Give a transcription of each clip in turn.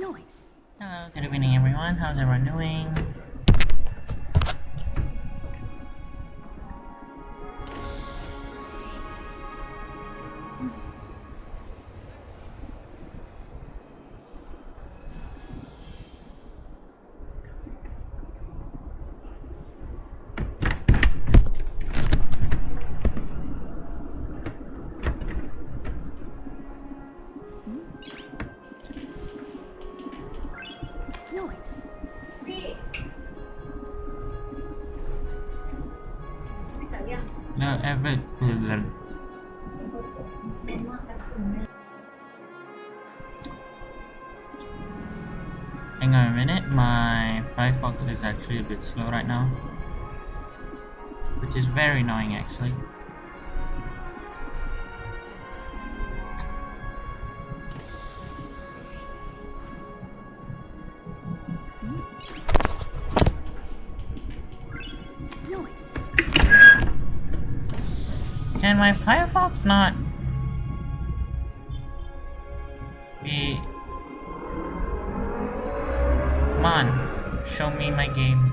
Hello, good evening everyone. How's everyone doing? No, ever. Hang on a minute, my Firefox is actually a bit slow right now, which is very annoying actually. Can my Firefox not be... Come on, show me my game.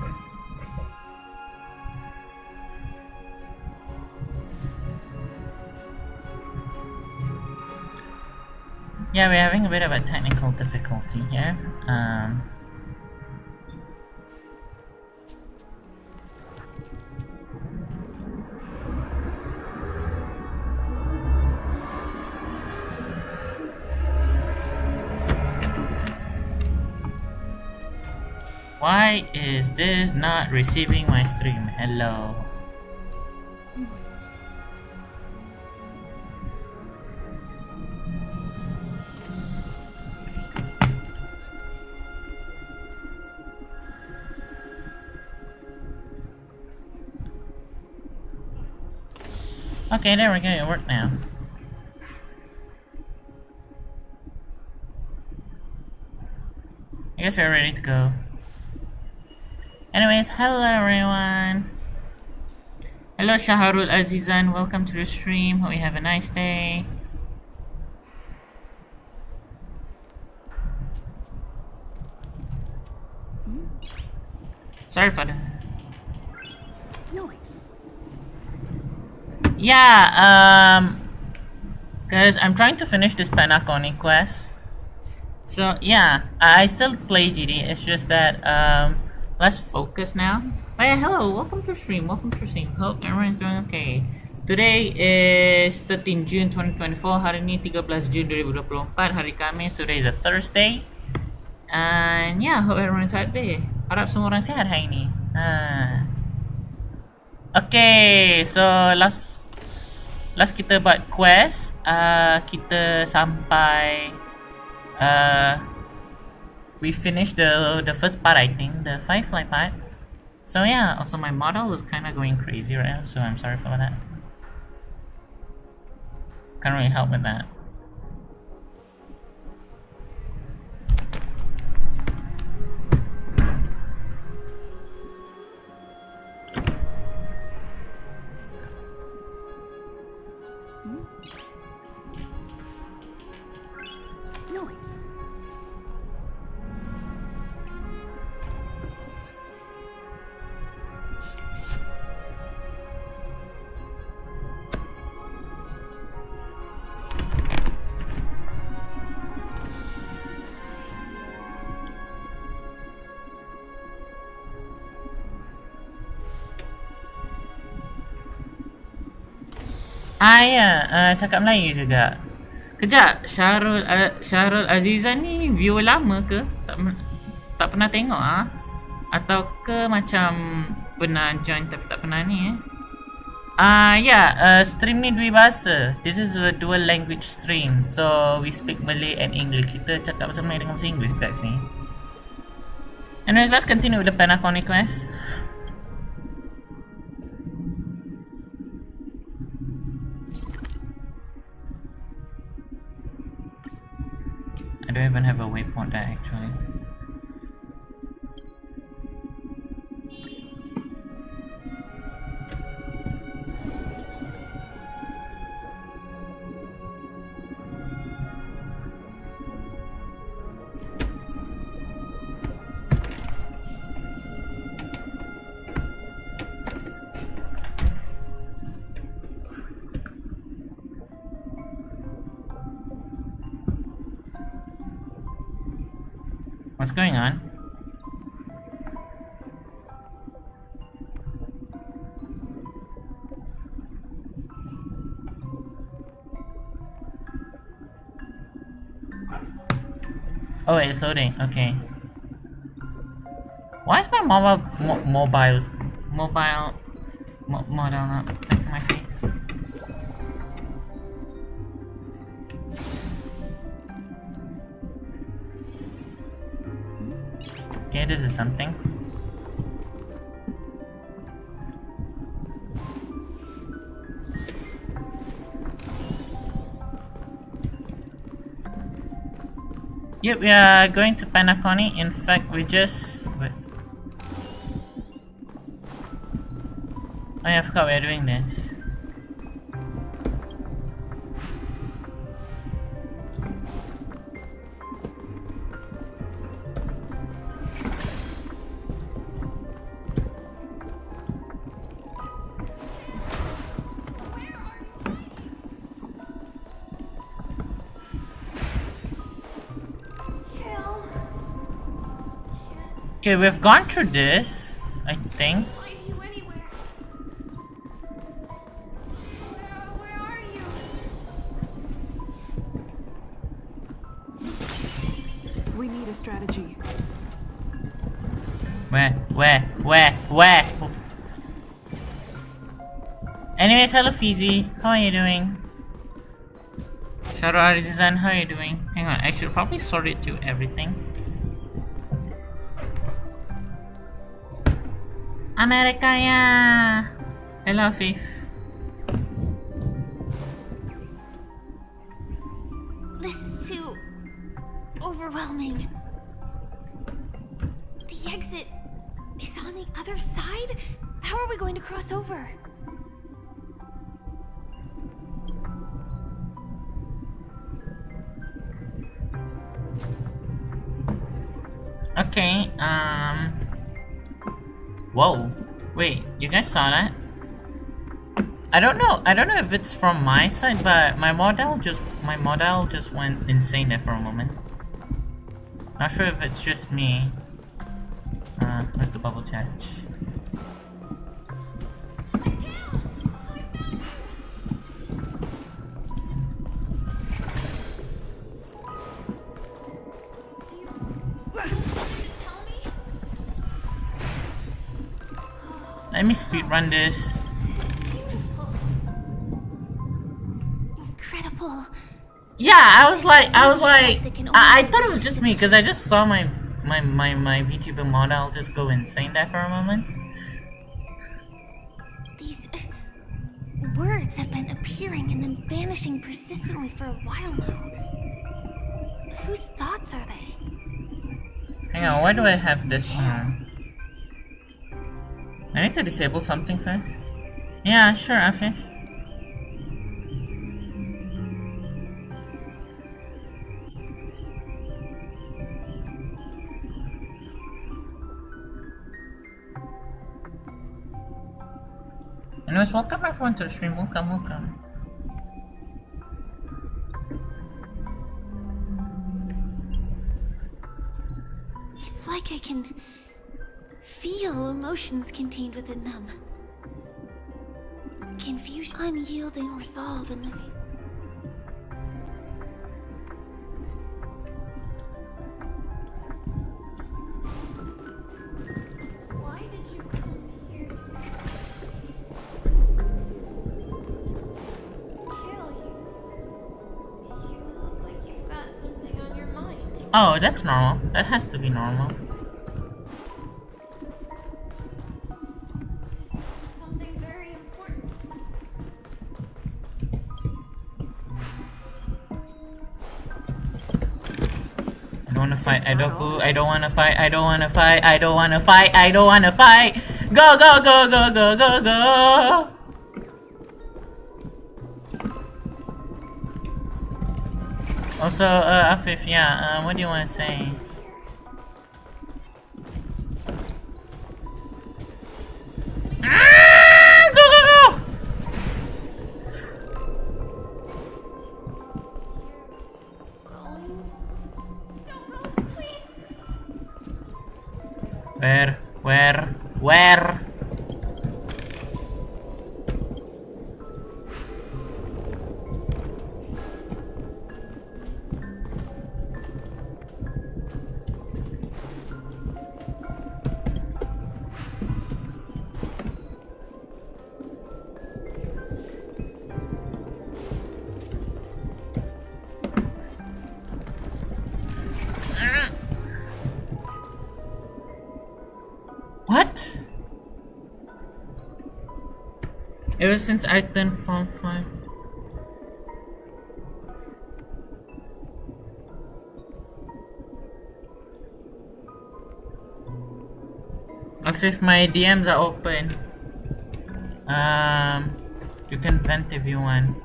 Yeah, we're having a bit of a technical difficulty here. Why is this not receiving my stream? Hello. Okay, there we go, it worked now. I guess we're ready to go. Anyways, hello everyone. Hello Shaharul Azizan, welcome to the stream. Hope you have a nice day. Sorry for the noise. Yeah, cause I'm trying to finish this Penacony quest. So yeah, I still play GD. It's just that let's focus now. Oh yeah, hello, welcome to stream, Hope everyone's doing okay. Today is 13 June 2024, hari ini 13 Jun 2024, hari Kamis. Today is a Thursday. And yeah, hope everyone's happy. Harap semua orang sihat hari ini. Okay, so last kita buat quest, kita sampai we finished the first part, I think, the firefly part. So yeah, also my model was kind of going crazy right now, so I'm sorry for that. Can't really help with that. Ya, cakap Melayu juga. Kejap, Syahrul Azizan ni viewer lama ke? Tak pernah tengok ah? Atau ke macam pernah join tapi tak pernah ni stream ni dua bahasa. This is a dual language stream. So we speak Malay and English. Kita cakap bahasa Melayu dengan bahasa Inggeris kat sini. Anyways, let's continue with the Penacony quest. I don't even have a waypoint there actually. What's going on? Oh, it's loading. Okay. Why is my model not affecting my face? Okay, this is something. Yep, we are going to Penacony. In fact, we just... Wait. Oh yeah, I forgot we are doing this. Okay, we've gone through this, I think. We need a strategy. Where? Anyways, hello Fizzy, how are you doing? Shadow Artisan, how are you doing? Hang on, I should probably sort it to everything. America, yeah. Hello, Fif. This is too overwhelming. The exit is on the other side? How are we going to cross over? Okay, whoa. Wait, you guys saw that? I don't know if it's from my side, but my model just went insane there for a moment. Not sure if it's just me. Where's the bubble chat? Let me speedrun this. Incredible. Yeah, I was like, I thought it was just me because I just saw my VTuber model just go insane there for a moment. These words have been appearing and then vanishing persistently for a while now. Whose thoughts are they? Hang on, why do I have this on? I need to disable something first. Yeah, sure, Afish. Anyways, welcome everyone to the stream. Welcome. It's like I can feel emotions contained within them. Confusion, unyielding resolve in the face. Why did you come here so Kill you. You look like you've got something on your mind. Oh, that's normal. That has to be normal. Fight. I don't wanna fight. I don't wanna fight. Go. Also, Afif, yeah, what do you wanna say? Go. Where? What? Ever since I turned Form 5. If my DMs are open, you can vent if you want.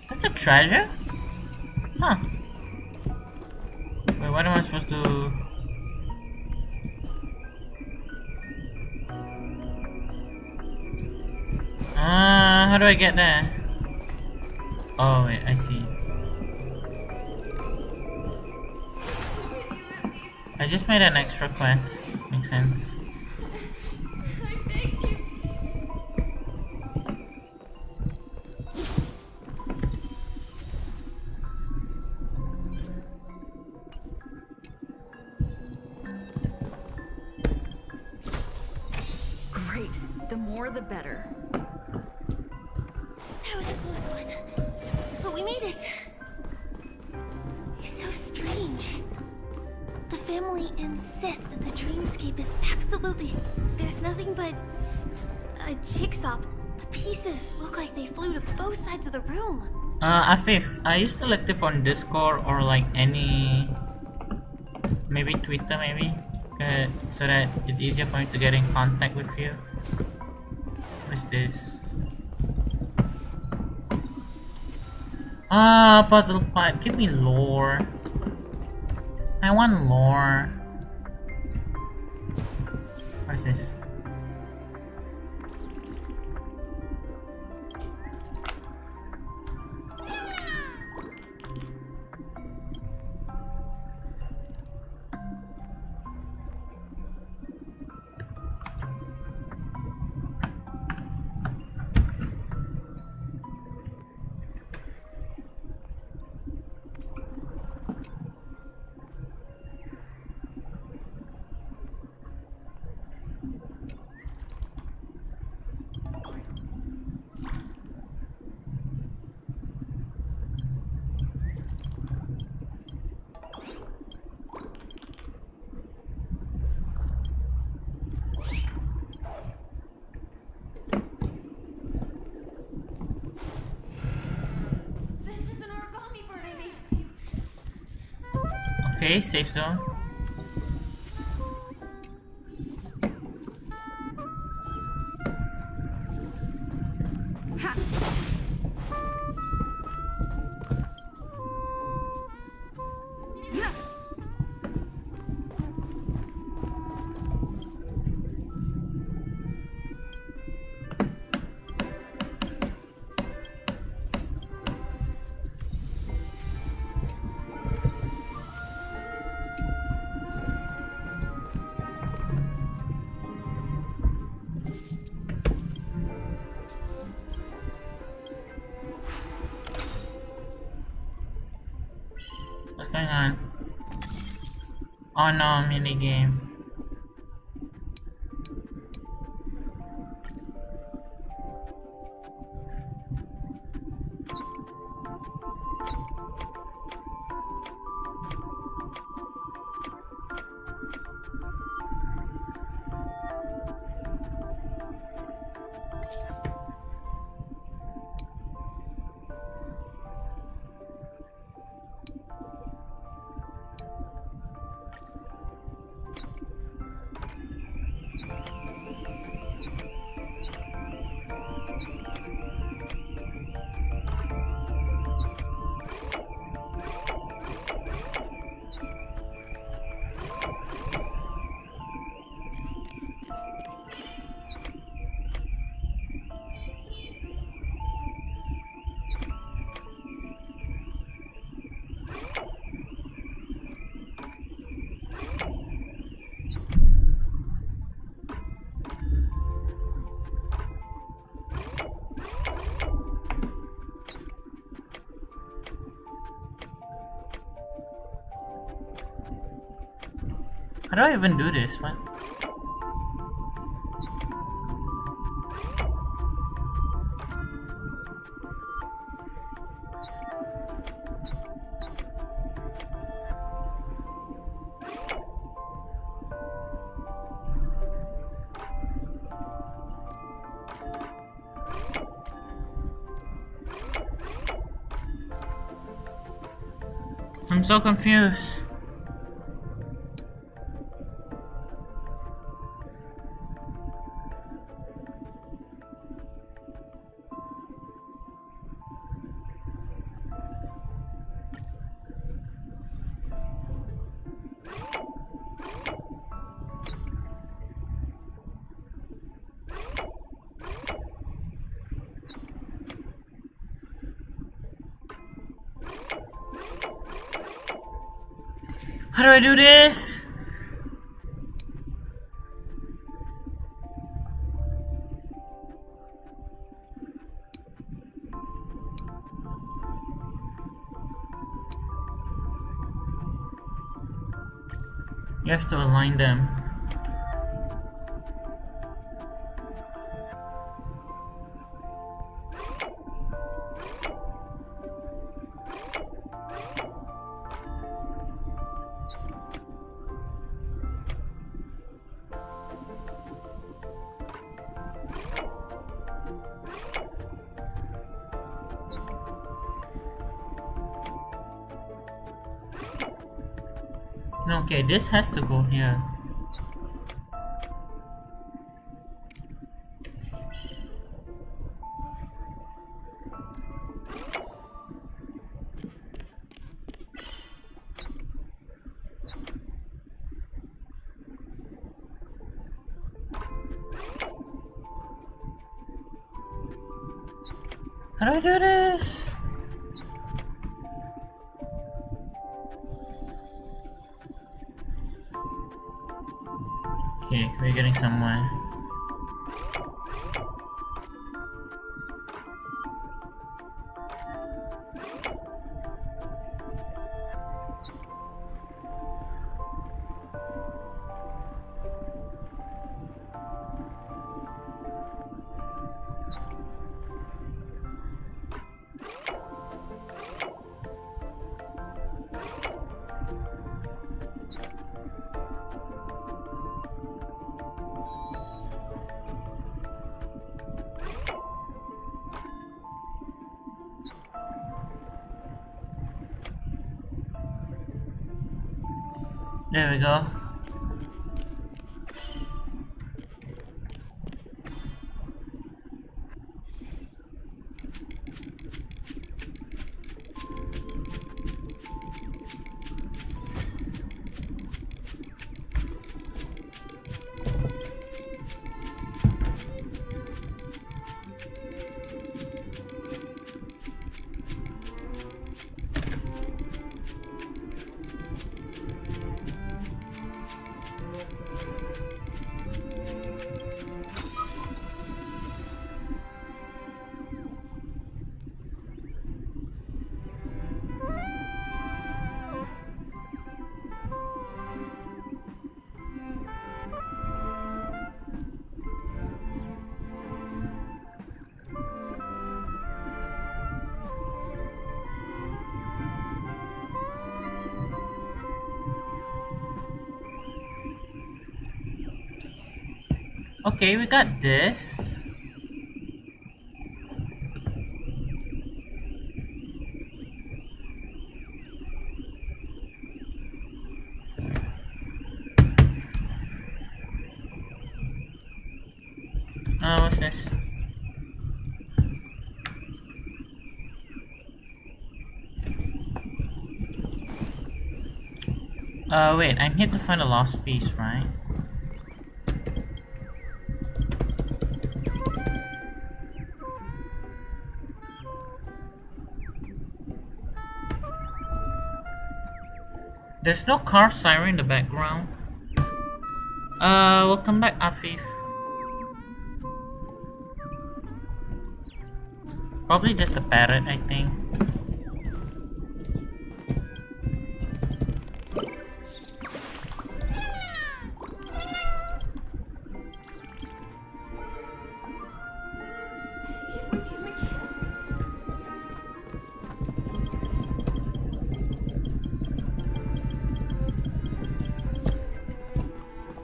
That's a treasure? Huh. Wait, what am I supposed to... how do I get there? Oh wait, I see. I just made an extra quest. Makes sense. Great. The more the better. That was a close one. But we made it. It's so strange. The family insists that the dreamscape is absolutely... There's nothing but... a jigsaw. The pieces look like they flew to both sides of the room. Afif, are you still active on Discord or like any... maybe Twitter maybe? So that it's easier for me to get in contact with you. What's this? Puzzle part. Give me lore. I want lore. What's this? Okay, safe zone. What's going on? Oh no, minigame. How do I even do this? What? I'm so confused. How do I do this? You have to align them. Okay, this has to go here. How do I do this? Okay, we're getting somewhere. There we go. Okay, we got this. Oh, what's this? Wait, I need to find a lost piece, right? There's no car siren in the background. Welcome back, Afif. Probably just a parrot, I think.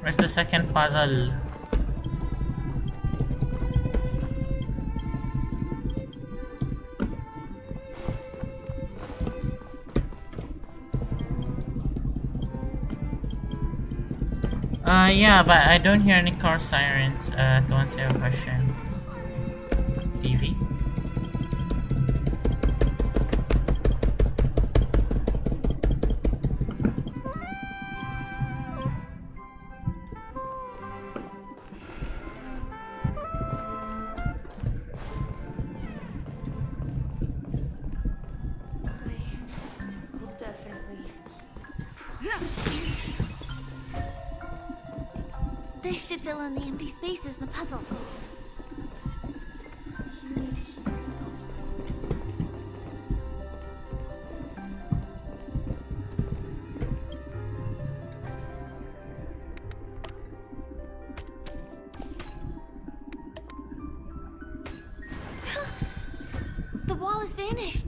Where's the second puzzle? Yeah, but I don't hear any car sirens. To answer your question. TV. Will definitely. This should fill in the empty spaces in the puzzle. You need to heal yourself. The wall has vanished.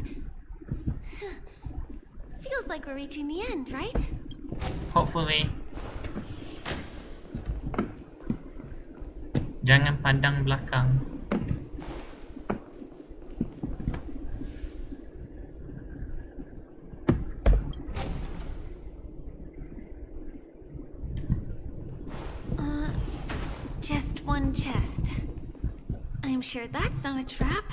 Feels like we're reaching the end, right? Hopefully. Jangan pandang belakang. Just one chest. I'm sure that's not a trap.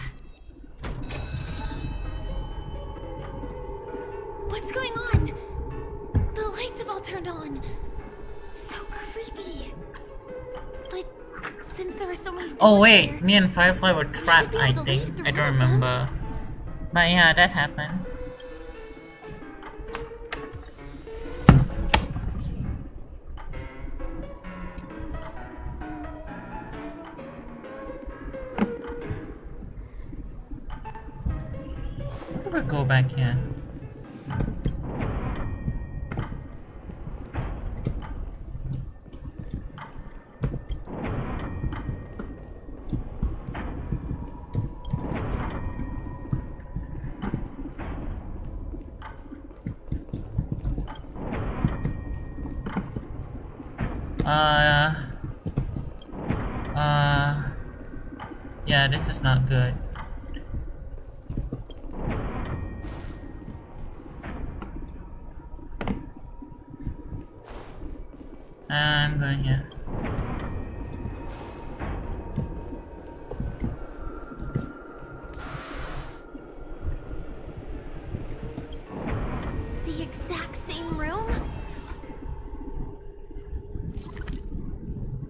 What's going on? The lights have all turned on. So creepy. But since there were so many doors Oh wait, here, me and Firefly were trapped, be I able to leave think. through I one don't of them. remember. But yeah, that happened. We'll go back here. Yeah, this is not good. I'm going here. the exact same room?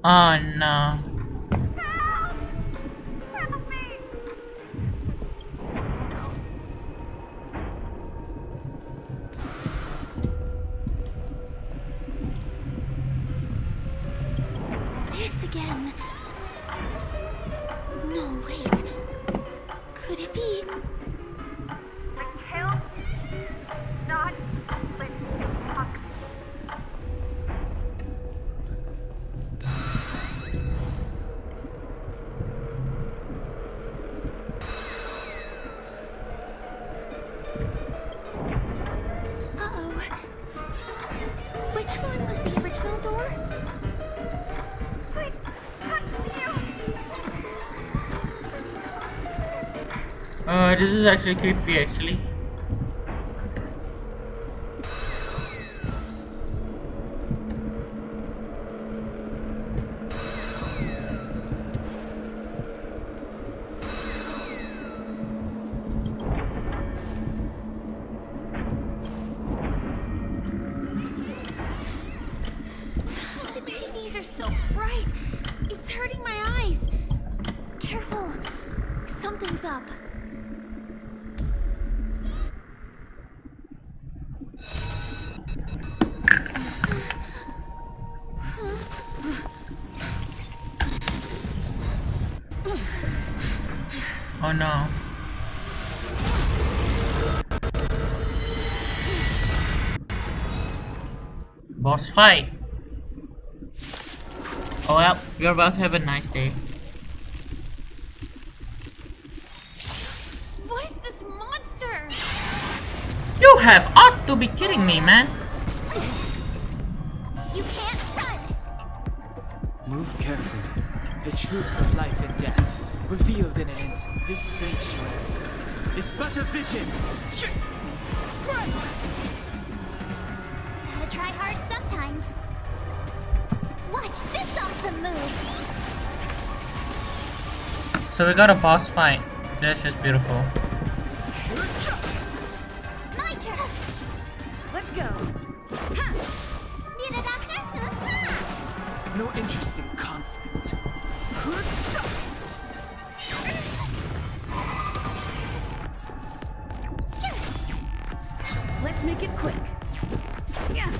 Oh no. This again. No, wait. Could it be? Kill, not let fuck. Uh-oh. Which one was the original door? Wait, This is actually creepy, actually. The TVs are so bright. It's hurting my eyes. Careful. Something's up. Oh no. Boss fight. Oh well, you're about to have a nice day. What is this monster? You have ought to be kidding me, man. You can't run. Move carefully. The truth of life and death, revealed in an instant. This sanctuary is but a vision. Right. Gotta try hard sometimes. Watch this awesome move. So we got a boss fight. That's just beautiful. My turn. Let's go. Need a doctor? No interest in conflict. Let's make it quick. Yeah.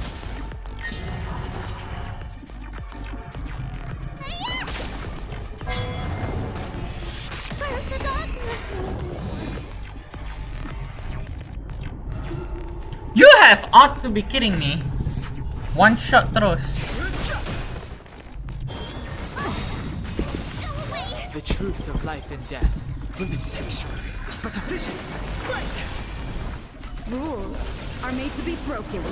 You have ought to be kidding me. One shot terus. Go away. The truth of life and death, when the sanctuary is but a vision. Break. Rules are made to be broken.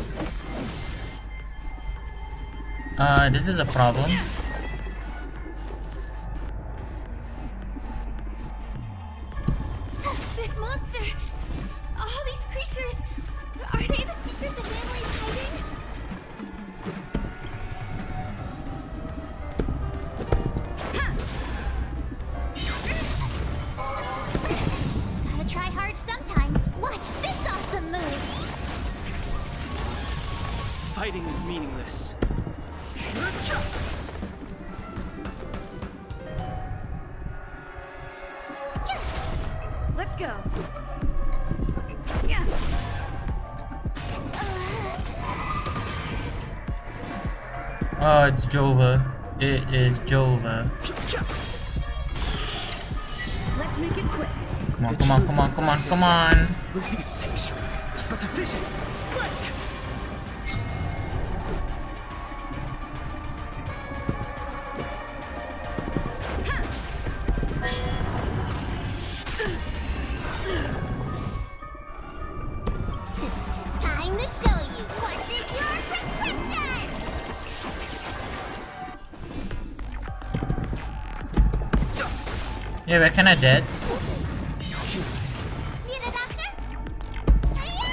This is a problem. This monster. All these creatures. Are they the secret the family's hiding? Gotta try hard sometimes. Watch this awesome move. Fighting is meaningless. Let's go. Yeah. Oh, it's Jova. It is Jova. Let's make it quick. Come on, come on, come on, come on, come on. With the sanctuary is but a vision. Break. Time to show you what is your prescription. Yeah, we're kinda dead. Need a doctor? Hiya!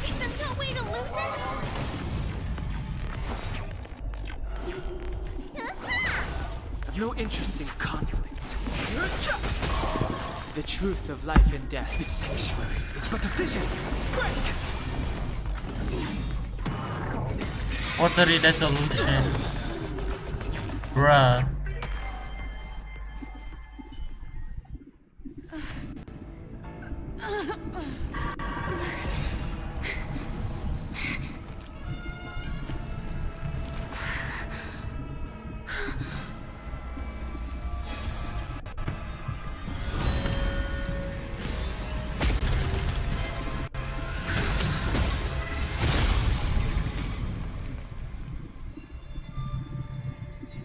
Is there no way to lose it? Have no interest in conflict. The truth of life and death, the sanctuary is but a vision. Break. Watery resolution. Bruh.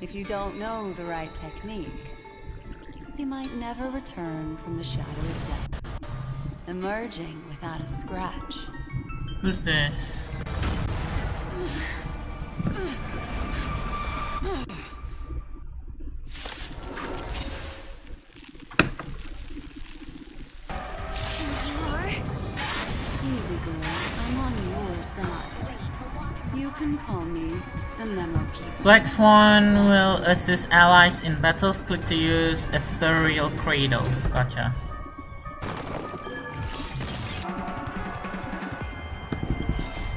If you don't know the right technique, you might never return from the shadow of death, emerging without a scratch. Who's this? Easy girl, I'm on your side. You can call me the Memo Keeper. Black Swan will assist allies in battles. Click to use Ethereal Cradle. Gotcha.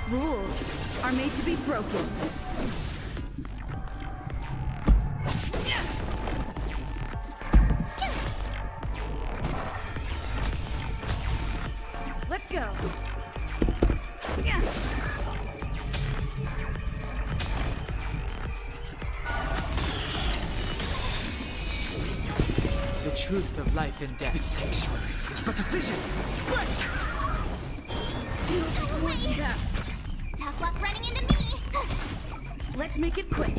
Rules are made to be broken. Let's go. Yeah. The truth of life and death, the sanctuary is but a vision. Break. Go away. Tough luck running into me. Let's make it quick.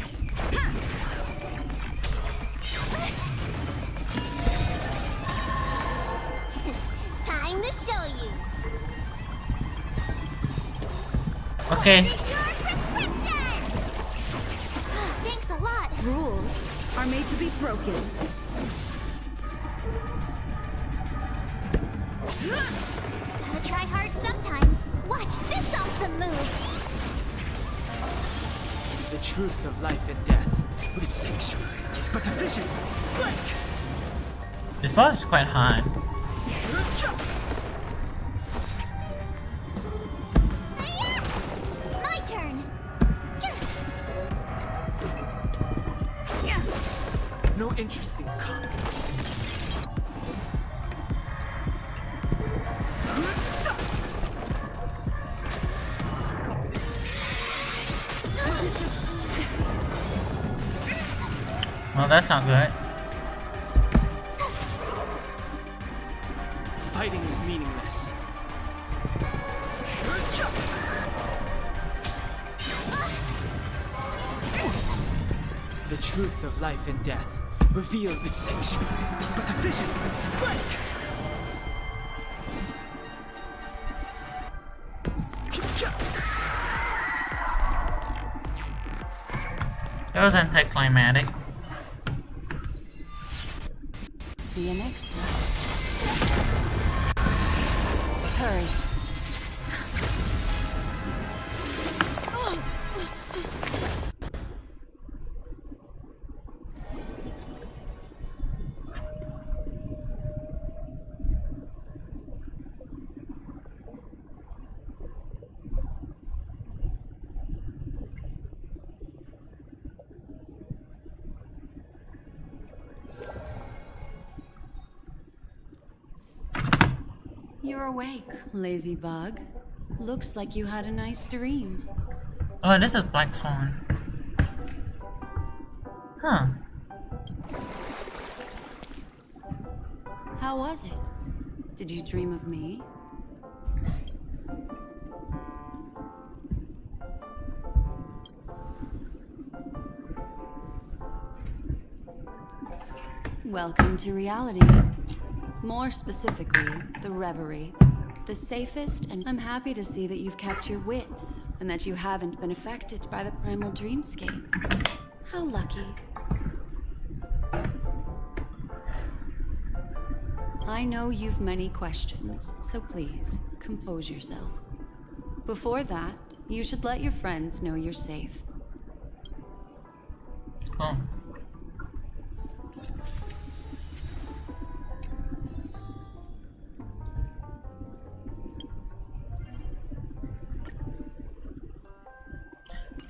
Time to show you. Okay. Thanks a lot. Rules are made to be broken. Gotta try hard sometimes. Watch this awesome move. The truth of life and death. With sanctuary is but a vision. Break! This boss is quite hard. My turn. No interesting comment. Well, that's not good. Fighting is meaningless. The truth of life and death, revealed in sanctuary, is but a vision. Break! That was anticlimactic. See you next time. Hurry. You're awake, lazy bug. Looks like you had a nice dream. Oh, this is Black Swan. Huh. How was it? Did you dream of me? Welcome to reality. More specifically, the reverie. The safest, and I'm happy to see that you've kept your wits, and that you haven't been affected by the primal dreamscape. How lucky. I know you've many questions, so please, compose yourself. Before that, you should let your friends know you're safe. Oh.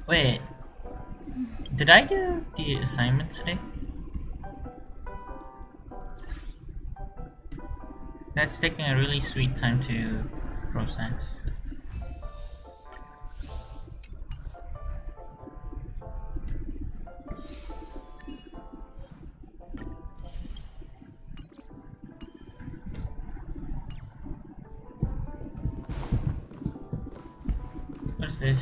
Wait, did I do the assignment today? That's taking a really sweet time to process. What's this?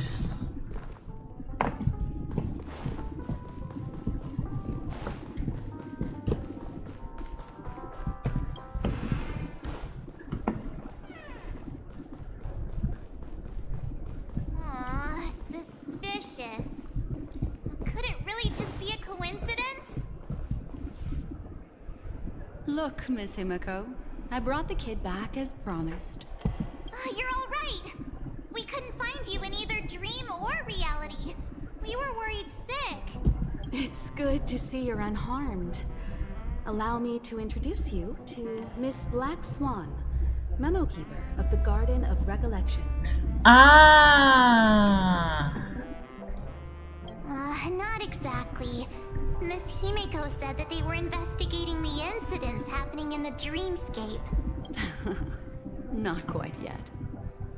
Aw, suspicious. Could it really just be a coincidence? Look, Miss Himiko, I brought the kid back as promised. You're all right. We couldn't find you in either dream or reality. We were worried sick. It's good to see you're unharmed. Allow me to introduce you to Miss Black Swan, Memo Keeper of the Garden of Recollection. Ah! Not exactly. Miss Himiko said that they were investigating the incidents happening in the dreamscape. Not quite yet.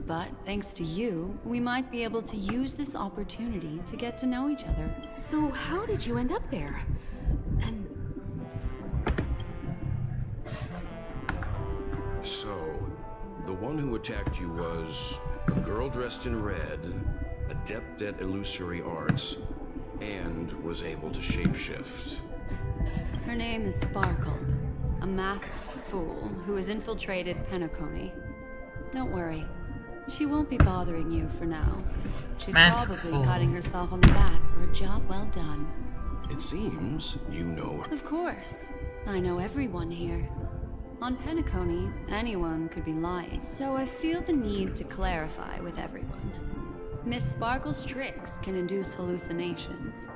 But thanks to you, we might be able to use this opportunity to get to know each other. So how did you end up there? And So, the one who attacked you was a girl dressed in red, adept at illusory arts, and was able to shapeshift. Her name is Sparkle, a masked fool who has infiltrated Penacony. Don't worry, She won't be bothering you for now. She's Mask probably full. patting herself on the back for a job well done. It seems you know her. Of course. I know everyone here. On Penacony, anyone could be lying, so I feel the need to clarify with everyone. Miss Sparkle's tricks can induce hallucinations,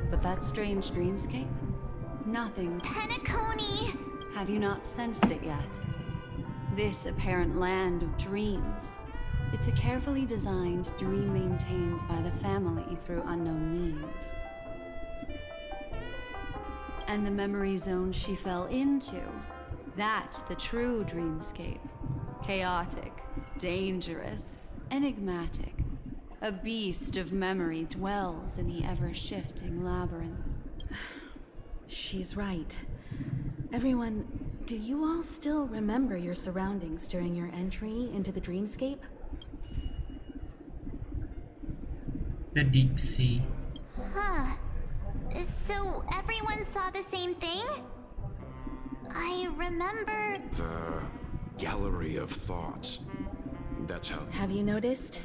but that strange dreamscape? Nothing. Penacony! Have you not sensed it yet? This apparent land of dreams. It's a carefully designed dream maintained by the family through unknown means. And the memory zone she fell into, that's the true dreamscape. Chaotic, dangerous, enigmatic. A beast of memory dwells in the ever-shifting labyrinth. She's right. Everyone, do you all still remember your surroundings during your entry into the dreamscape? The deep sea. Huh. So everyone saw the same thing? I remember... The gallery of thoughts. That's how. Have you noticed?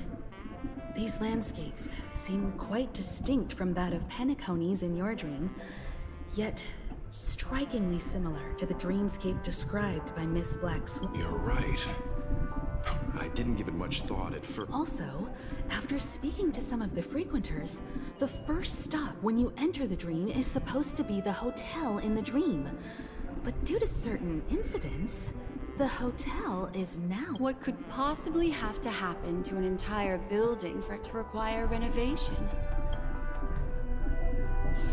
These landscapes seem quite distinct from that of Penacony's in your dream, yet strikingly similar to the dreamscape described by Miss Black Swan. You're right. I didn't give it much thought at first. Also, after speaking to some of the frequenters, the first stop when you enter the dream is supposed to be the hotel in the dream. But due to certain incidents, the hotel is now... What could possibly have to happen to an entire building for it to require renovation?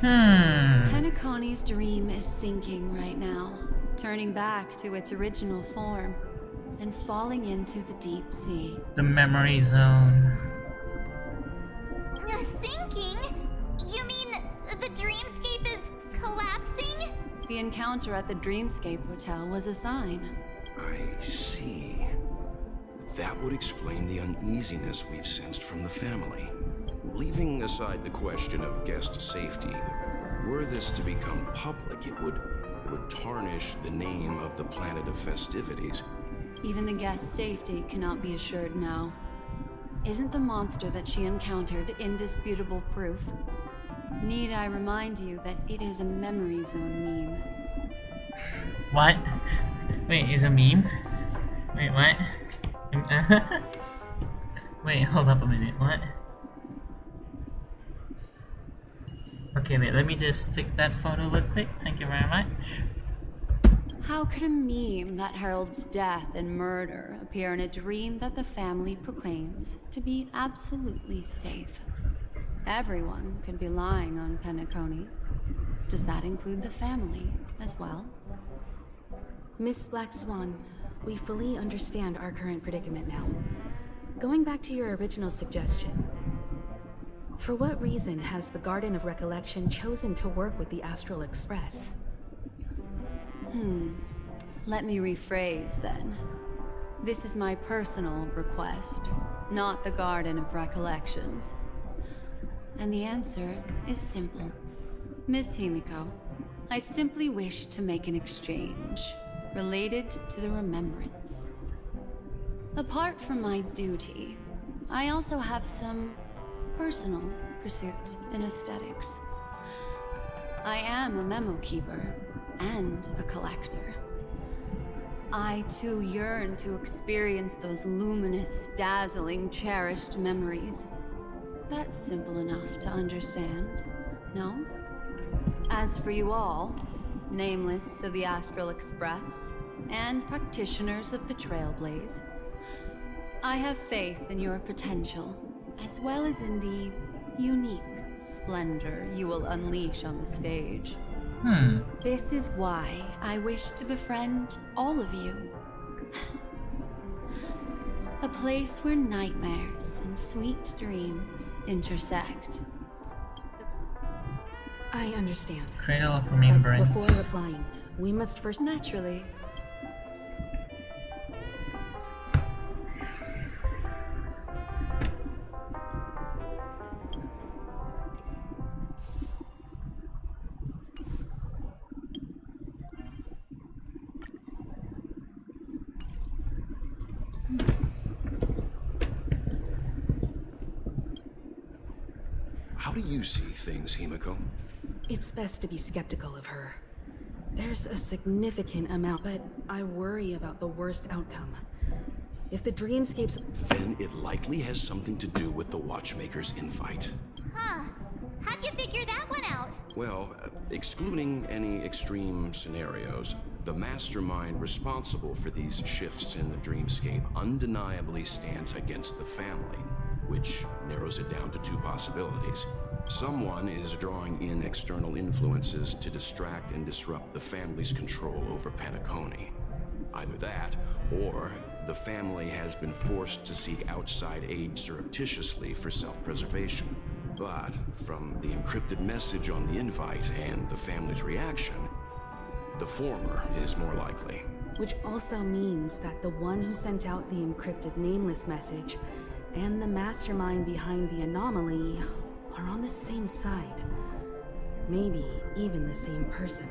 Penacony's dream is sinking right now, turning back to its original form, and falling into the deep sea. The memory zone. Sinking? You mean the dreamscape is collapsing? The encounter at the Dreamscape Hotel was a sign. I see. That would explain the uneasiness we've sensed from the family. Leaving aside the question of guest safety, were this to become public, it would tarnish the name of the planet of festivities. Even the guest's safety cannot be assured now. Isn't the monster that she encountered indisputable proof? Need I remind you that it is a memory zone meme? What? Wait, is a meme? Wait, what? Wait, hold up a minute, what? Okay, wait, let me just take that photo real quick. Thank you very much. How could a meme that heralds death and murder appear in a dream that the family proclaims to be absolutely safe? Everyone could be lying on Penacony. Does that include the family as well? Miss Black Swan, we fully understand our current predicament now. Going back to your original suggestion, for what reason has the Garden of Recollection chosen to work with the Astral Express? Let me rephrase then. This is my personal request, not the Garden of Recollections. And the answer is simple. Miss Himiko, I simply wish to make an exchange related to the remembrance. Apart from my duty, I also have some personal pursuits in aesthetics. I am a memo keeper and a collector. I too yearn to experience those luminous, dazzling, cherished memories. That's simple enough to understand, no? As for you all, nameless of the Astral Express, and practitioners of the Trailblaze, I have faith in your potential, as well as in the unique splendor you will unleash on the stage. This is why I wish to befriend all of you. A place where nightmares and sweet dreams intersect. I understand. Cradle of But Remembrance. before replying, we must first... Naturally. How do you see things, Himiko? It's best to be skeptical of her. There's a significant amount, but I worry about the worst outcome. If the dreamscapes... Then it likely has something to do with the Watchmaker's invite. Huh. How'd you figure that one out? Well, excluding any extreme scenarios, the mastermind responsible for these shifts in the dreamscape undeniably stands against the family, which narrows it down to two possibilities. Someone is drawing in external influences to distract and disrupt the family's control over Penacony. Either that, or the family has been forced to seek outside aid surreptitiously for self-preservation. But from the encrypted message on the invite and the family's reaction, the former is more likely. Which also means that the one who sent out the encrypted nameless message and the mastermind behind the anomaly are on the same side. Maybe even the same person.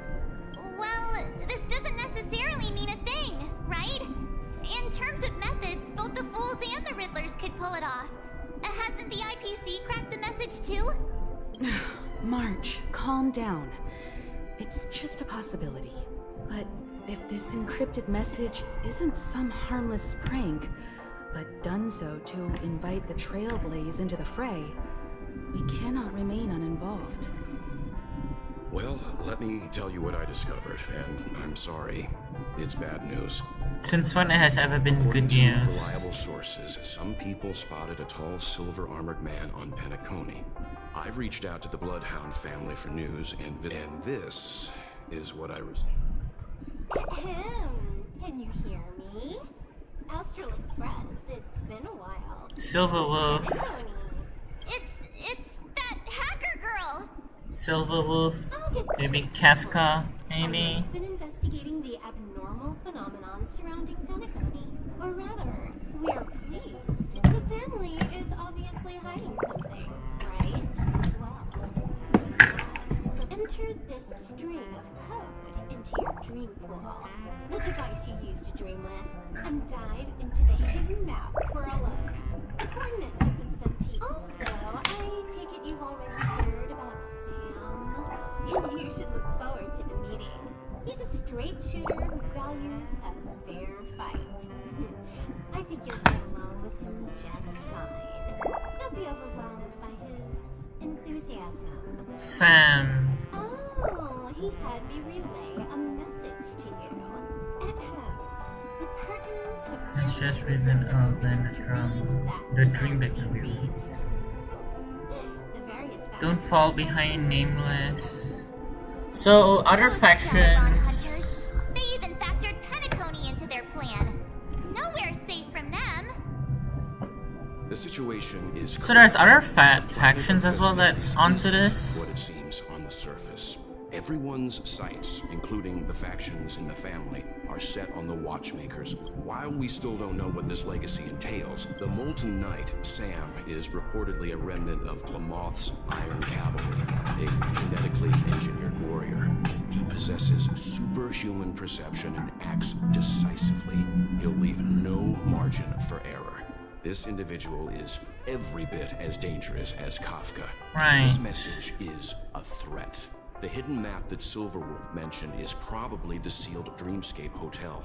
Well, this doesn't necessarily mean a thing, right? In terms of methods, both the Fools and the Riddlers could pull it off. Hasn't the IPC cracked the message too? March, calm down. It's just a possibility. But if this encrypted message isn't some harmless prank, but done so to invite the Trailblaze into the fray, we cannot remain uninvolved. Well, let me tell you what I discovered, and I'm sorry, it's bad news. Since when it has ever been According good to news? reliable sources, some people spotted a tall silver-armored man on Penacony. I've reached out to the Bloodhound family for news, and this is what I received. Can you hear me? Astral Express, it's been a while. Silver Wolf. Penacony. It's that hacker girl! Silver Wolf. I'll get Maybe straight to the Kafka. point. Maybe. I've been investigating the abnormal phenomenon surrounding Penacony. Or rather, we are pleased. The family is obviously hiding something, right? Well, so enter this string of code into your dream pool, the device you use to dream with, and dive into the hidden map for a look. The coordinates have been sent to you. Also, I take it you've already heard about Sam. You should look forward to the meeting. He's a straight shooter who values a fair fight. I think you'll get along with him just fine. Don't be overwhelmed by his enthusiasm. Sam. Oh, he had me relay a message to you. The curtains have It's just risen open from the dream that can be released. Don't fall behind Nameless. So other factions. They even factored Penacony into their plan. Nowhere safe from them. The situation is... So there's other factions as well that's onto this? What it seems on the surface. Everyone's sights, including the factions in the family, are set on the Watchmakers. While we still don't know what this legacy entails, the Molten Knight, Sam, is reportedly a remnant of Klamoth's Iron Cavalry, a genetically engineered warrior. He possesses superhuman perception and acts decisively. He'll leave no margin for error. This individual is every bit as dangerous as Kafka. Right. His message is a threat. The hidden map that Silverwolf mentioned is probably the sealed Dreamscape Hotel.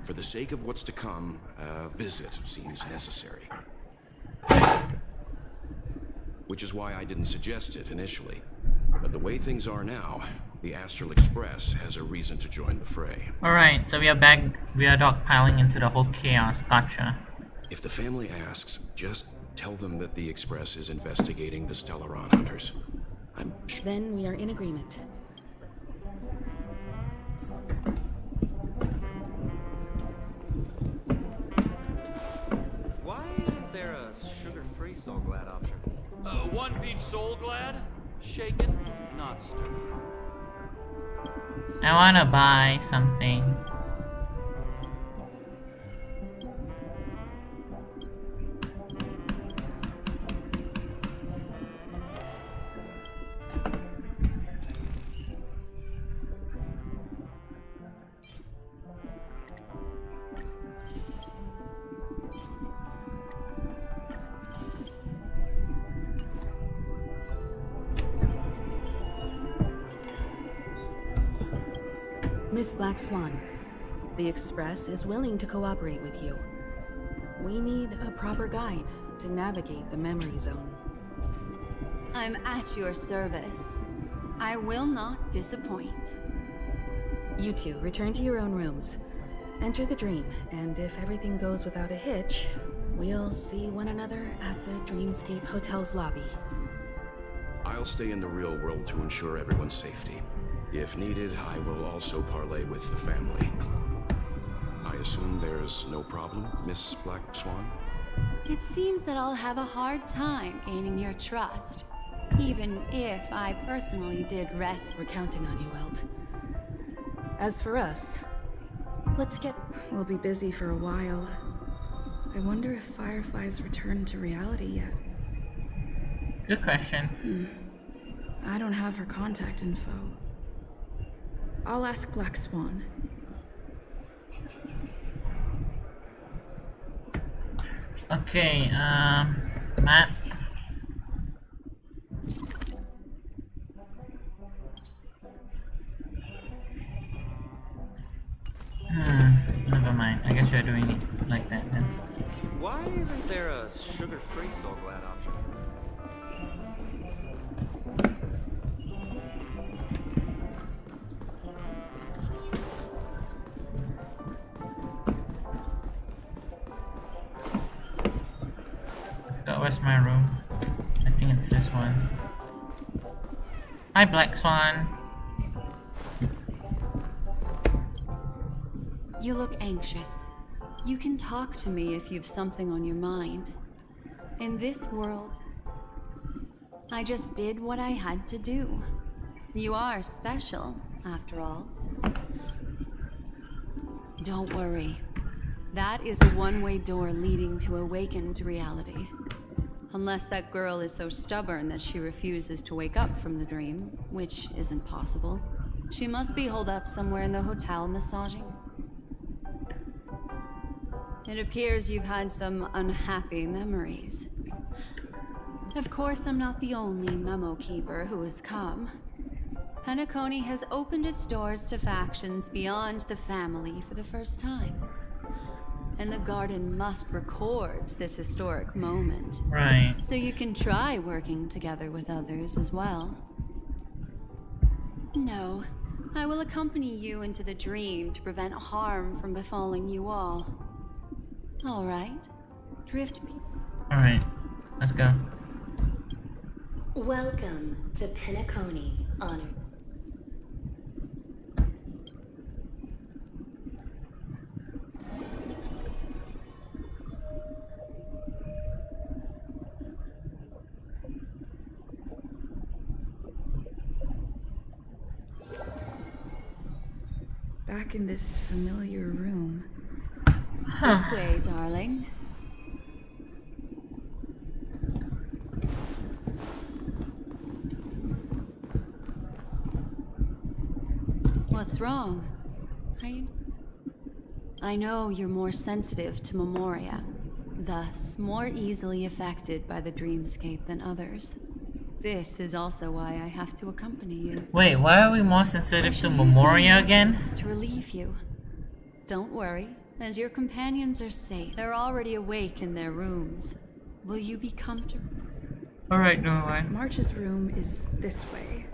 For the sake of what's to come, a visit seems necessary. Which is why I didn't suggest it initially. But the way things are now, the Astral Express has a reason to join the fray. Alright, so we are dogpiling into the whole chaos. Gotcha. If the family asks, just tell them that the Express is investigating the Stellaron hunters. Then we are in agreement. Why isn't there a sugar-free Soul Glad option? One-peach Soul Glad? Shaken, not stirred. I wanna buy something. Miss Black Swan, the Express is willing to cooperate with you. We need a proper guide to navigate the memory zone. I'm at your service. I will not disappoint. You two return to your own rooms. Enter the dream, and if everything goes without a hitch, we'll see one another at the Dreamscape Hotel's lobby. I'll stay in the real world to ensure everyone's safety. If needed, I will also parley with the family. I assume there's no problem, Miss Black Swan? It seems that I'll have a hard time gaining your trust, even if I personally did rest. We're counting on you, Welt. As for us, let's get... We'll be busy for a while. I wonder if Firefly's returned to reality yet. Good question. I don't have her contact info. I'll ask Black Swan. Okay, map. Never mind. I guess you're doing it like that then. Why isn't there a sugar-free Soul Glad option? Where's my room? I think it's this one. Hi, Black Swan. You look anxious. You can talk to me if you've something on your mind. In this world, I just did what I had to do. You are special, after all. Don't worry. That is a one-way door leading to awakened reality. Unless that girl is so stubborn that she refuses to wake up from the dream, which isn't possible. She must be holed up somewhere in the hotel massaging. It appears you've had some unhappy memories. Of course, I'm not the only memo keeper who has come. Penacony has opened its doors to factions beyond the family for the first time. And the garden must record this historic moment. Right. So you can try working together with others as well. No, I will accompany you into the dream to prevent harm from befalling you all. All right, Drift. All right, let's go. Welcome to Penacony, Honor. Back in this familiar room. This way, darling. What's wrong? I know you're more sensitive to Memoria, thus more easily affected by the dreamscape than others. This is also why I have to accompany you. Wait, why are we more sensitive to Memoria again? To relieve you. Don't worry, as your companions are safe. They're already awake in their rooms. Will you be comfortable? Alright, no one. March's room is this way.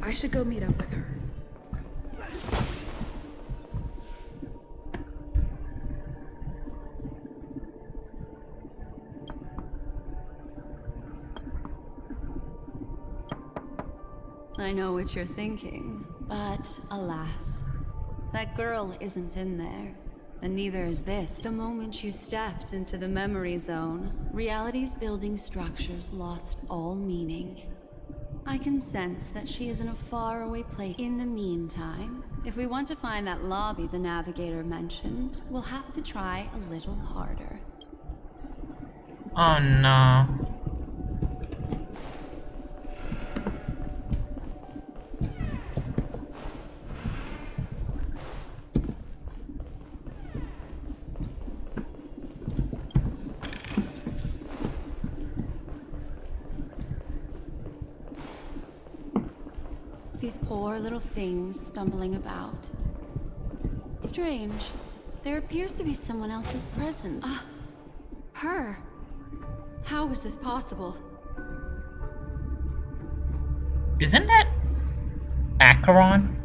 I should go meet up with her. I know what you're thinking, but alas, that girl isn't in there, and neither is this. The moment you stepped into the memory zone, reality's building structures lost all meaning. I can sense that she is in a faraway place. In the meantime, if we want to find that lobby the navigator mentioned, we'll have to try a little harder. Oh no. These poor little things stumbling about. strange. There appears to be someone else's presence. Her. How is this possible? Isn't that Acheron?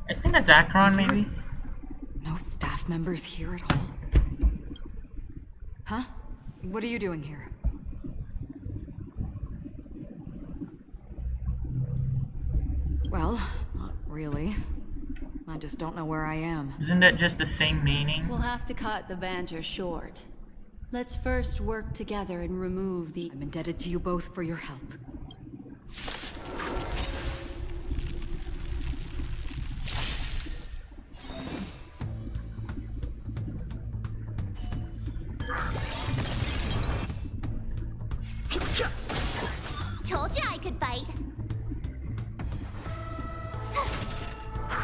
I think that's Acheron, maybe. No staff members here at all? Huh? What are you doing here? Well, not really. I just don't know where I am. Isn't that just the same meaning? We'll have to cut the banter short. Let's first work together and remove the... I'm indebted to you both for your help. Told you I could fight.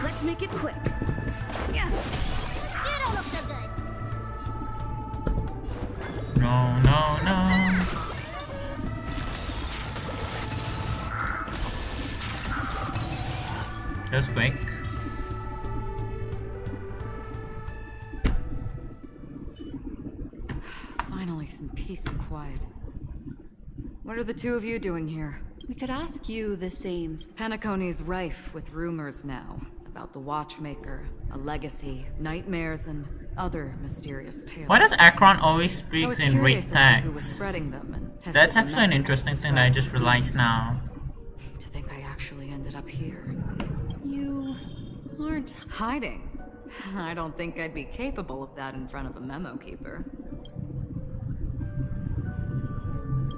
Let's make it quick. You don't look so good. No, no, no. That was quick. Finally, some peace and quiet. What are the two of you doing here? We could ask you the same. Penacony's rife with rumors now about the Watchmaker, a legacy, nightmares, and other mysterious tales. Why does Acheron always I speak was in curious rape as to who was tags? spreading them and tested That's the actually an method interesting as thing that I just described realized in now. To think I actually ended up here. You aren't... Hiding? I don't think I'd be capable of that in front of a memo keeper.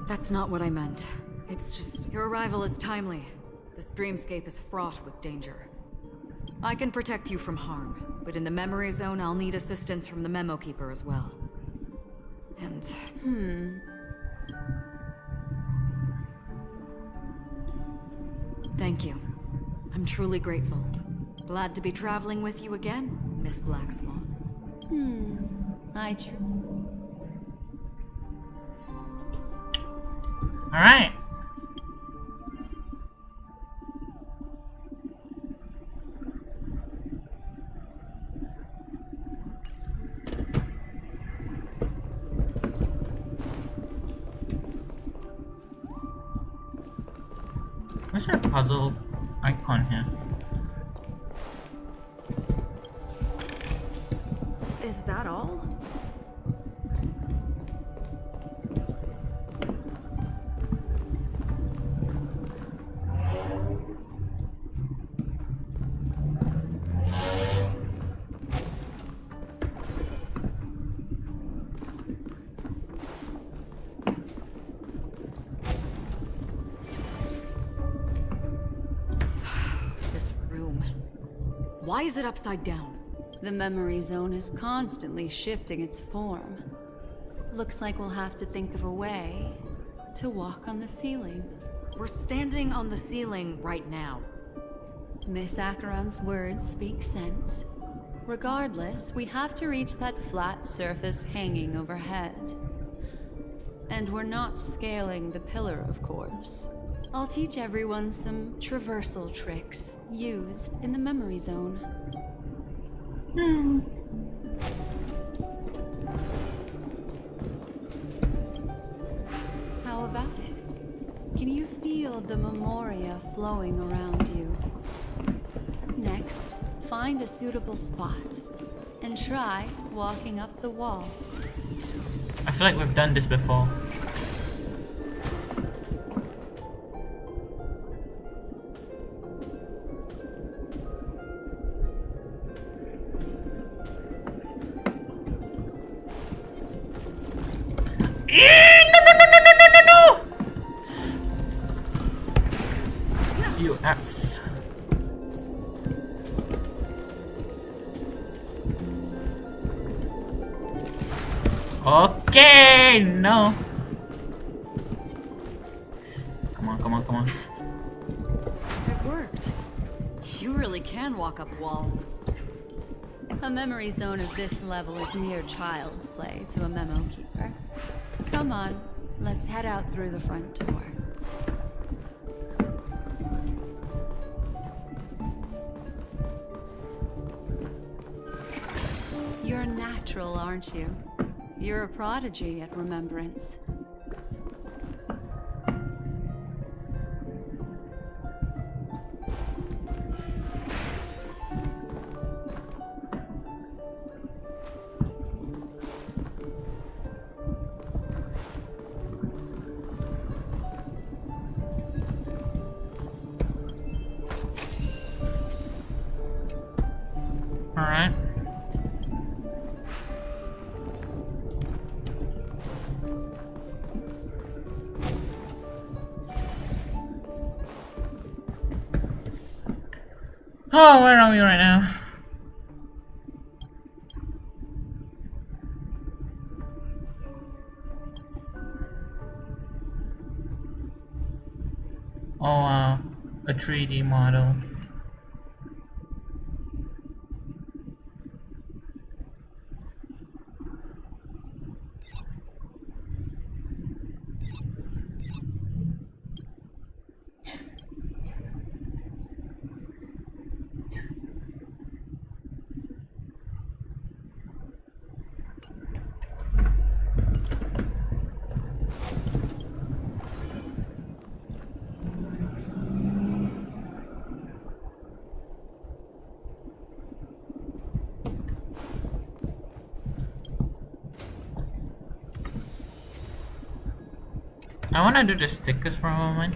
That's not what I meant. It's just, your arrival is timely. This dreamscape is fraught with danger. I can protect you from harm, but in the memory zone, I'll need assistance from the memo keeper as well. And... Thank you. I'm truly grateful. Glad to be traveling with you again, Miss Black Swan. Alright. Where's our puzzle icon here? Is that all? Why is it upside down? The memory zone is constantly shifting its form. Looks like we'll have to think of a way to walk on the ceiling. We're standing on the ceiling right now. Miss Acheron's words speak sense. Regardless, we have to reach that flat surface hanging overhead. And we're not scaling the pillar, of course. I'll teach everyone some traversal tricks used in the memory zone. How about it? Can you feel the memoria flowing around you? Next, find a suitable spot and try walking up the wall. I feel like we've done this before. No! You apps. Okay, no. Come on, come on, come on. It worked. You really can walk up walls. A memory zone of this level is mere child's play to a memo keeper. Come on, let's head out through the front door. You're a natural, aren't you? You're a prodigy at remembrance. Alright. Oh, where are we right now? Oh wow, a 3D model. I wanna do the stickers for a moment.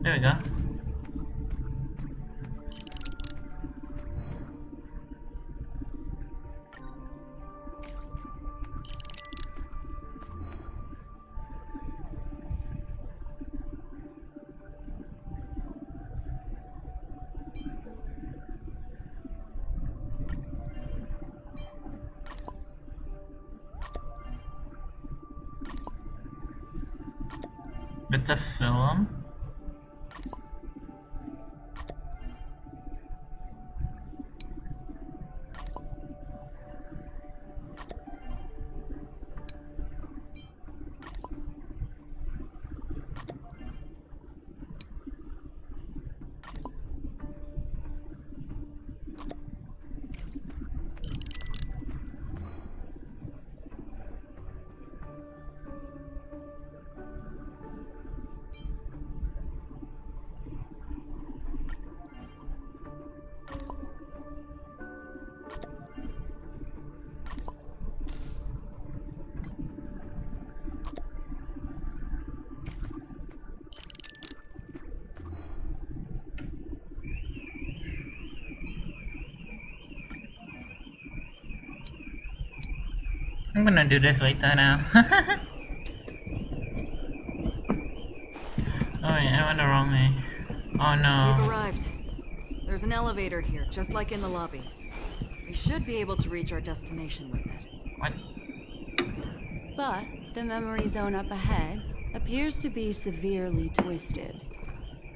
There we go. It's a film. I'm gonna do this later now. Oh wait, I went the wrong way. Oh no. We've arrived. There's an elevator here, just like in the lobby. We should be able to reach our destination with it. What? But the memory zone up ahead appears to be severely twisted.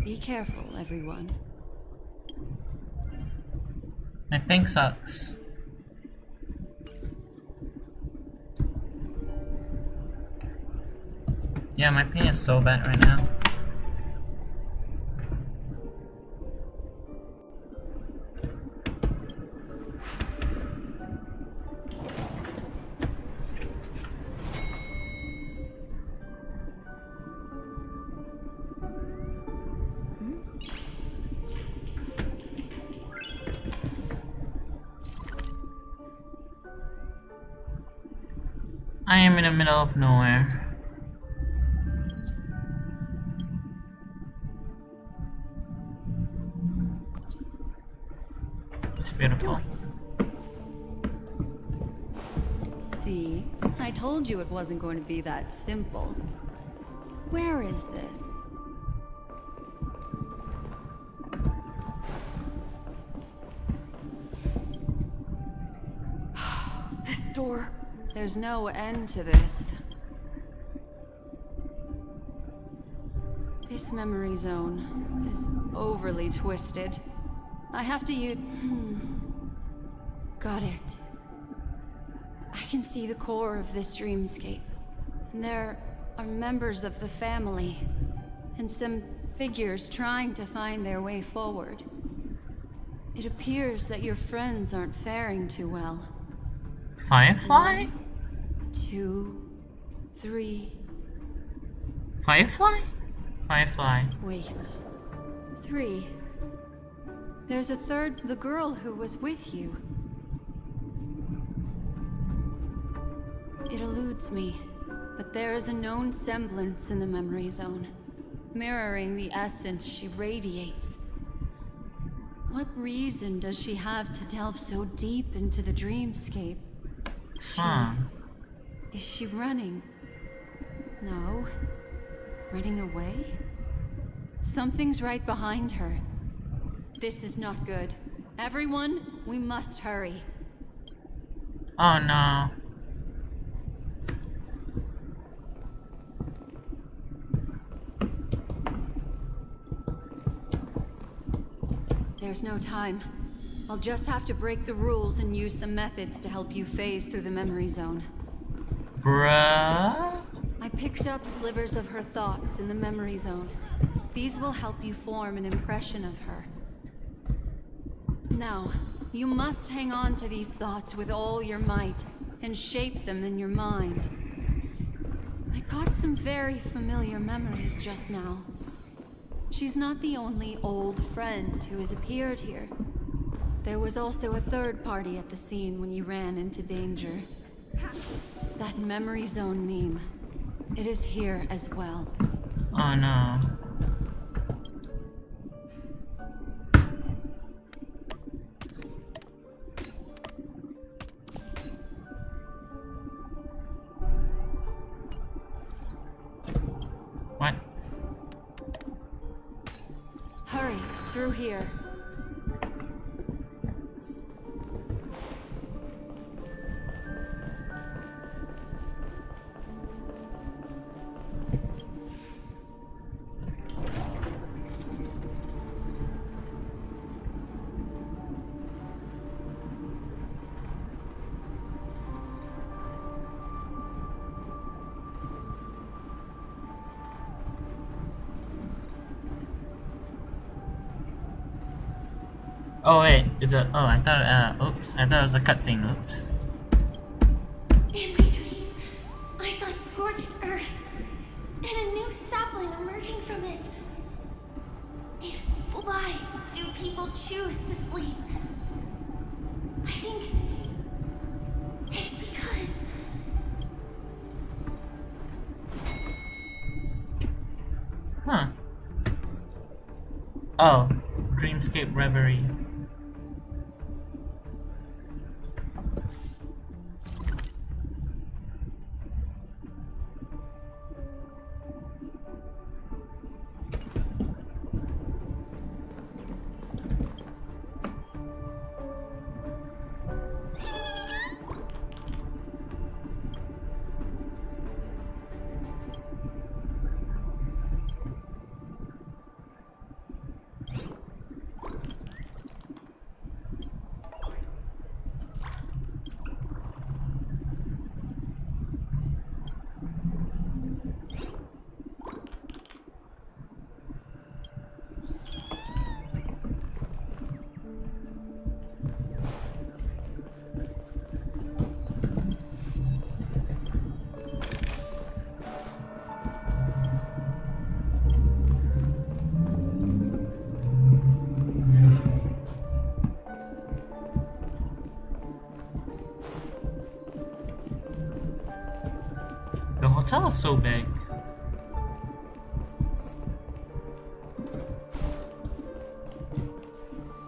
Be careful, everyone. My ping sucks. Yeah, my ping is so bad right now. I am in the middle of nowhere. It's beautiful. See? I told you it wasn't going to be that simple. Where is this? This door. There's no end to this. This memory zone is overly twisted. I have to use... Got it. I can see the core of this dreamscape. And there are members of the family. And some figures trying to find their way forward. It appears that your friends aren't faring too well. Firefly? 1, 2, 3... Firefly? Firefly. Wait. 3. There's a third, the girl who was with you. It eludes me, but there is a known semblance in the memory zone, mirroring the essence she radiates. What reason does she have to delve so deep into the dreamscape? Is she running? No. Running away? Something's right behind her. This is not good. Everyone, we must hurry. Oh no. There's no time. I'll just have to break the rules and use some methods to help you phase through the memory zone. Bruh? I picked up slivers of her thoughts in the memory zone. These will help you form an impression of her. Now, you must hang on to these thoughts with all your might and shape them in your mind. I caught some very familiar memories just now. She's not the only old friend who has appeared here. There was also a third party at the scene when you ran into danger. That memory zone meme. It is here as well. Oh no. What? Hurry, through here. Oh wait, it's a. Oh, I thought. Oops, I thought it was a cutscene. Oops. In my dream, I saw scorched earth and a new sapling emerging from it. Why do people choose to sleep? I think it's because Huh. Oh, Dreamscape Reverie. The hotel is so big.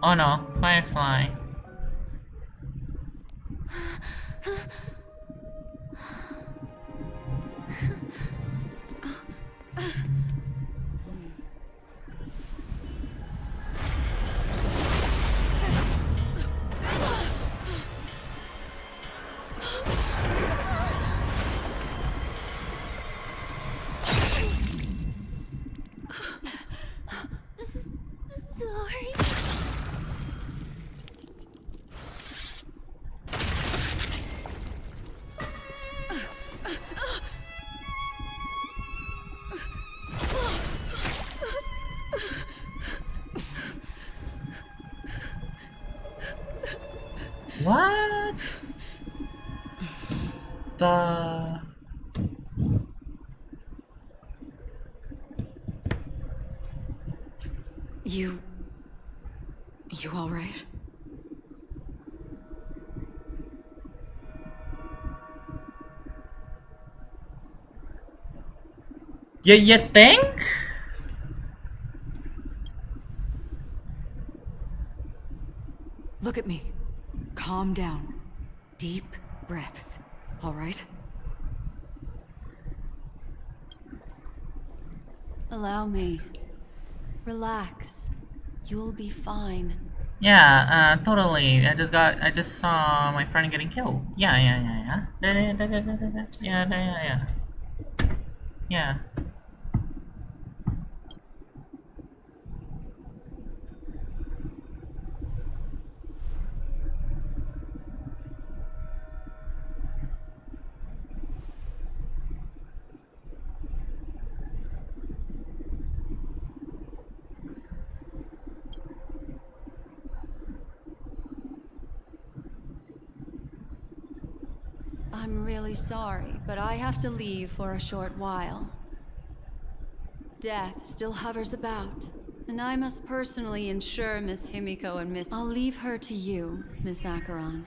Oh no, Firefly. What? The... You all right? You think? Look at me. Calm down. Deep breaths. All right? Allow me. Relax. You'll be fine. Yeah, totally. I just saw my friend getting killed. Yeah. Yeah. I'm really sorry, but I have to leave for a short while. Death still hovers about, and I must personally ensure Miss Himiko and Miss... I'll leave her to you, Miss Acheron.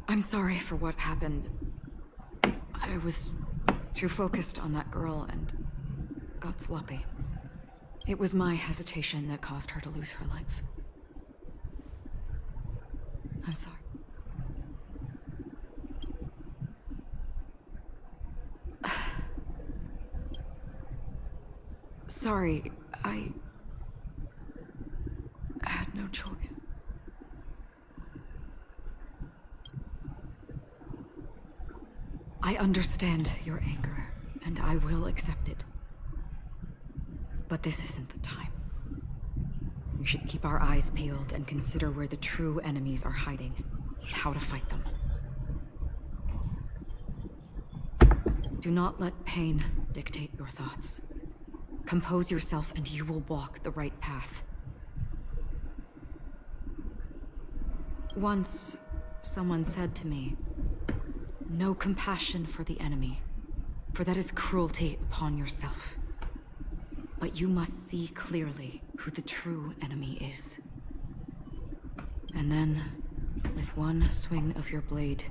I'm sorry for what happened. I was too focused on that girl and got sloppy. It was my hesitation that caused her to lose her life. I'm sorry. Sorry, I had no choice. I understand your anger, and I will accept it. But this isn't the time. We should keep our eyes peeled and consider where the true enemies are hiding, and how to fight them. Do not let pain dictate your thoughts. Compose yourself and you will walk the right path. Once, someone said to me, "No compassion for the enemy, for that is cruelty upon yourself. But you must see clearly who the true enemy is. And then, with one swing of your blade,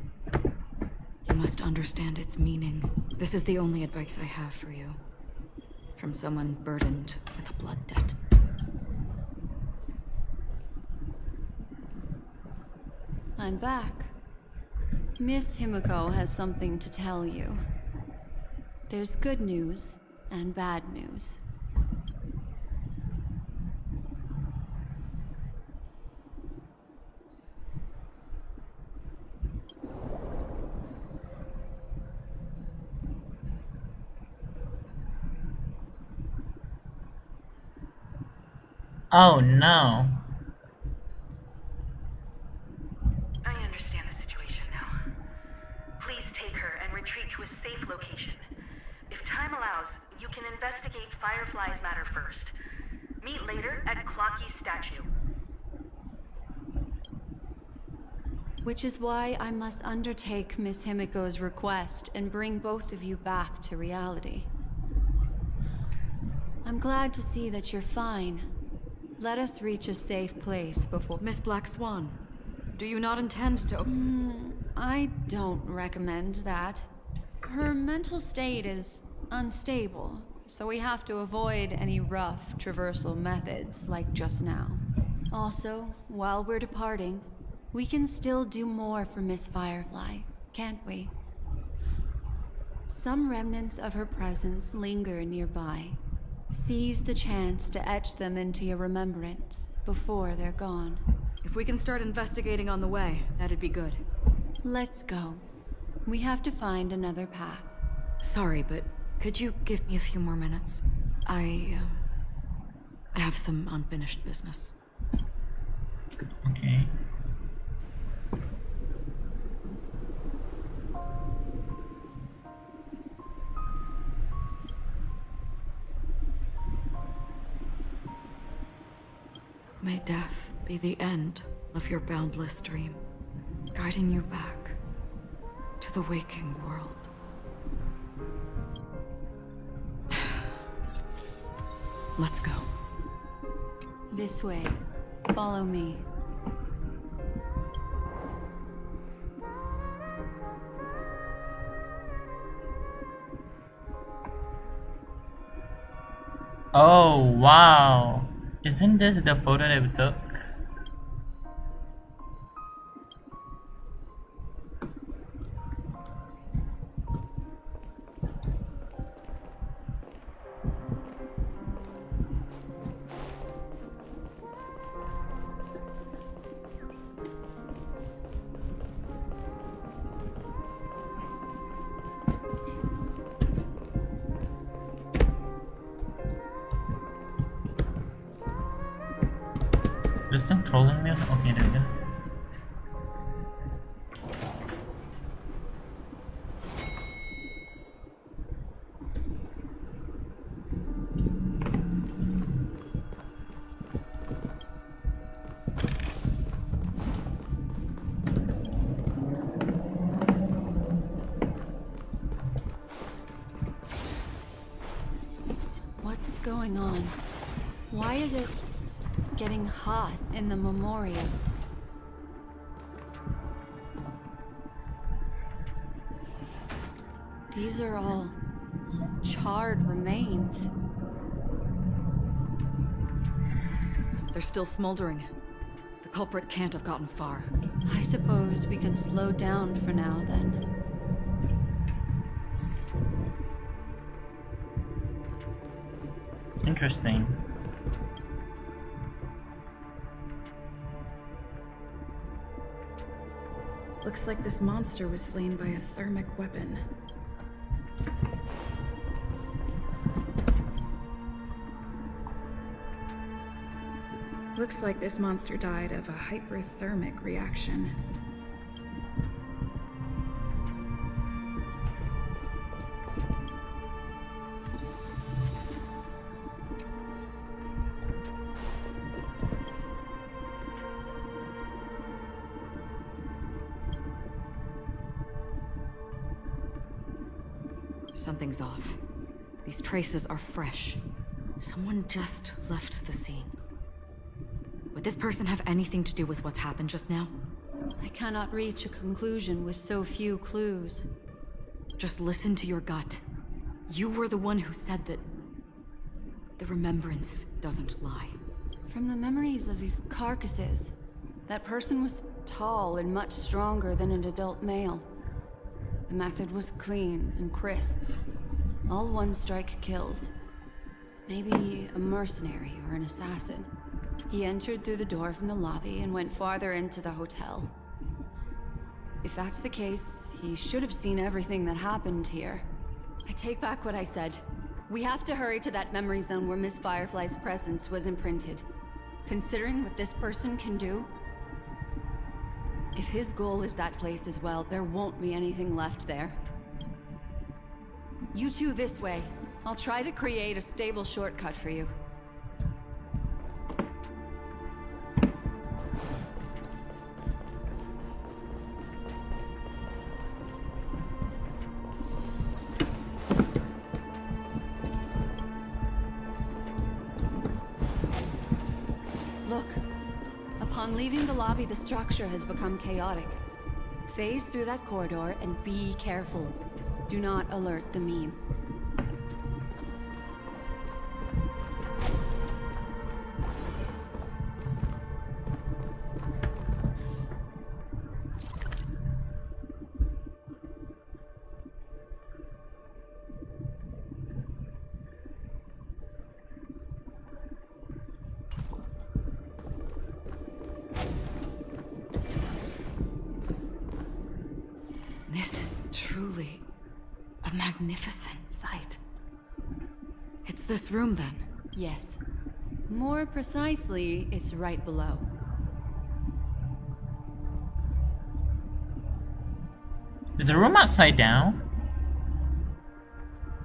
you must understand its meaning." This is the only advice I have for you, from someone burdened with a blood debt. I'm back. Miss Himiko has something to tell you. There's good news and bad news. Oh no. I understand the situation now. Please take her and retreat to a safe location. If time allows, you can investigate Firefly's matter first. Meet later at Clocky's statue. Which is why I must undertake Miss Himiko's request and bring both of you back to reality. I'm glad to see that you're fine. Let us reach a safe place before... Miss Black Swan, do you not intend to... I don't recommend that. Her mental state is unstable, so we have to avoid any rough traversal methods like just now. Also, while we're departing, we can still do more for Miss Firefly, can't we? Some remnants of her presence linger nearby. Seize the chance to etch them into your remembrance before they're gone. If we can start investigating on the way, that'd be good. Let's go. We have to find another path. Sorry, but could you give me a few more minutes? I have some unfinished business. Okay. May death be the end of your boundless dream, guiding you back to the waking world. Let's go. This way. Follow me. Oh, wow. Isn't this the photo that we took? There's some trolling there. Okay, there we go. What's going on? Why is it getting hot in the memorial? These are all charred remains. They're still smoldering. The culprit can't have gotten far. I suppose we can slow down for now, then. Interesting. Looks like this monster was slain by a thermic weapon. Looks like this monster died of a hyperthermic reaction. Something's off. These traces are fresh. Someone just left the scene. Would this person have anything to do with what's happened just now? I cannot reach a conclusion with so few clues. Just listen to your gut. You were the one who said that the remembrance doesn't lie. From the memories of these carcasses, that person was tall and much stronger than an adult male. The method was clean and crisp. All one-strike kills. Maybe a mercenary or an assassin. He entered through the door from the lobby and went farther into the hotel. If that's the case, he should have seen everything that happened here. I take back what I said. We have to hurry to that memory zone where Miss Firefly's presence was imprinted. Considering what this person can do, if his goal is that place as well, there won't be anything left there. You two this way. I'll try to create a stable shortcut for you. Look. Upon leaving the lobby, the structure has become chaotic. Phase through that corridor and be careful. Do not alert the meme. This is truly a magnificent sight. It's this room, then? Yes. More precisely, it's right below. Is the room upside down?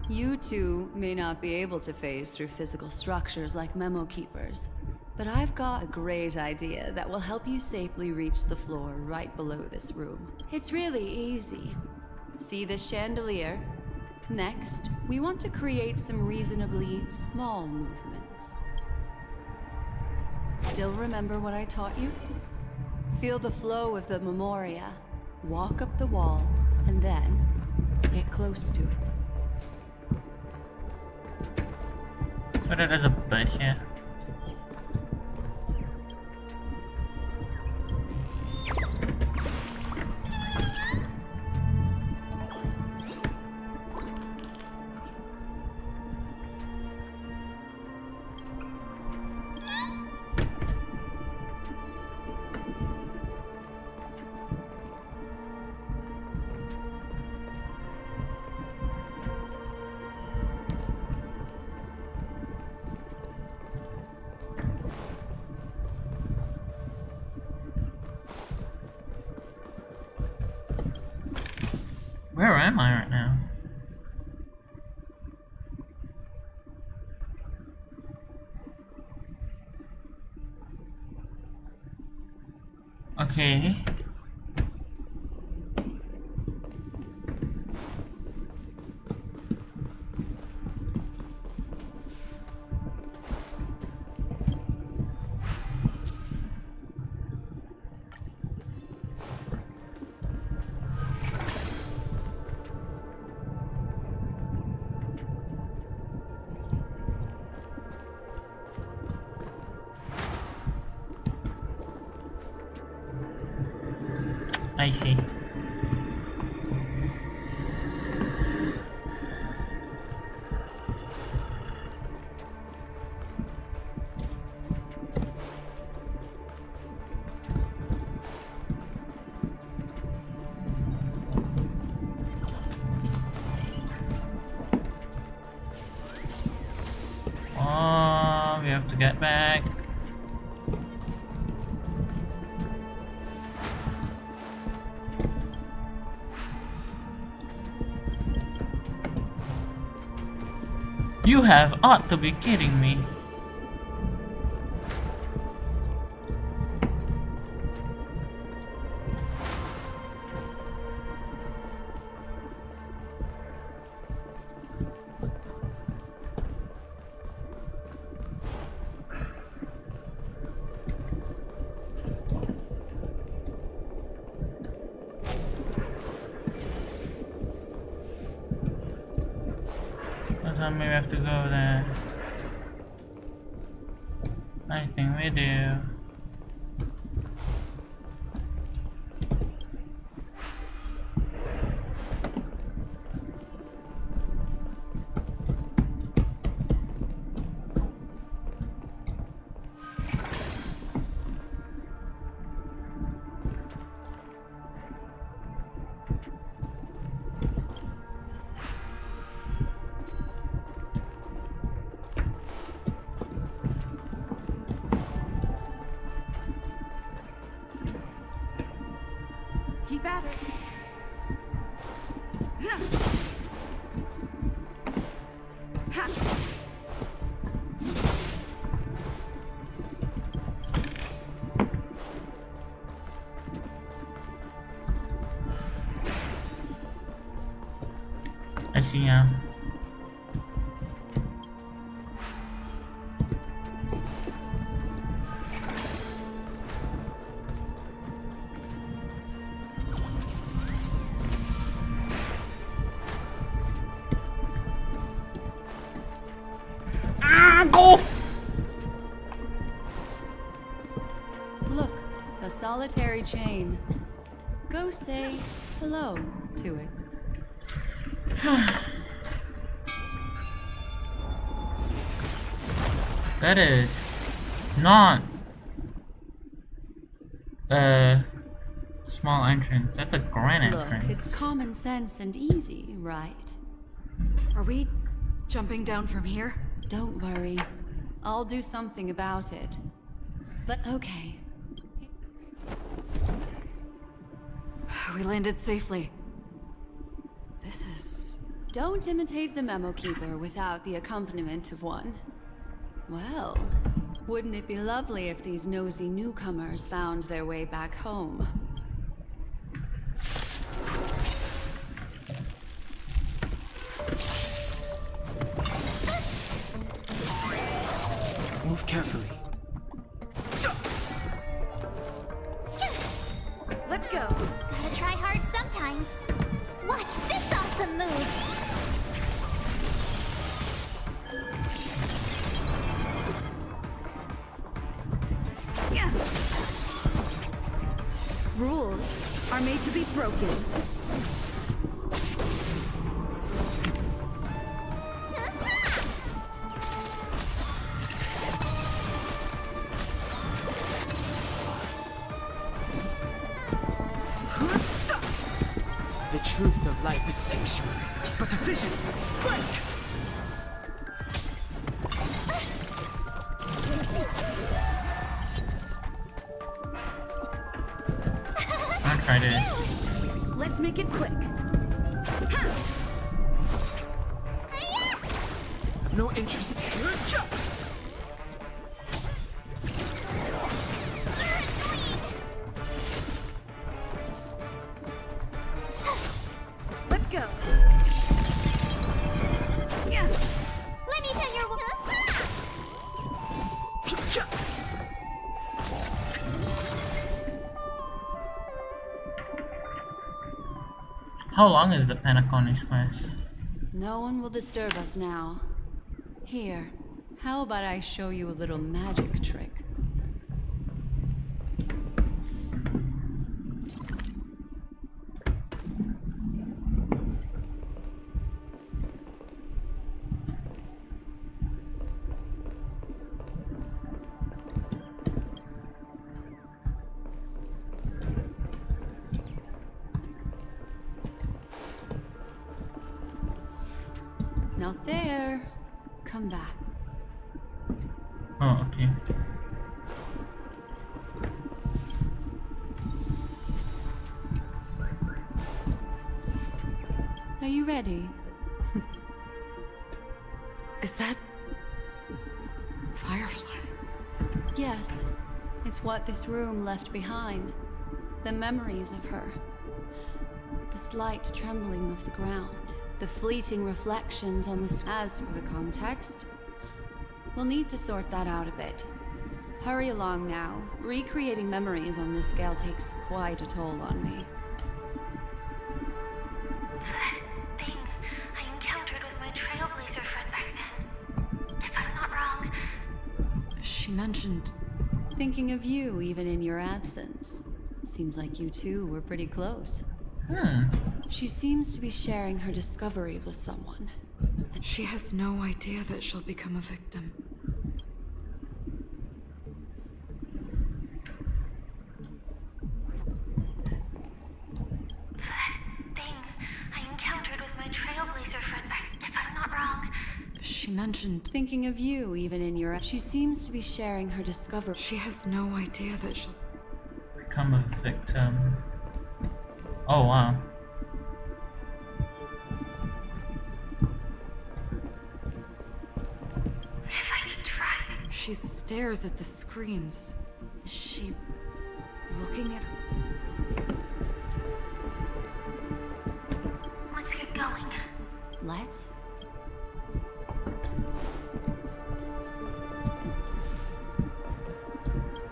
You two may not be able to phase through physical structures like memo keepers, But I've got a great idea that will help you safely reach the floor right below this room. It's really easy. See this chandelier? Next, we want to create some reasonably small movements. Still remember what I taught you? Feel the flow of the memoria, walk up the wall, and then get close to it. But it is a bit here. Where am I right now? Okay. I see. Oh, we have to get back. You have ought to be kidding me. Tell me we have to go there. I think we do. Keep at it. I see now. Go! Look, a solitary chain. Go say hello to it. That is not a small entrance. That's a grand entrance. Look, it's common sense and easy, right? Are we jumping down from here? Don't worry. I'll do something about it. But okay. We landed safely. This is... Don't imitate the memo keeper without the accompaniment of one. Well, Wouldn't it be lovely if these nosy newcomers found their way back home? Move carefully. Let's go. Gotta try hard sometimes. Watch this awesome move. Yeah. Rules are made to be broken. The truth of life is sanctuary. It's but a vision. Break! I'll try to. Let's make it quick. No interest. Let's go. Yeah. Let me tell your How long is the Penacony quest? No one will disturb us now. Here, how about I show you a little magic trick? Not there. Come back. Oh, okay. Are you ready? Is that... Firefly? Yes. It's what this room left behind. The memories of her. The slight trembling of the ground. The fleeting reflections on the... As for the context, we'll need to sort that out a bit. Hurry along now. Recreating memories on this scale takes quite a toll on me. That thing I encountered with my trailblazer friend back then. If I'm not wrong, She mentioned... Thinking of you even in your absence. Seems like you two were pretty close. She seems to be sharing her discovery with someone. She has no idea that she'll become a victim. that thing I encountered with my trailblazer friend back. If I'm not wrong, She mentioned... Thinking of you even in your... She seems to be sharing her discovery. She has no idea that she'll... Become a victim. Oh, wow. if I could try it. She stares at the screens. Is she... looking at... Let's get going. Let's?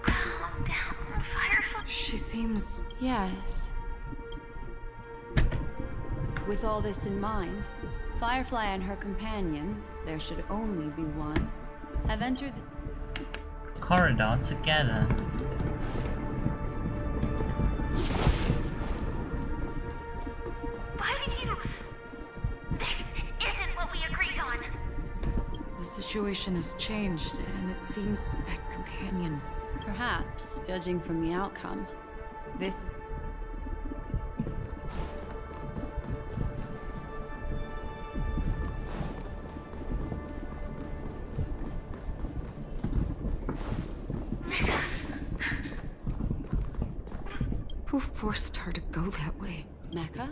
Calm down, Firefly. She seems... Yes. With all this in mind, Firefly and her companion, there should only be one, have entered the... Corridor together. Why did you... This isn't what we agreed on. The situation has changed, and it seems that companion... Perhaps, judging from the outcome, this is... Who forced her to go that way? Mecca?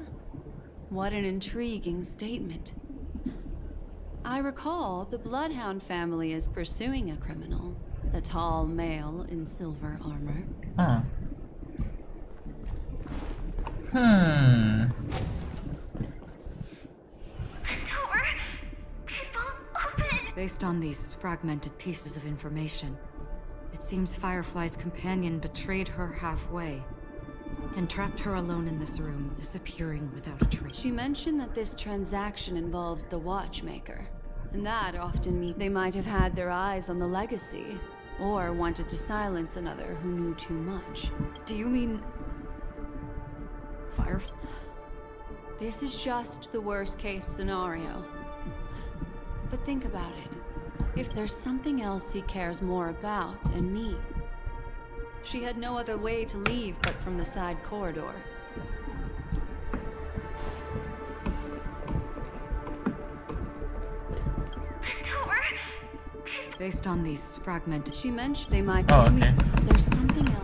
What an intriguing statement. I recall the Bloodhound family is pursuing a criminal, a tall male in silver armor. Huh. Based on these fragmented pieces of information, it seems Firefly's companion betrayed her halfway and trapped her alone in this room, disappearing without a trace. She mentioned that this transaction involves the watchmaker, and that often means they might have had their eyes on the legacy, or wanted to silence another who knew too much. Do you mean... Firefly? This is just the worst case scenario. But think about it. If there's something else he cares more about and me. She had no other way to leave but from the side corridor. Based on these fragmented... She mentioned they might Oh, be okay. There's something else.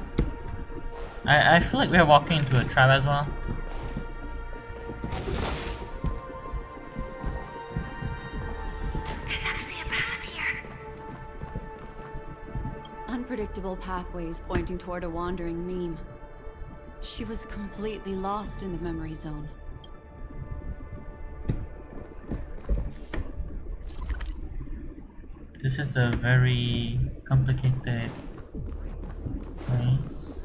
I feel like we're walking into a trap as well. Unpredictable pathways pointing toward a wandering meme. She was completely lost in the memory zone. This is a very complicated place.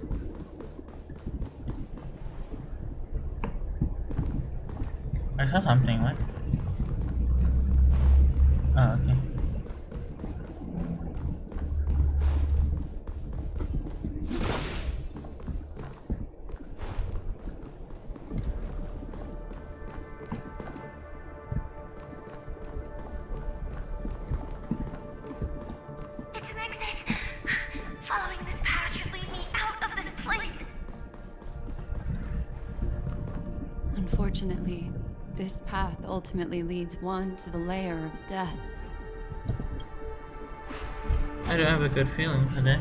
I saw something, what? Oh, okay. Unfortunately, this path ultimately leads one to the lair of death. I don't have a good feeling for this.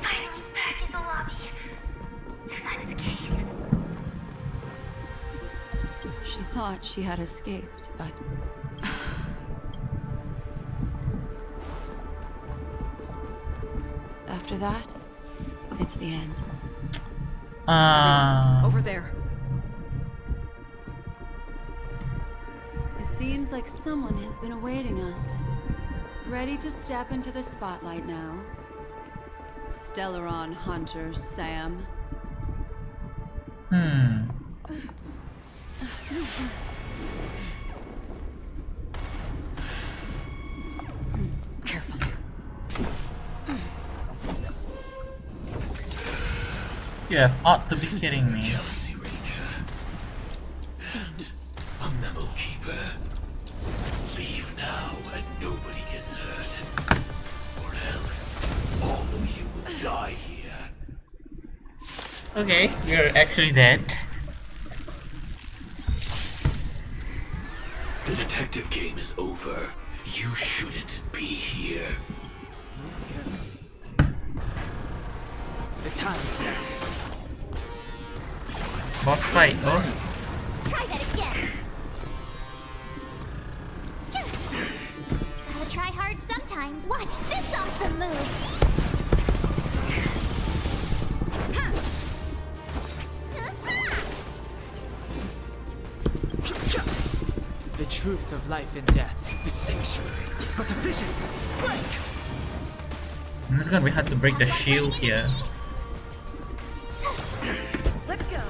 Finally back in the lobby. If that's the case. She thought she had escaped, but... After that, it's the end. Over there. It seems like someone has been awaiting us. Ready to step into the spotlight now. Stellaron Hunter Sam. You have ought to be kidding me. And a memo keeper. Leave now and nobody gets hurt. Or else all of you will die here. Okay, you're actually dead. The detective game is over. You shouldn't be here. The time's back. Boss fight, oh. Try that again. Gotta try hard sometimes. Watch this awesome move. The truth of life and death. The sanctuary is but a vision. Break! It's gonna be hard to break the shield here. Let's go.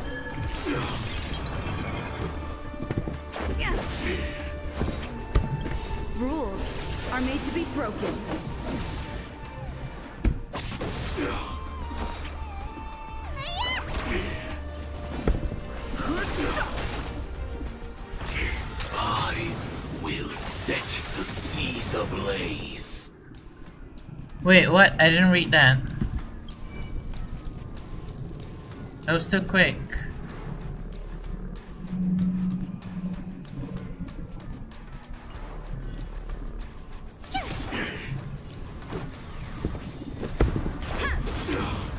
Rules are made to be broken. I will set the seas ablaze. Wait, what? I didn't read that. That was too quick.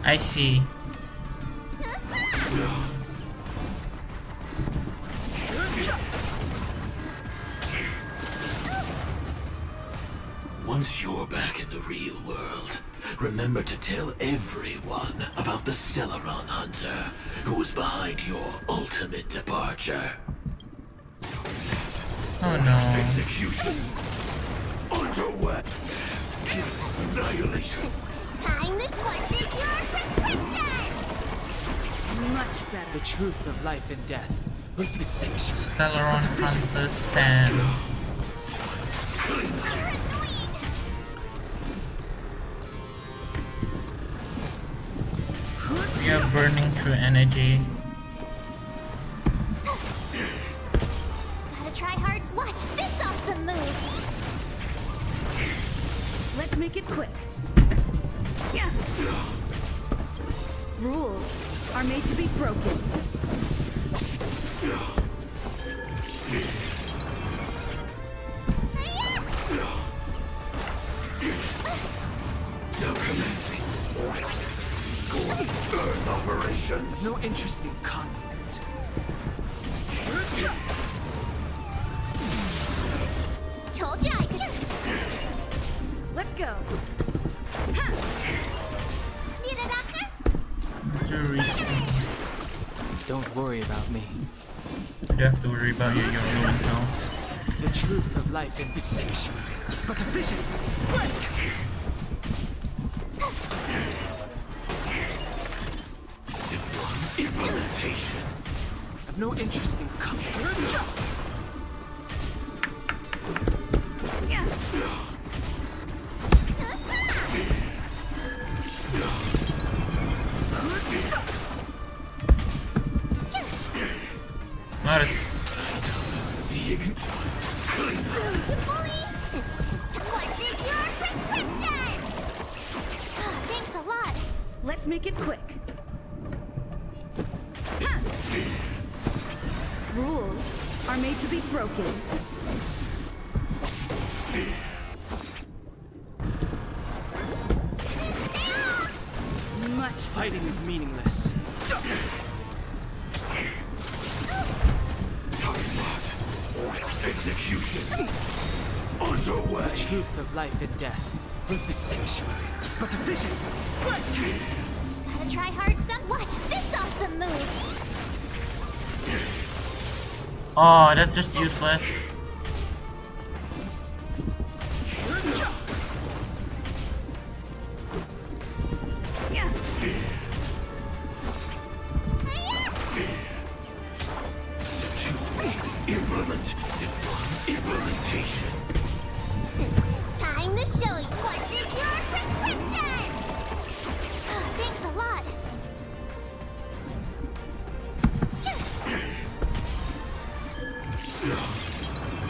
I see. real world, remember to tell everyone about the Stellaron Hunter who was behind your ultimate departure. Oh no. Execution. Underway. Annihilation. Time to question your prescription! Much better. The truth of life and death. With the sanctuary. Stellaron Hunter Sam. We are burning through energy. Gotta try hard. Watch this awesome move! Let's make it quick. Yeah. Rules are made to be broken. Now commencing. Earth operations. No interest in conflict. Told ya I could. Let's go. Need a doctor? Don't worry about me. You have to worry about your own health. The truth of life in this sanctuary is but a vision. Break! Implementation. I've no interest in conflict. Notice. What's in your prescription? Thanks a lot. Let's make it quick. Rules are made to be broken. Much fighting is meaningless. Execution. Underway. The truth of life and death. With the sanctuary is but a vision. Break! Gotta try hard. Watch this awesome move! Oh, that's just useless. Implementation. Time to show you what's in your prescription! Thanks a lot.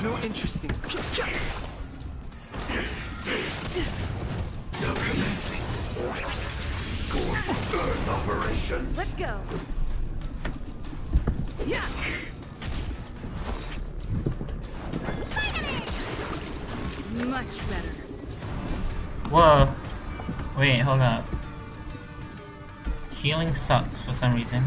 No interest in. Now commencing. Earth operations. Let's go. Yeah. Much better. Whoa. Wait, hold up. Healing sucks for some reason.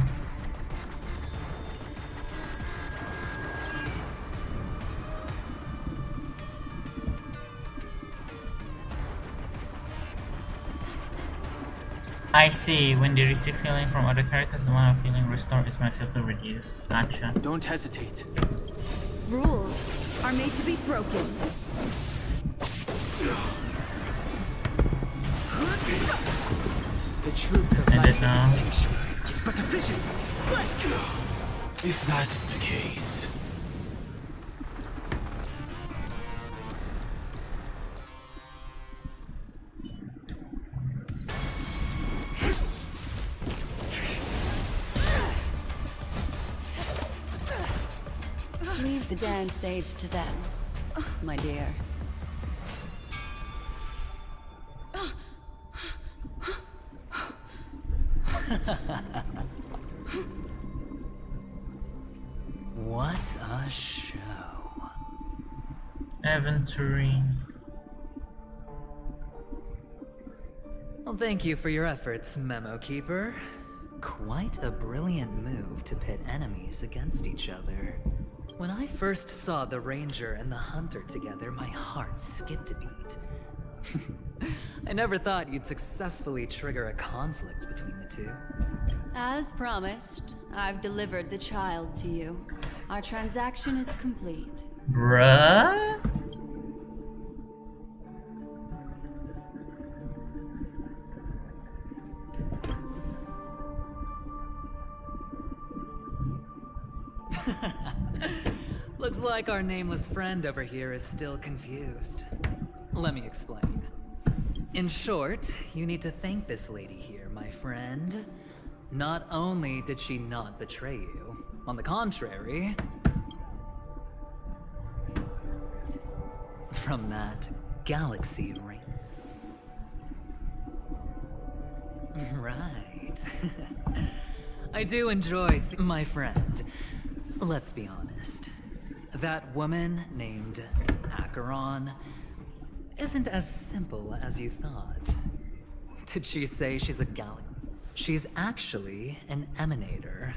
I see. When they receive healing from other characters, the amount of healing restored is massively reduced. Gotcha. Don't hesitate. Rules are made to be broken. The truth of End life it in now. the sanctuary is but a vision. Break! If that's the case. Leave the dance stage to them, my dear. What a show. Aventurine. Well, thank you for your efforts, Memo Keeper. Quite a brilliant move to pit enemies against each other. When I first saw the Ranger and the Hunter together, my heart skipped a beat. I never thought you'd successfully trigger a conflict between the two. As promised, I've delivered the child to you. Our transaction is complete. Bruh? Looks like our nameless friend over here is still confused. Let me explain. In short, you need to thank this lady here, my friend. Not only did she not betray you, on the contrary, from that galaxy ring. Right. I do enjoy my friend. Let's be honest. That woman named Acheron isn't as simple as you thought. Did she say she's a galaxy? She's actually an emanator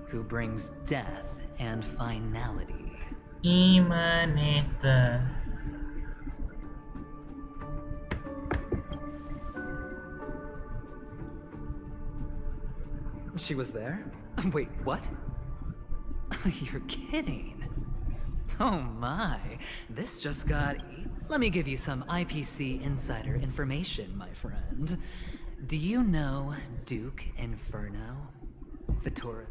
who brings death and finality. Emanator. She was there? Wait, what? You're kidding. Oh my, this just got... Let me give you some IPC insider information, my friend. Do you know Duke Inferno? Vitora?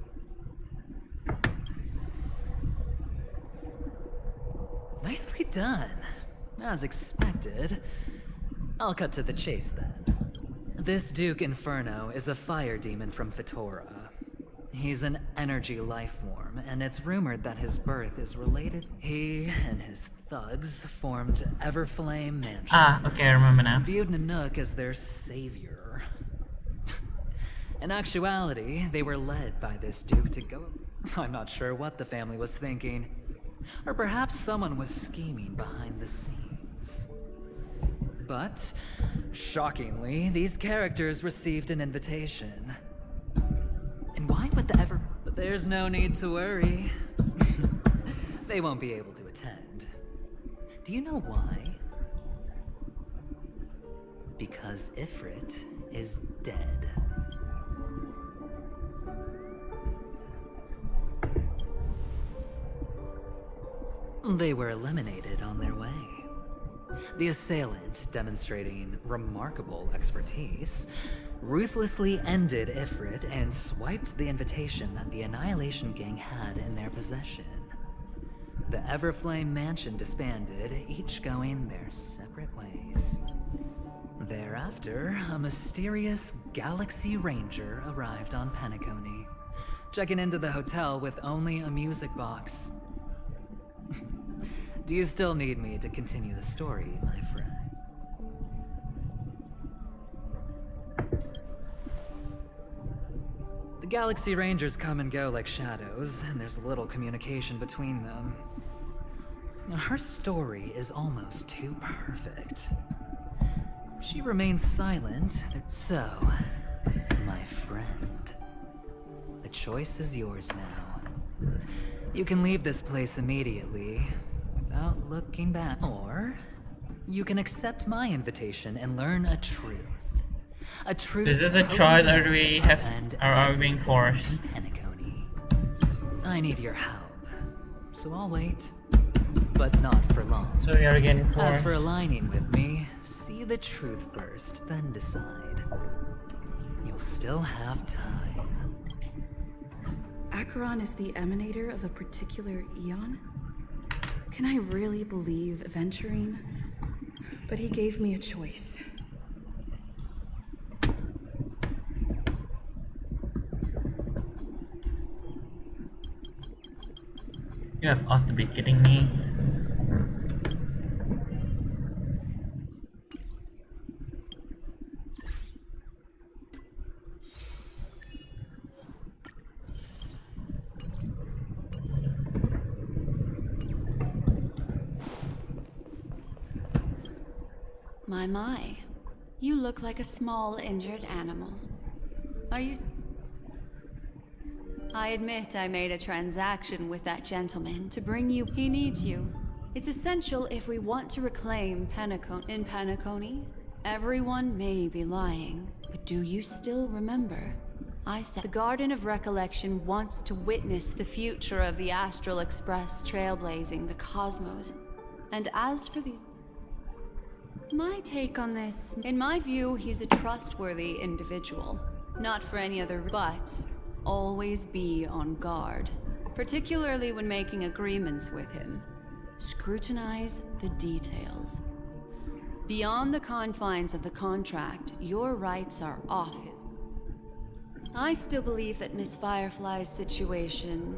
Nicely done. As expected. I'll cut to the chase then. This Duke Inferno is a fire demon from Vitora. He's an energy life form, and it's rumored that his birth is related. He and his thugs formed Everflame Mansion. Ah, okay, I remember now. Viewed Nanook as their savior. In actuality, they were led by this Duke to go... I'm not sure what the family was thinking. Or perhaps someone was scheming behind the scenes. But, shockingly, these characters received an invitation. And why would the ever... But there's no need to worry. They won't be able to attend. Do you know why? Because Ifrit is dead. They were eliminated on their way. The assailant, demonstrating remarkable expertise, ruthlessly ended Ifrit and swiped the invitation that the Annihilation Gang had in their possession. The Everflame Mansion disbanded, each going their separate ways. Thereafter, a mysterious Galaxy Ranger arrived on Penacony, checking into the hotel with only a music box. Do you still need me to continue the story, my friend? The Galaxy Rangers come and go like shadows, and there's little communication between them. Her story is almost too perfect. She remains silent, so, my friend, the choice is yours now. You can leave this place immediately, without looking back, or you can accept my invitation and learn a truth. A truth. Is this a choice, or do we have, are we being forced? Penacony. I need your help, so I'll wait, but not for long. So we are getting forced. As for aligning with me, see the truth first, then decide. You'll still have time. Acheron is the emanator of a particular eon? Can I really believe Venturine? But he gave me a choice. You have ought to be kidding me. My. You look like a small, injured animal. Are you... I admit I made a transaction with that gentleman to bring you... He needs you. It's essential if we want to reclaim Penacony. Everyone may be lying, but do you still remember? I said the Garden of Recollection wants to witness the future of the Astral Express trailblazing the cosmos. And as for these... My take on this, in my view, he's a trustworthy individual. Not for any other, but always be on guard. Particularly when making agreements with him. Scrutinize the details. Beyond the confines of the contract, your rights are off his. I still believe that Miss Firefly's situation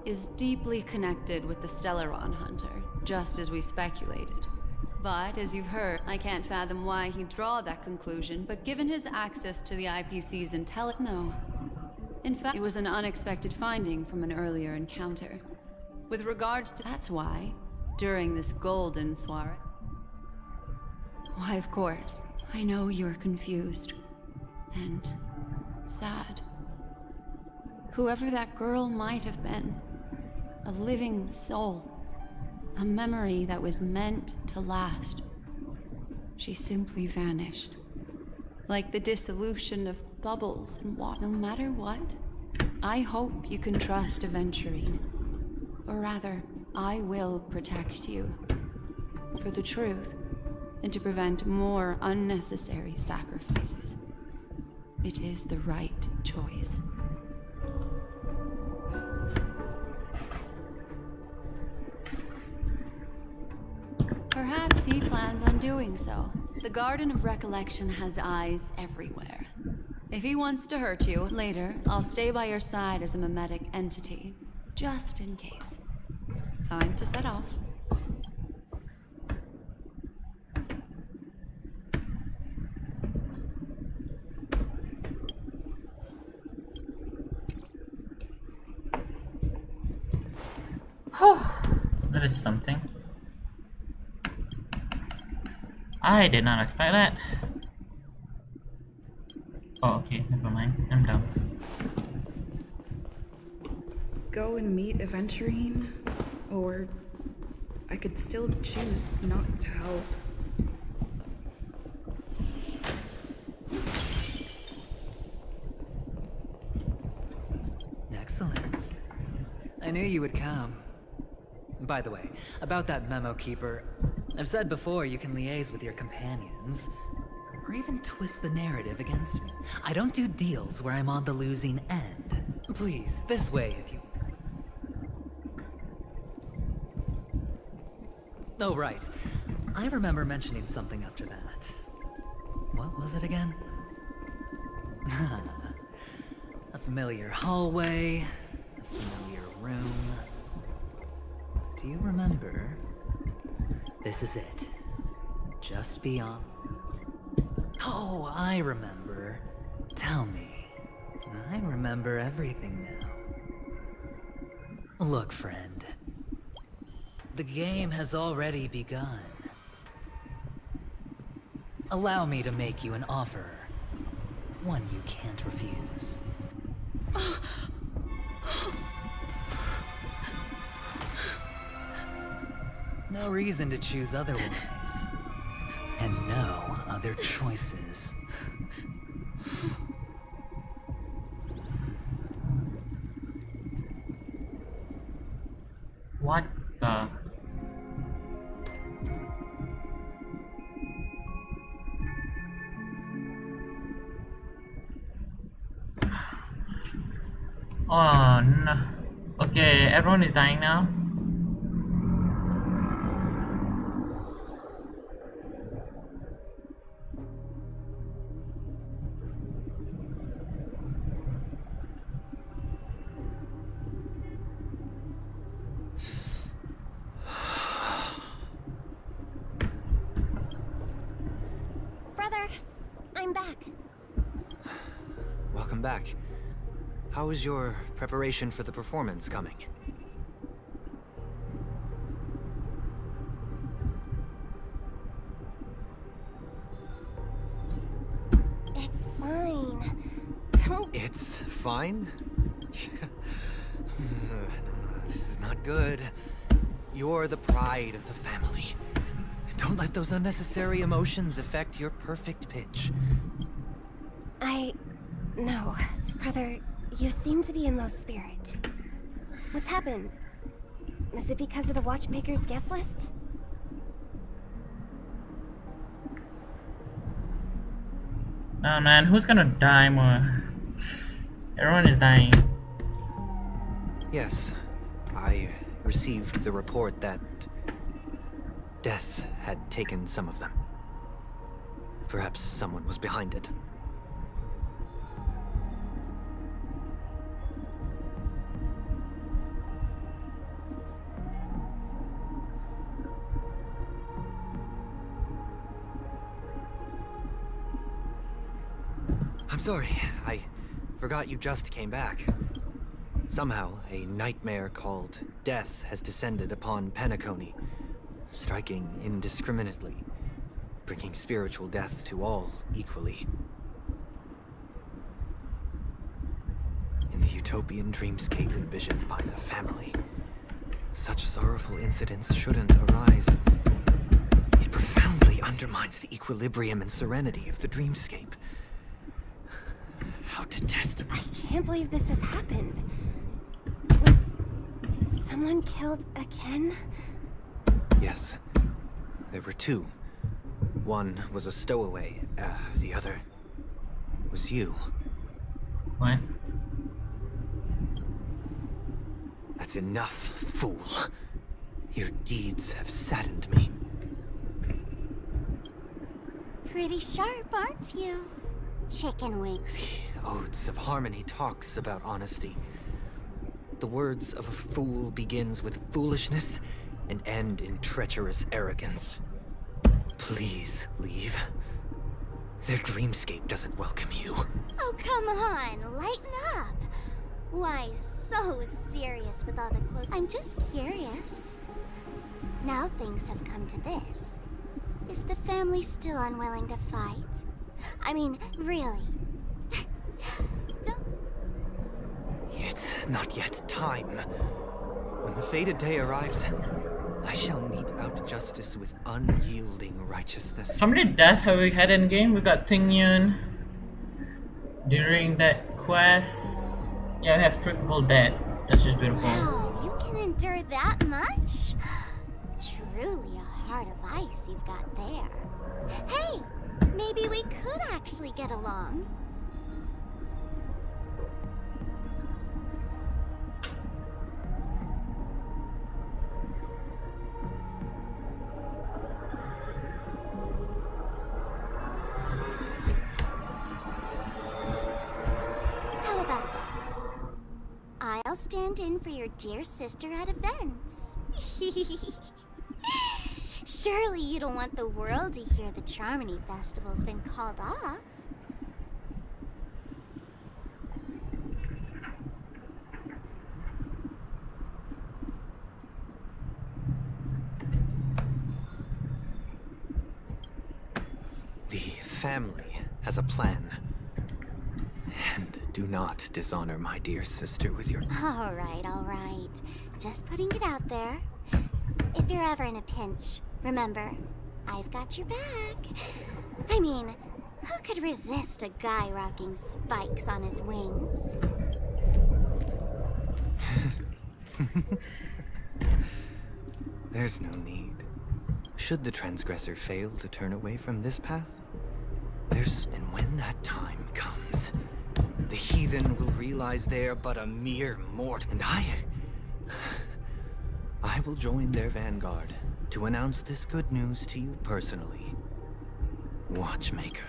is deeply connected with the Stellaron Hunter, just as we speculated. But, as you've heard, I can't fathom why he'd draw that conclusion, but given his access to the IPC's no. In fact, it was an unexpected finding from an earlier encounter. With regards to that's why, during this golden soiree... Why, of course, I know you're confused. And... sad. Whoever that girl might have been, a living soul, a memory that was meant to last. She simply vanished. Like the dissolution of bubbles and water. No matter what, I hope you can trust Aventurine. Or rather, I will protect you. For the truth, and to prevent more unnecessary sacrifices. It is the right choice. Perhaps he plans on doing so. The Garden of Recollection has eyes everywhere. If he wants to hurt you, later, I'll stay by your side as a mimetic entity. Just in case. Time to set off. That is something. I did not expect that. Oh, okay, never mind. I'm done. Go and meet Aventurine, or I could still choose not to help. Excellent. I knew you would come. By the way, about that memo keeper, I've said before you can liaise with your companions, or even twist the narrative against me. I don't do deals where I'm on the losing end. Please, this way if you... Oh, right. I remember mentioning something after that. What was it again? A familiar hallway, a familiar room. Do you remember? This is it. Just beyond... Oh, I remember. Tell me. I remember everything now. Look, friend. The game has already begun. Allow me to make you an offer. One you can't refuse. No reason to choose otherwise. And no other choices. What the... Oh no. Okay, everyone is dying now. Brother, I'm back. Welcome back. How is your preparation for the performance coming? It's fine. Don't... It's fine? This is not good. You're the pride of the family. Don't let those unnecessary emotions affect your perfect pitch. No. Brother, you seem to be in low spirit. What's happened? Is it because of the watchmaker's guest list? Oh man, who's gonna die more? Everyone is dying. Yes, I received the report that death had taken some of them. Perhaps someone was behind it. I'm sorry, I forgot you just came back. Somehow, a nightmare called death has descended upon Penacony, striking indiscriminately, bringing spiritual death to all equally. In the utopian dreamscape envisioned by the family, such sorrowful incidents shouldn't arise. It profoundly undermines the equilibrium and serenity of the dreamscape. How detestable. I can't believe this has happened. Was someone killed again? Yes. There were two. One was a stowaway. The other was you. What? That's enough, fool. Your deeds have saddened me. Pretty sharp, aren't you? Chicken wings. The Odes of Harmony talks about honesty. The words of a fool begins with foolishness and end in treacherous arrogance. Please leave. Their dreamscape doesn't welcome you. Oh, come on, lighten up. Why so serious with all the quotes? I'm just curious. Now things have come to this. Is the family still unwilling to fight? I mean, really? It's not yet time. When the fated day arrives, I shall mete out justice with unyielding righteousness. How many deaths have we had in game? We got Tingyun during that quest. Yeah, we have triple death. That's just beautiful. Wow, you can endure that much? Truly a heart of ice you've got there. Hey, maybe we could actually get along. How about this? I'll stand in for your dear sister at events. Surely you don't want the world to hear the Charmony Festival's been called off. The family has a plan. And do not dishonor my dear sister with your... All right. Just putting it out there. If you're ever in a pinch, remember, I've got your back. I mean, who could resist a guy rocking spikes on his wings? There's no need. Should the transgressor fail to turn away from this path, and when that time comes, the heathen will realize they're but a mere mort, and I will join their vanguard to announce this good news to you personally. Watchmaker.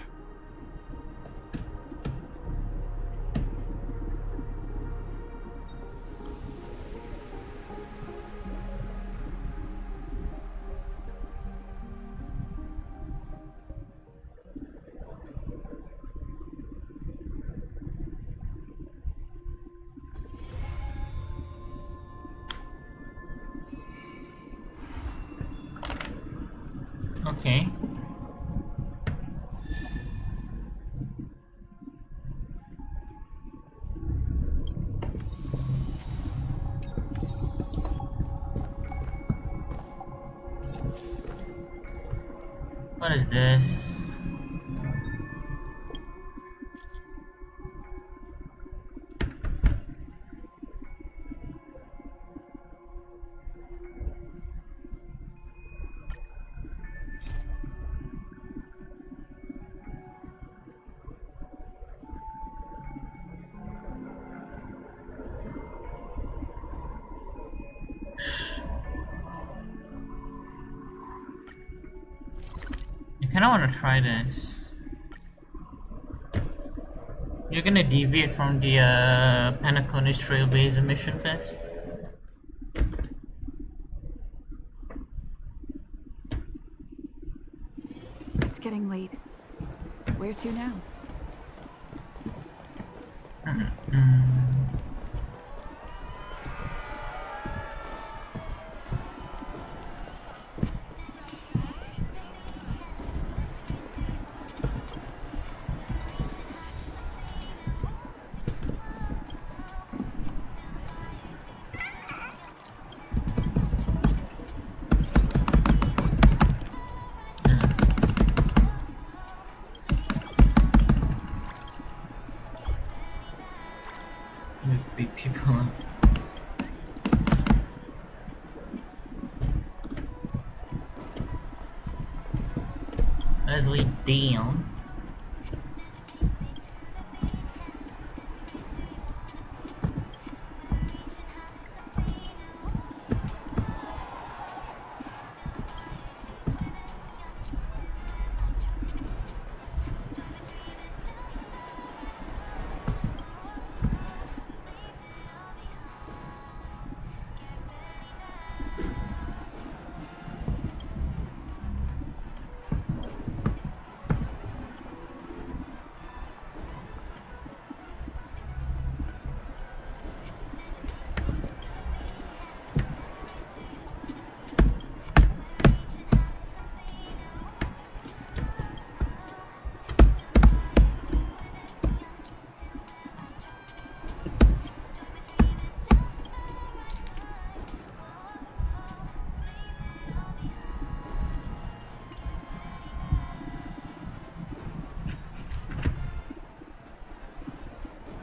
Okay. What is this? I kinda wanna try this. You're gonna deviate from the Penacony Trailblazer mission first? It's getting late. Where to now? Big people. Leslie down.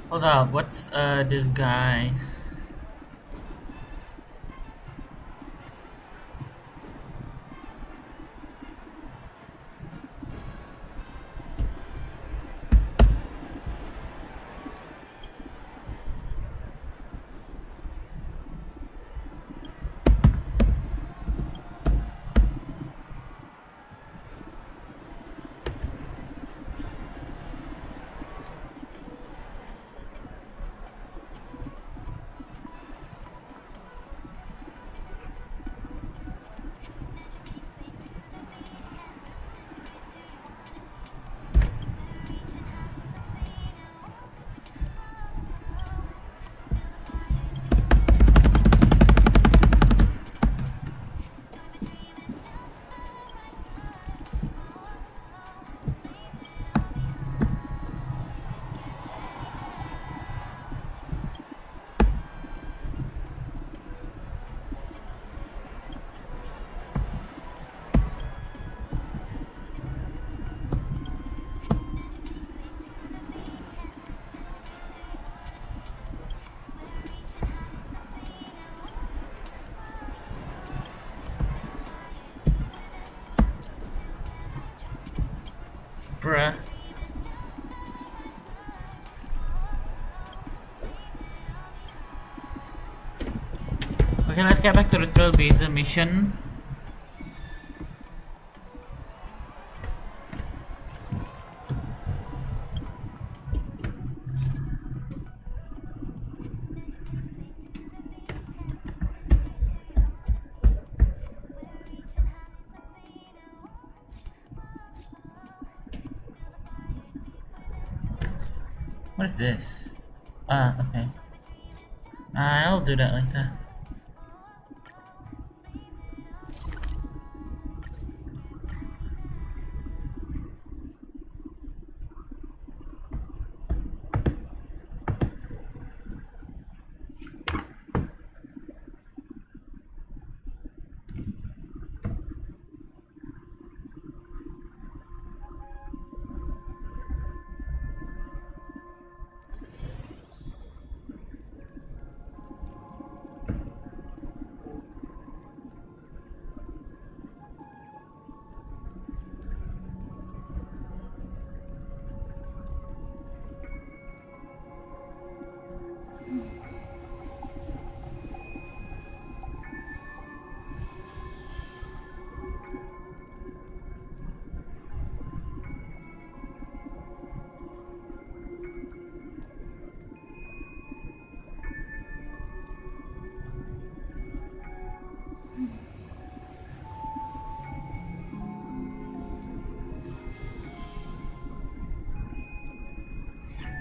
Hold up, what's this guy's? Bruh. Okay, let's get back to the Trailblazer mission. What is this? Okay. I'll do that later.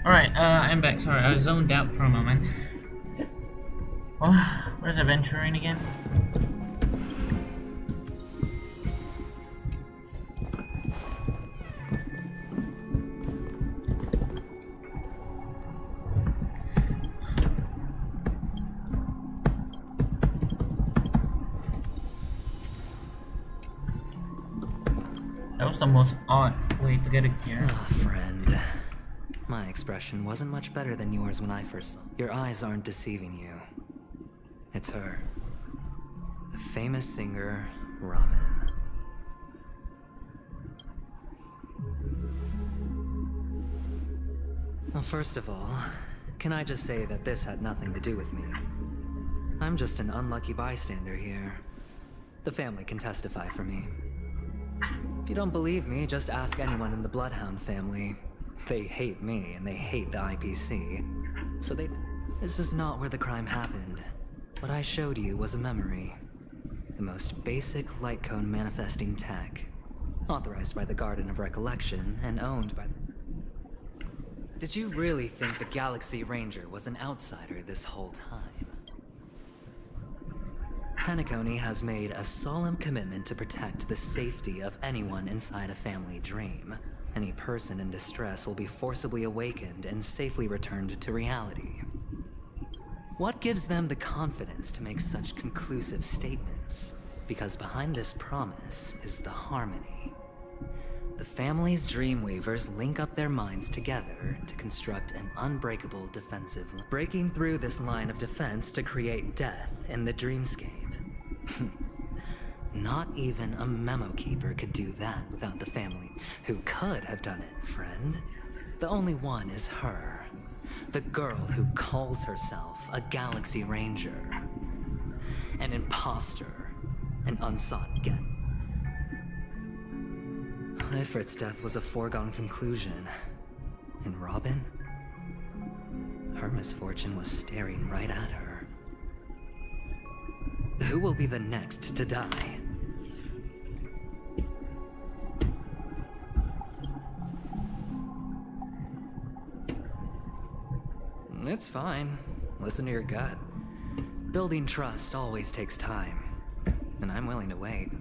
Alright, I'm back. Sorry, I was zoned out for a moment. Where's adventuring again? That was the most odd way to get a gear. Ah, friend. My expression wasn't much better than yours when I first saw. Your eyes aren't deceiving you. It's her. The famous singer, Robin. Well, first of all, can I just say that this had nothing to do with me? I'm just an unlucky bystander here. The family can testify for me. If you don't believe me, just ask anyone in the Bloodhound family. They hate me, and they hate the IPC. So This is not where the crime happened. What I showed you was a memory. The most basic light cone manifesting tech. Authorized by the Garden of Recollection, and owned by... Did you really think the Galaxy Ranger was an outsider this whole time? Penacony has made a solemn commitment to protect the safety of anyone inside a family dream. Any person in distress will be forcibly awakened and safely returned to reality. What gives them the confidence to make such conclusive statements? Because behind this promise is the harmony. The family's dreamweavers link up their minds together to construct an unbreakable defensive line, breaking through this line of defense to create death in the dreamscape. Not even a memo keeper could do that without the family. Who could have done it, friend? The only one is her. The girl who calls herself a Galaxy Ranger. An imposter. An unsought get. Ifrit's death was a foregone conclusion. And Robin? Her misfortune was staring right at her. Who will be the next to die? It's fine. Listen to your gut. Building trust always takes time. And I'm willing to wait.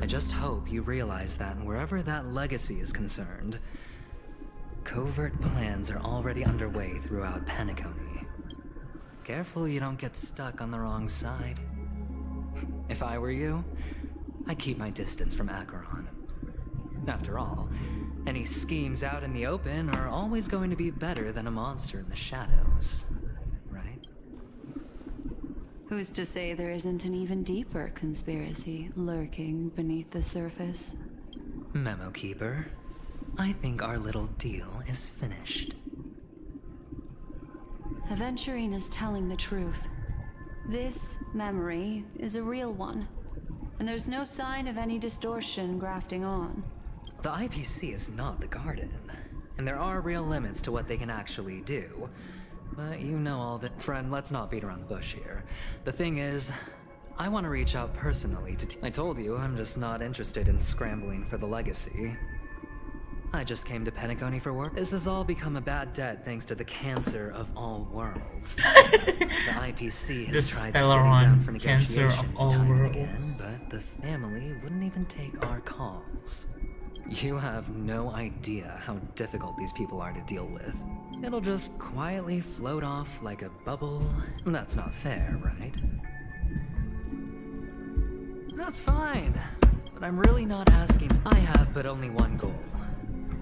I just hope you realize that wherever that legacy is concerned, covert plans are already underway throughout Penacony. Careful you don't get stuck on the wrong side. If I were you, I'd keep my distance from Acheron. After all, any schemes out in the open are always going to be better than a monster in the shadows, right? Who's to say there isn't an even deeper conspiracy lurking beneath the surface? Memo Keeper, I think our little deal is finished. Aventurine is telling the truth. This memory is a real one, and there's no sign of any distortion grafting on. The IPC is not the Garden, and there are real limits to what they can actually do. But you know all that. Friend, let's not beat around the bush here. The thing is, I want to reach out personally to I told you, I'm just not interested in scrambling for the legacy. I just came to Penacony for work. This has all become a bad debt thanks to the cancer of all worlds. The IPC has tried sitting down for negotiations time and again, but the family wouldn't even take our calls. You have no idea how difficult these people are to deal with. It'll just quietly float off like a bubble. That's not fair, right? That's fine, but I'm really not asking. I have but only one goal.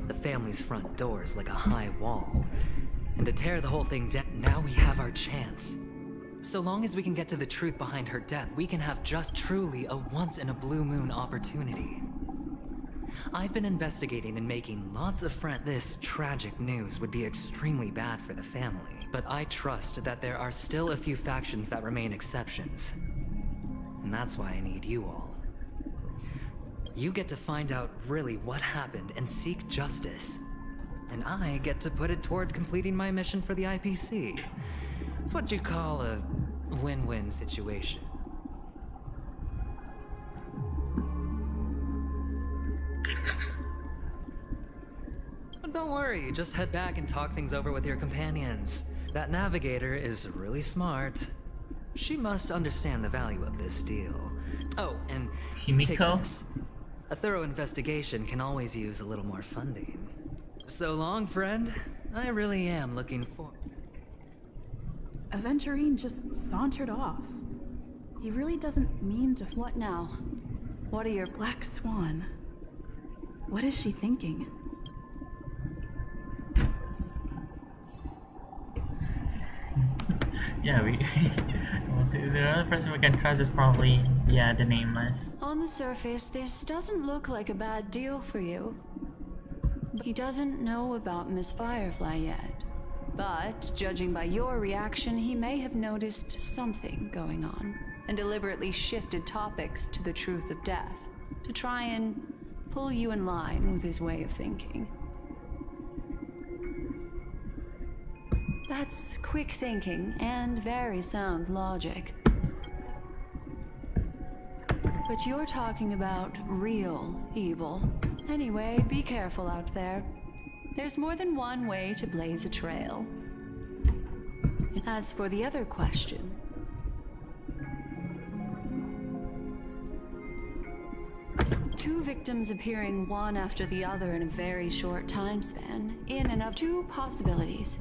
The family's front door is like a high wall. And to tear the whole thing down, now we have our chance. So long as we can get to the truth behind her death, we can have just truly a once-in-a-blue-moon opportunity. I've been investigating and making lots of friends. This tragic news would be extremely bad for the family, but I trust that there are still a few factions that remain exceptions. And that's why I need you all. You get to find out really what happened and seek justice. and I get to put it toward completing my mission for the IPC. It's what you call a win-win situation. But don't worry, just head back and talk things over with your companions. That navigator is really smart. She must understand the value of this deal. Oh, and take Himiko? this. A thorough investigation can always use a little more funding. So long, friend. I really am looking for... Aventurine just sauntered off. He really doesn't mean to... What now? What are your... Black Swan. What is she thinking? Yeah, we... the only person we can trust is probably, yeah, the Nameless. On the surface, this doesn't look like a bad deal for you. He doesn't know about Miss Firefly yet. But, judging by your reaction, he may have noticed something going on, and deliberately shifted topics to the truth of death, to try and pull you in line with his way of thinking. That's quick thinking and very sound logic. But you're talking about real evil. Anyway, be careful out there. There's more than one way to blaze a trail. And as for the other question... Two victims appearing one after the other in a very short time span, in and of two possibilities.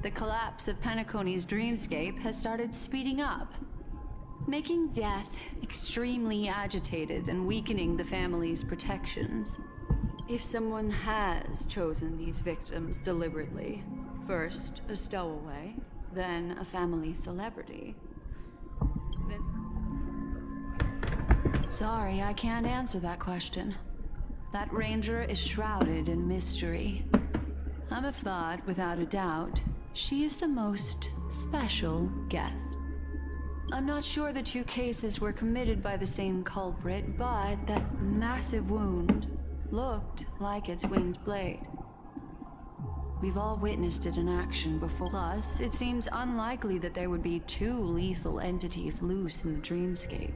The collapse of Penacony's dreamscape has started speeding up, making death extremely agitated and weakening the family's protections. If someone has chosen these victims deliberately, first a stowaway, then a family celebrity, then... Sorry, I can't answer that question. That ranger is shrouded in mystery. But without a doubt, she is the most special guest. I'm not sure the two cases were committed by the same culprit, but that massive wound looked like its winged blade. We've all witnessed it in action before. Plus, it seems unlikely that there would be two lethal entities loose in the dreamscape.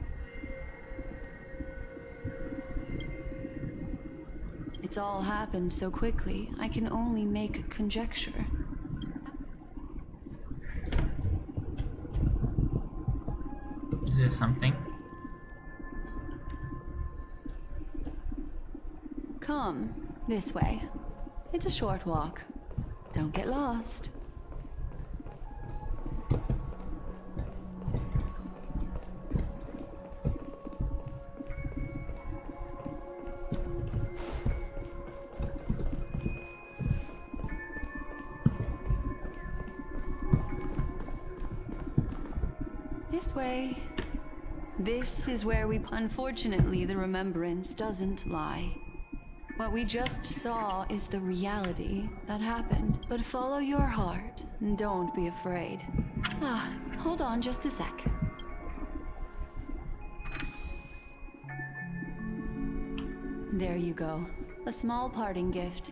It's all happened so quickly, I can only make a conjecture. Is there something? Come, this way. It's a short walk. Don't get lost. This way. This is where we... Unfortunately, the remembrance doesn't lie. What we just saw is the reality that happened. But follow your heart, and don't be afraid. Hold on just a sec. There you go. A small parting gift.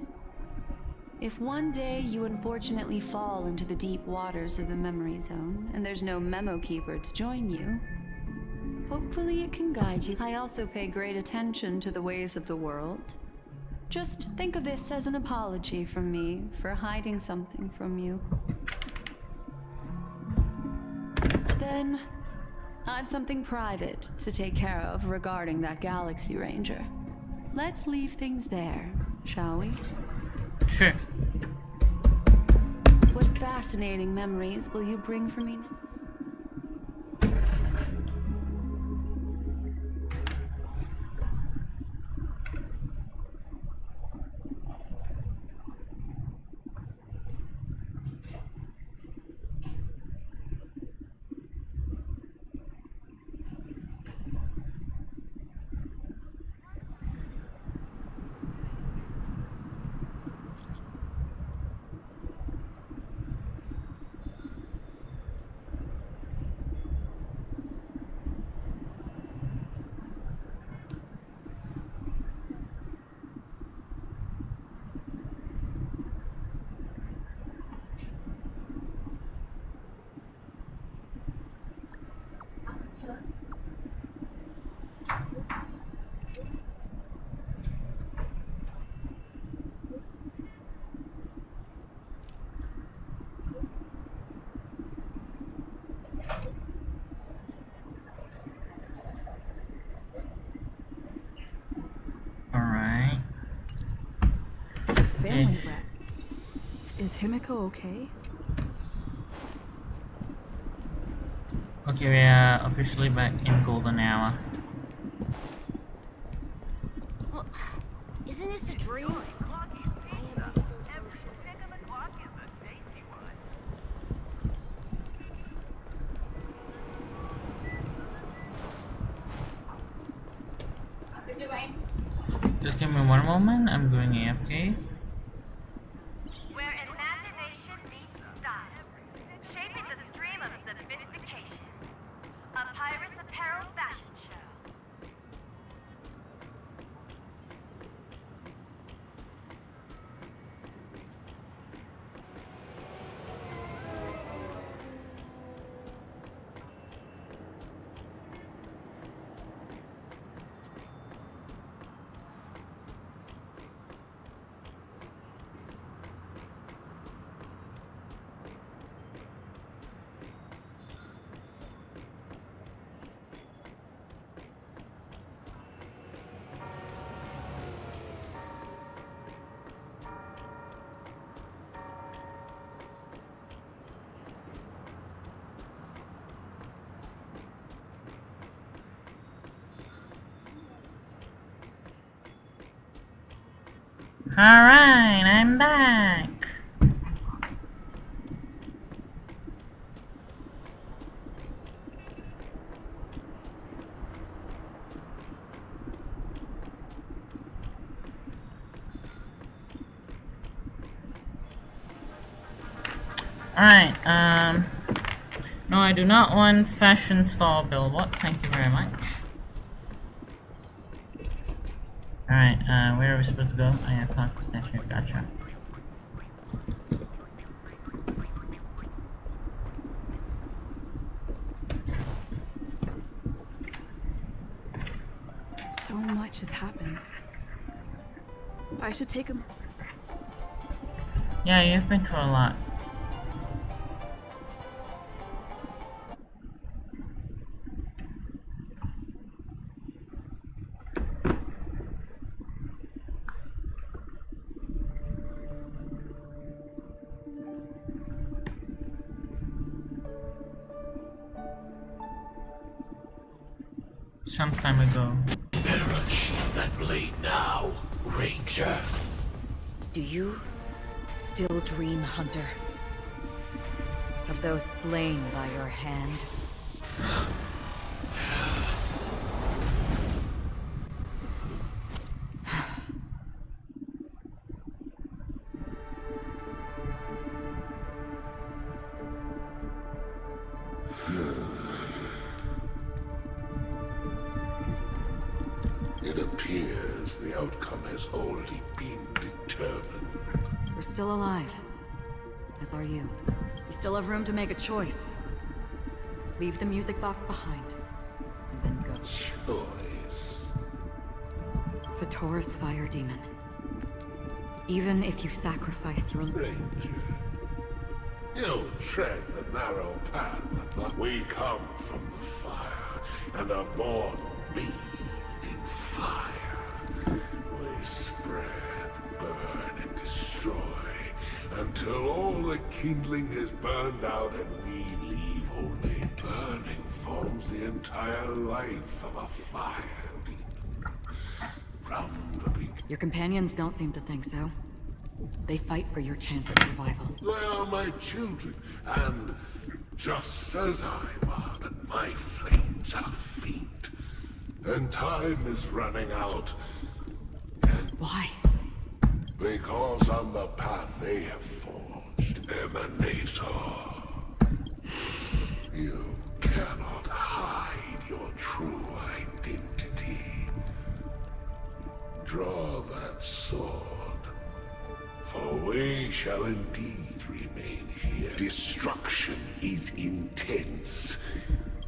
If one day you unfortunately fall into the deep waters of the memory zone, and there's no memo keeper to join you, hopefully it can guide you. I also pay great attention to the ways of the world. Just think of this as an apology from me for hiding something from you. Then, I've something private to take care of regarding that Galaxy Ranger. Let's leave things there, shall we? Sure. What fascinating memories will you bring for me now? Himiko okay? Okay, we are officially back in golden hour. Well, isn't this a dream? Just give me one moment, I'm going AFK. Where imagination meets style, shaping the stream of sophistication. A Pirates Apparel fashion show. Alright, I'm back. Alright, no, I do not want fashion store billboard, thank you very much. Alright, where are we supposed to go? Oh yeah, clock statue, gotcha. So much has happened. I should take him. Yeah, you've been through a lot. Some time ago. Better unsheath that blade now, Ranger. Do you still dream, Hunter? Of those slain by your hand? It appears the outcome has already been determined. We're still alive. As are you. You still have room to make a choice. Leave the music box behind. And then go. Choice. Vatora's fire demon. Even if you sacrifice your... Ranger, you tread the narrow path of the... We come from the fire, and are born bathed in fire. We spread, burn, and destroy, until all the kindling is burned out and we leave only. Burning forms the entire life of a fire demon. From the beginning. Your companions don't seem to think so. They fight for your chance at survival. They are my children, and just as I was, but my flames are faint. And time is running out. And why? Because on the path they have forged, Emanator, you cannot hide your true identity. Draw that sword, for we shall indeed remain here. Destruction is intense.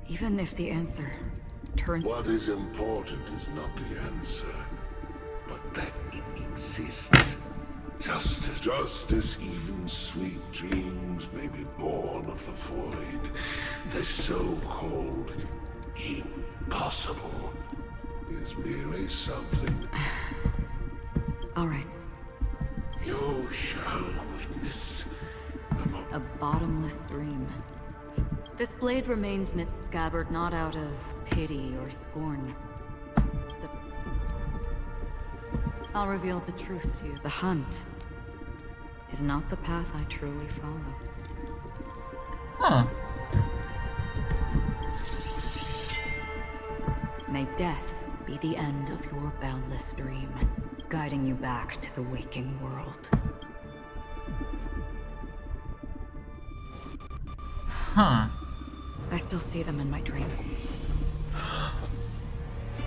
Even if the answer turns... What is important is not the answer, but that it exists. Just as even sweet dreams may be born of the void, the so-called impossible is merely something. All right. You shall witness A bottomless dream. This blade remains in its scabbard not out of pity or scorn. I'll reveal the truth to you. The hunt is not the path I truly follow. Huh. May death be the end of your boundless dream, guiding you back to the waking world. Huh. I still see them in my dreams.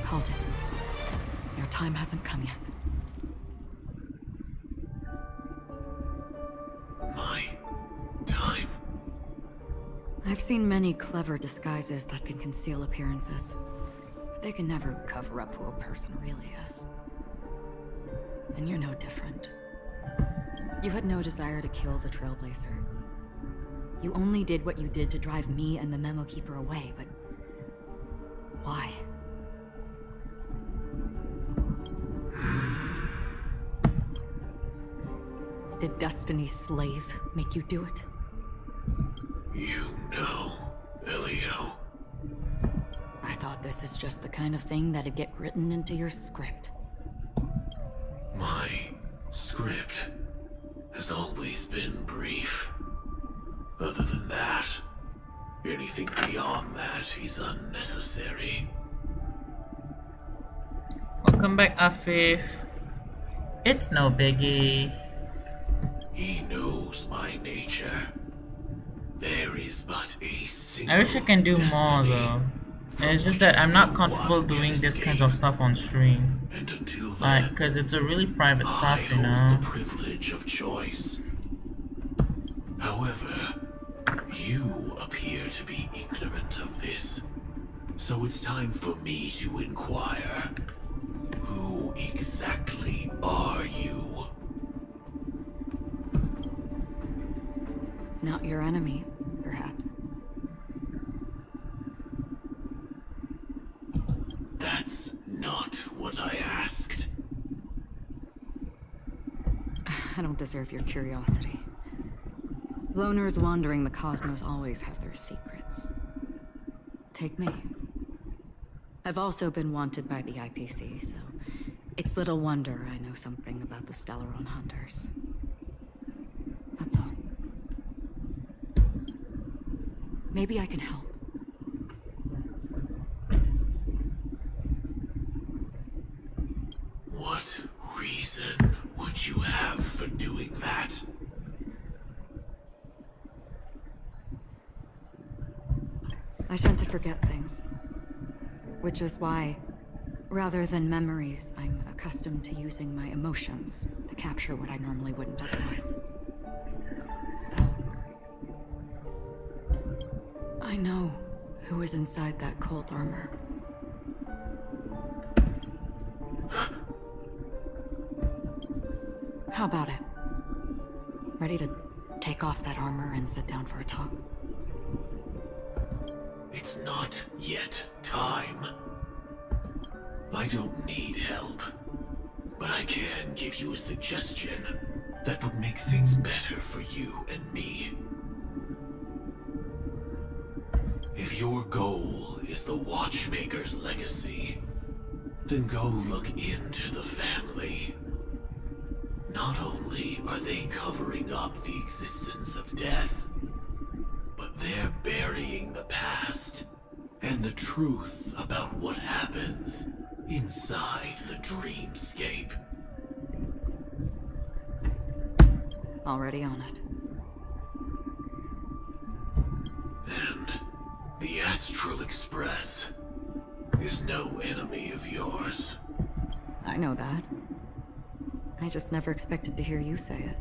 Hold it. Your time hasn't come yet. My time? I've seen many clever disguises that can conceal appearances, but they can never cover up who a person really is. And you're no different. You had no desire to kill the Trailblazer. You only did what you did to drive me and the Memo Keeper away, but why? Did Destiny's slave make you do it? You know, Elio. I thought this is just the kind of thing that'd get written into your script. My script has always been brief. Other than that, anything beyond that is unnecessary. Welcome back, Afif. It's no biggie. He knows my nature. There is but a single I wish I can do more though. It's just that I'm not comfortable doing this kinds of stuff on stream. And until then, Like, cause it's a really private stuff, you I know. hold the privilege of choice. However, you appear to be ignorant of this. So it's time for me to inquire. Who exactly are you? Not your enemy, perhaps. That's not what I asked. I don't deserve your curiosity. Loners wandering the cosmos always have their secrets. Take me. I've also been wanted by the IPC, so it's little wonder I know something about the Stellaron hunters. That's all. Maybe I can help. What reason would you have for doing that? I tend to forget things. Which is why, rather than memories, I'm accustomed to using my emotions to capture what I normally wouldn't otherwise. So, I know who is inside that cult armor. How about it? Ready to take off that armor and sit down for a talk? It's not yet time. I don't need help, but I can give you a suggestion that would make things better for you and me. If your goal is the Watchmaker's legacy, then go look into the family. Not only are they covering up the existence of death, but they're burying the past and the truth about what happens inside the dreamscape. Already on it. And the Astral Express is no enemy of yours. I know that. I just never expected to hear you say it.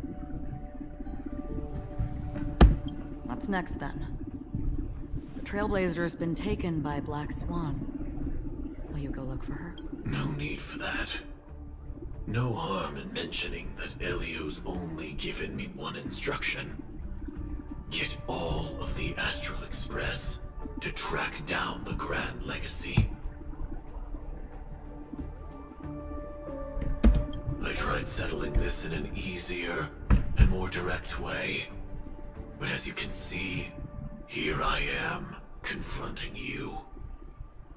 What's next, then? The Trailblazer's been taken by Black Swan. Will you go look for her? No need for that. No harm in mentioning that Elio's only given me one instruction. Get all of the Astral Express to track down the Grand Legacy. I tried settling this in an easier and more direct way, But as you can see, here I am, confronting you.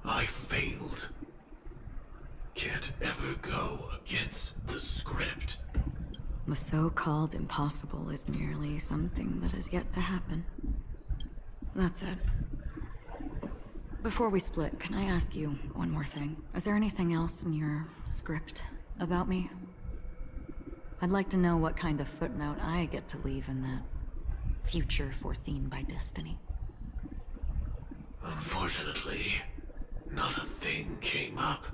I failed. Can't ever go against the script. The so-called impossible is merely something that has yet to happen. That's it. Before we split, can I ask you one more thing? Is there anything else in your script about me? I'd like to know what kind of footnote I get to leave in that future foreseen by destiny. Unfortunately, not a thing came up.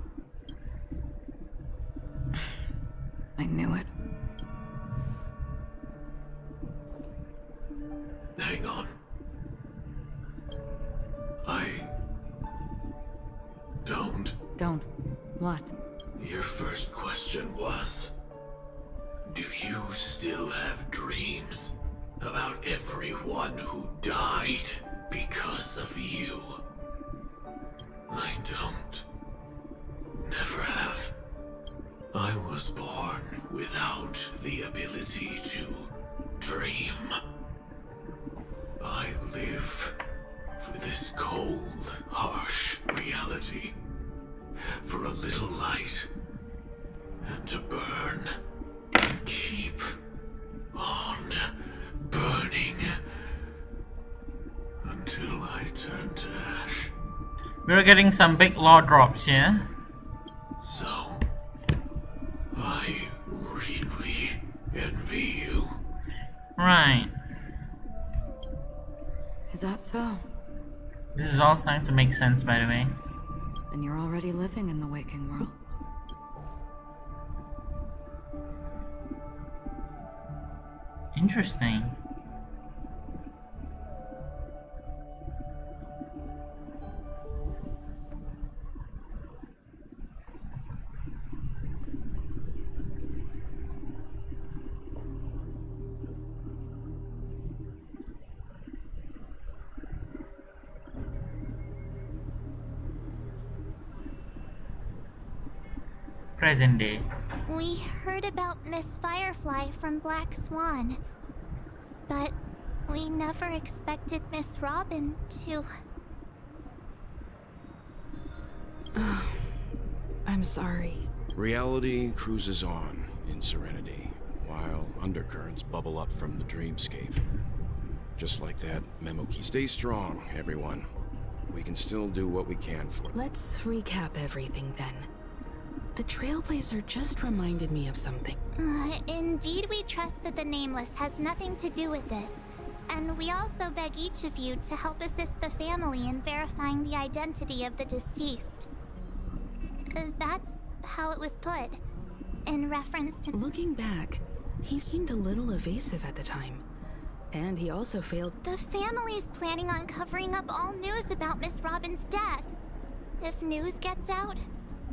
I knew it. Hang on. Don't. What? Your first question was, do you still have dreams about everyone who died because of you? I don't. Never have. I was born without the ability to dream. I live for this cold, harsh reality. For a little light. And to burn. Keep on burning. Until I turn to ash. We're getting some big law drops here. So, I really envy you. Right. Is that so? This is all starting to make sense, by the way. And you're already living in the waking world. Interesting. Present day. We heard about Miss Firefly from Black Swan, but we never expected Miss Robin to... I'm sorry. Reality cruises on in serenity, while undercurrents bubble up from the dreamscape. Just like that memo key. Stay strong, everyone. We can still do what we can for them. Let's recap everything then. The Trailblazer just reminded me of something. Indeed, we trust that the Nameless has nothing to do with this. And we also beg each of you to help assist the family in verifying the identity of the deceased. That's how it was put. In reference to... Looking back, he seemed a little evasive at the time. And he also failed... The family's planning on covering up all news about Miss Robin's death. If news gets out,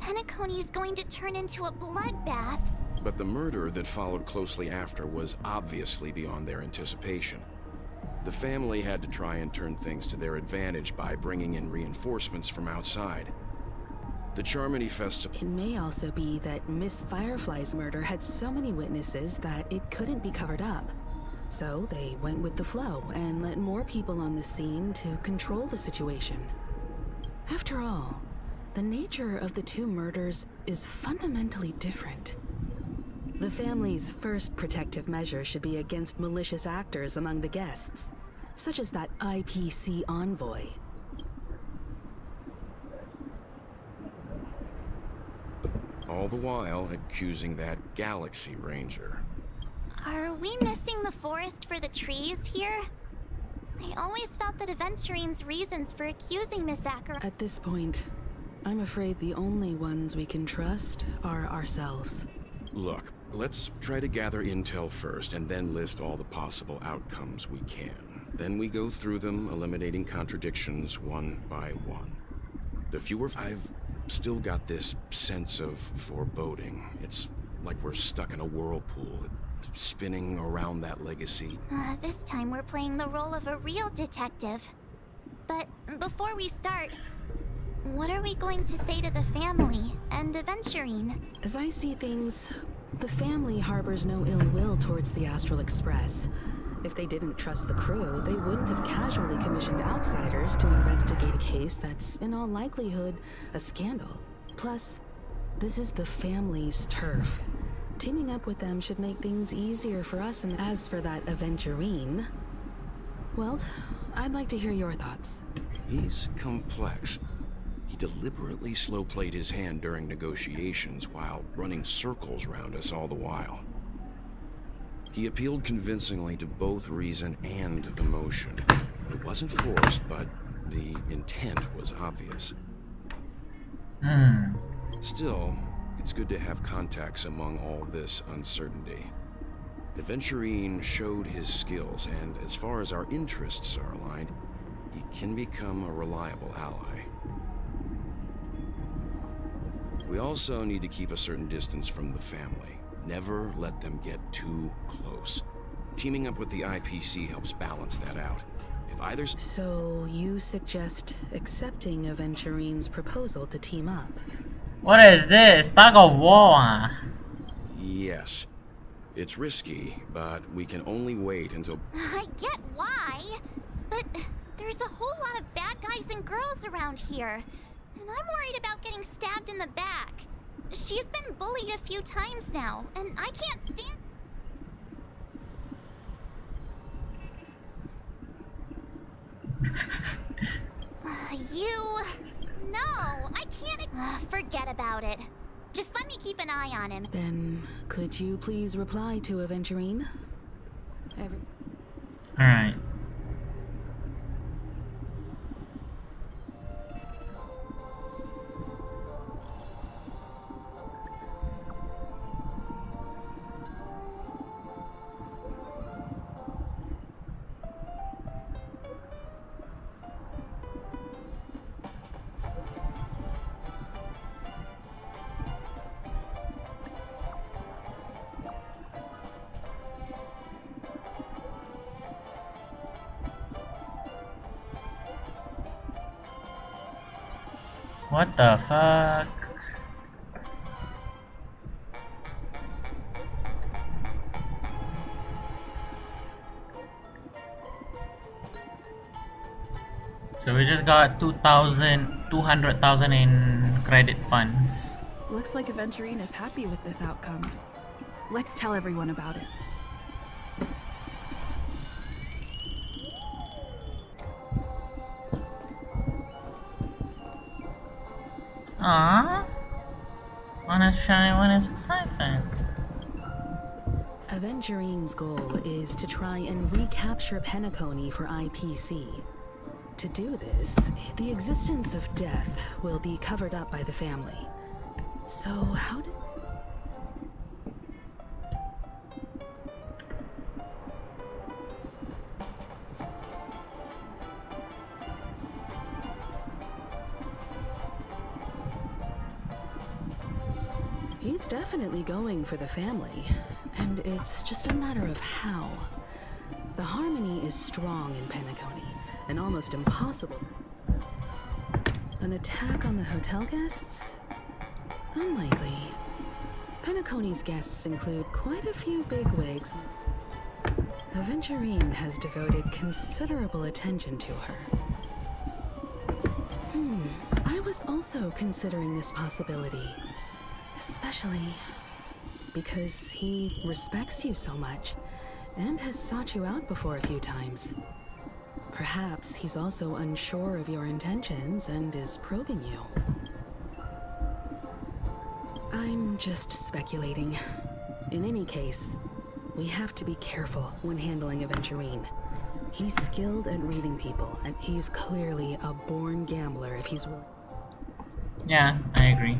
Penacony is going to turn into a bloodbath. But the murder that followed closely after was obviously beyond their anticipation. The family had to try and turn things to their advantage by bringing in reinforcements from outside. The Charmony Festival... It may also be that Miss Firefly's murder had so many witnesses that it couldn't be covered up. So they went with the flow and let more people on the scene to control the situation. After all, the nature of the two murders is fundamentally different. The family's first protective measure should be against malicious actors among the guests, such as that IPC envoy. All the while accusing that Galaxy Ranger. Are we missing the forest for the trees here? I always felt that Aventurine's reasons for accusing Miss Acker... At this point, I'm afraid the only ones we can trust are ourselves. Look, let's try to gather intel first and then list all the possible outcomes we can. Then we go through them, eliminating contradictions one by one. The fewer... I've still got this sense of foreboding. It's like we're stuck in a whirlpool, spinning around that legacy. This time we're playing the role of a real detective. But before we start, what are we going to say to the family and Aventurine? As I see things, the family harbors no ill will towards the Astral Express. If they didn't trust the crew, they wouldn't have casually commissioned outsiders to investigate a case that's, in all likelihood, a scandal. Plus, this is the family's turf. Teaming up with them should make things easier for us, and as for that aventurine, well, I'd like to hear your thoughts. He's complex. He deliberately slow-played his hand during negotiations while running circles around us all the while. He appealed convincingly to both reason and emotion. It wasn't forced, but the intent was obvious. Still, it's good to have contacts among all this uncertainty. Aventurine showed his skills, and as far as our interests are aligned, he can become a reliable ally. We also need to keep a certain distance from the family. Never let them get too close. Teaming up with the IPC helps balance that out. If either... So, you suggest accepting Aventurine's proposal to team up? What is this? Tug of war? Yes. It's risky, but we can only wait until... I get why, but there's a whole lot of bad guys and girls around here, and I'm worried about getting stabbed in the back. She's been bullied a few times now, and I can't stand... No, I can't... forget about it. Just let me keep an eye on him. Then, could you please reply to Aventurine? Alright. What the fuck? So we just got 200,000 in credit funds. Looks like Aventurine is happy with this outcome. Let's tell everyone about it. Aww. One is shiny, one is exciting. Aventurine's goal is to try and recapture Penacony for IPC. To do this, the existence of death will be covered up by the family. So how does... He's definitely going for the family, and it's just a matter of how. The harmony is strong in Penacony, and almost impossible. An attack on the hotel guests? Unlikely. Penacony's guests include quite a few bigwigs. Aventurine has devoted considerable attention to her. I was also considering this possibility. Especially because he respects you so much and has sought you out before a few times. Perhaps he's also unsure of your intentions and is probing you. I'm just speculating. In any case, we have to be careful when handling Aventurine. He's skilled at reading people, and he's clearly a born gambler if he's willing. Yeah, I agree.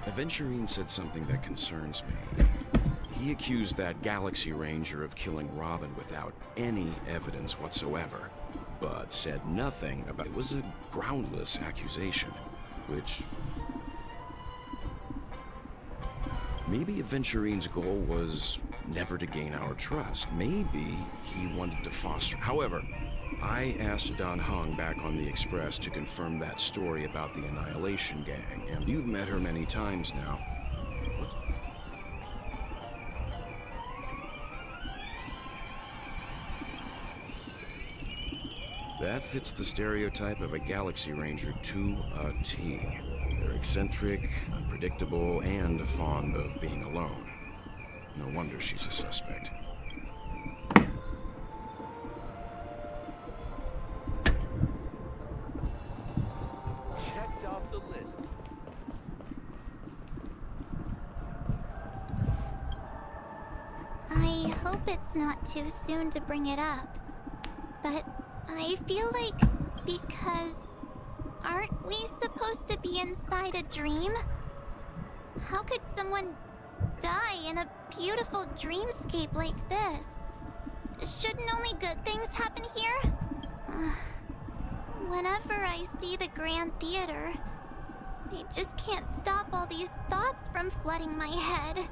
Aventurine said something that concerns me. He accused that Galaxy Ranger of killing Robin without any evidence whatsoever, but said nothing about it. It was a groundless accusation, which... Maybe Aventurine's goal was never to gain our trust. Maybe he wanted to foster... However, I asked Don Hung back on the Express to confirm that story about the Annihilation Gang, and you've met her many times now. That fits the stereotype of a Galaxy Ranger to a T. They're eccentric, unpredictable, and fond of being alone. No wonder she's a suspect. Checked off the list. I hope it's not too soon to bring it up, but I feel like because aren't we supposed to be inside a dream? How could someone die in a beautiful dreamscape like this? Shouldn't only good things happen here? Whenever I see the Grand Theater, I just can't stop all these thoughts from flooding my head.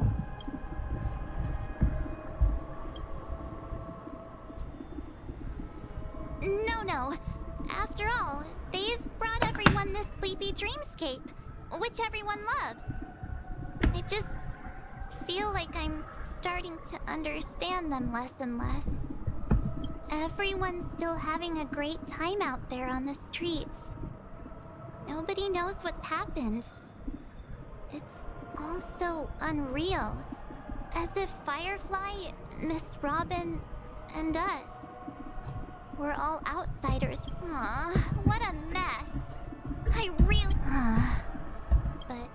No. After all, they've brought everyone this sleepy dreamscape, which everyone loves. I just feel like I'm starting to understand them less and less. Everyone's still having a great time out there on the streets. Nobody knows what's happened. It's all so unreal. As if Firefly, Miss Robin, and us. We're all outsiders. Aw, what a mess. I really... but...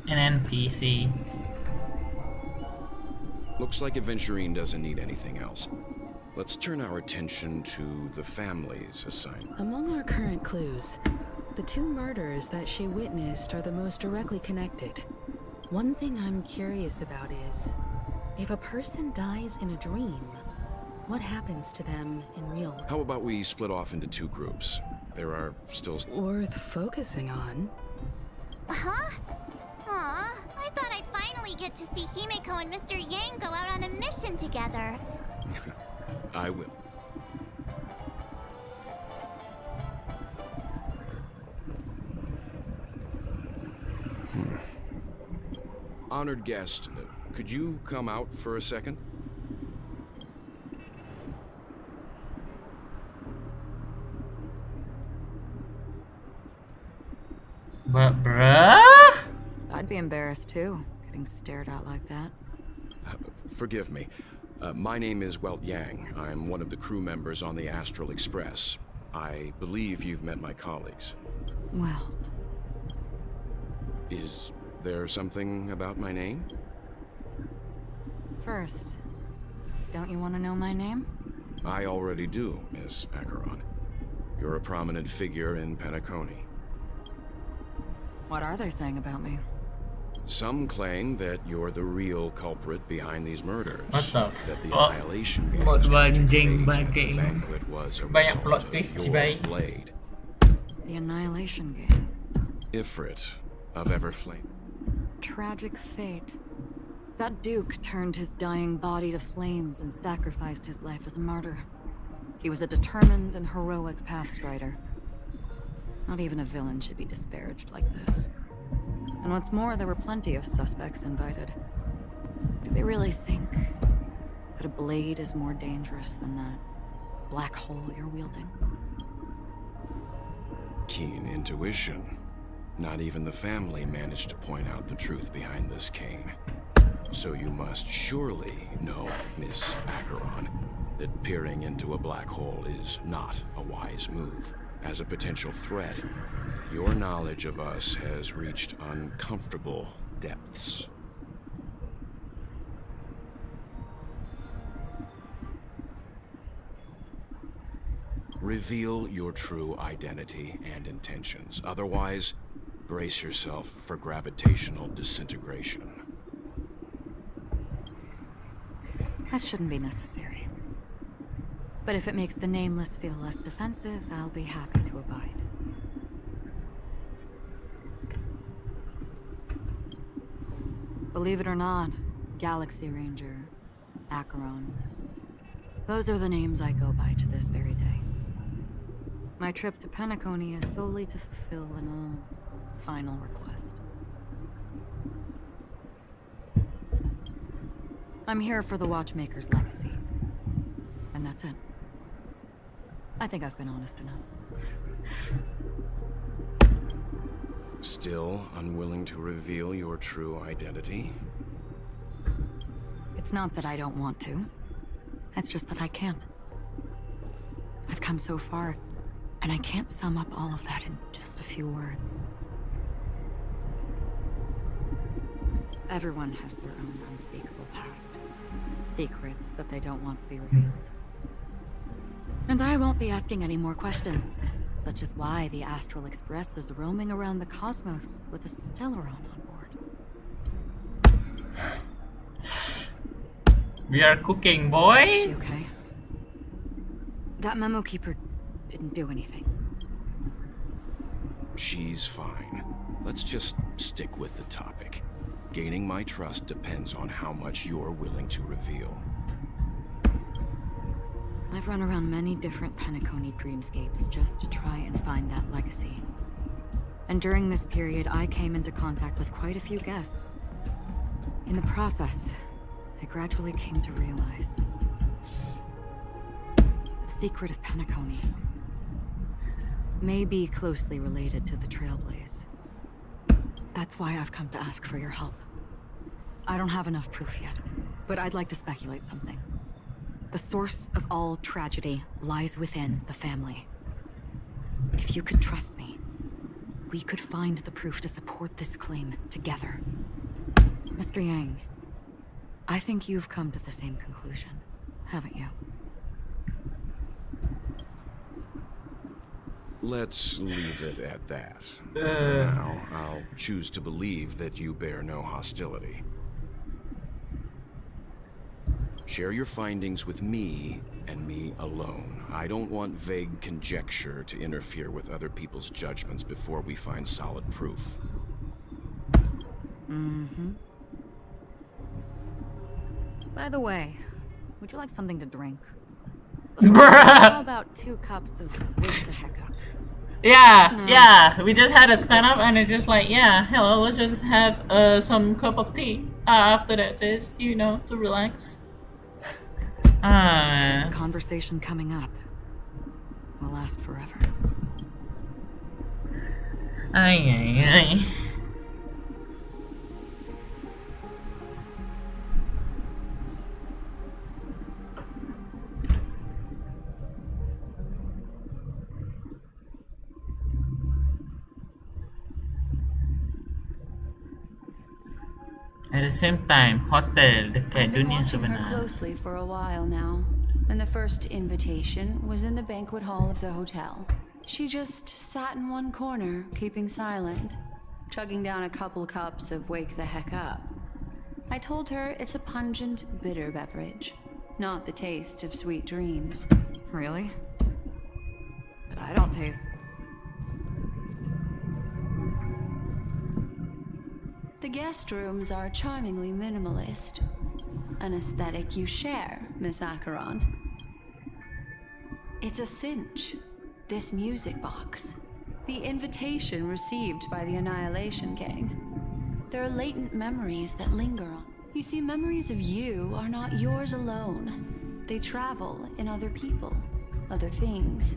An NPC. Looks like Aventurine doesn't need anything else. Let's turn our attention to the family's assignment. Among our current clues, the two murders that she witnessed are the most directly connected. One thing I'm curious about is, if a person dies in a dream, what happens to them in real life? How about we split off into two groups? There are still... Worth focusing on. Huh? Aw, I thought I'd finally get to see Himeko and Mr. Yang go out on a mission together. I will. Honored guest, could you come out for a second? But bruh? I'd be embarrassed too, getting stared at like that. Forgive me. My name is Welt Yang. I'm one of the crew members on the Astral Express. I believe you've met my colleagues. Welt. Is there something about my name? First, don't you want to know my name? I already do, Miss Acheron. You're a prominent figure in Penacony. What are they saying about me? Some claim that you're the real culprit behind these murders. What the that the fuck? annihilation game Buat was banjing the banquet was a banyak result plot of twist your sih, baik. blade. The annihilation game. Ifrit of Everflame. Tragic fate. That Duke turned his dying body to flames and sacrificed his life as a martyr. He was a determined and heroic pathstrider. Not even a villain should be disparaged like this. And what's more, there were plenty of suspects invited. Do they really think that a blade is more dangerous than that black hole you're wielding? Keen intuition. Not even the family managed to point out the truth behind this cane. So you must surely know, Miss Acheron, that peering into a black hole is not a wise move. As a potential threat, your knowledge of us has reached uncomfortable depths. Reveal your true identity and intentions. Otherwise, brace yourself for gravitational disintegration. That shouldn't be necessary. But if it makes the Nameless feel less defensive, I'll be happy to abide. Believe it or not, Galaxy Ranger, Acheron. Those are the names I go by to this very day. My trip to Penacony is solely to fulfill an old, final request. I'm here for the Watchmaker's legacy. And That's it. I think I've been honest enough. Still unwilling to reveal your true identity? It's not that I don't want to. It's just that I can't. I've come so far, and I can't sum up all of that in just a few words. Everyone has their own unspeakable past. Secrets that they don't want to be revealed. And I won't be asking any more questions, such as why the Astral Express is roaming around the cosmos with a Stellaron on board. We are cooking, boys! Is she okay? That memo keeper didn't do anything. She's fine. Let's just stick with the topic. Gaining my trust depends on how much you're willing to reveal. I've run around many different Penacony dreamscapes just to try and find that legacy. And during this period, I came into contact with quite a few guests. In the process, I gradually came to realize the secret of Penacony may be closely related to the Trailblaze. That's why I've come to ask for your help. I don't have enough proof yet, but I'd like to speculate something. The source of all tragedy lies within the family. If you could trust me, we could find the proof to support this claim together. Mr. Yang, I think you've come to the same conclusion, haven't you? Let's leave it at that. For now, I'll choose to believe that you bear no hostility. Share your findings with me, and me alone. I don't want vague conjecture to interfere with other people's judgments before we find solid proof. Mm-hmm. By the way, would you like something to drink? How about 2 cups of wake the heck up? Yeah, yeah. We just had a stand up and it's just like, yeah, hello, let's just have some cup of tea. After that, just, you know, to relax. This conversation coming up will last forever. Ay. At the same time, hotel dekat I've been dunia watching her sebenar. closely for a while now, and the first invitation was in the banquet hall of the hotel. She just sat in one corner, keeping silent, chugging down a couple cups of wake the heck up. I told her it's a pungent, bitter beverage, not the taste of sweet dreams. Really? But I don't taste. The guest rooms are charmingly minimalist. An aesthetic you share, Miss Acheron. It's a cinch. This music box. The invitation received by the Annihilation Gang. There are latent memories that linger on. You see, memories of you are not yours alone. They travel in other people, other things.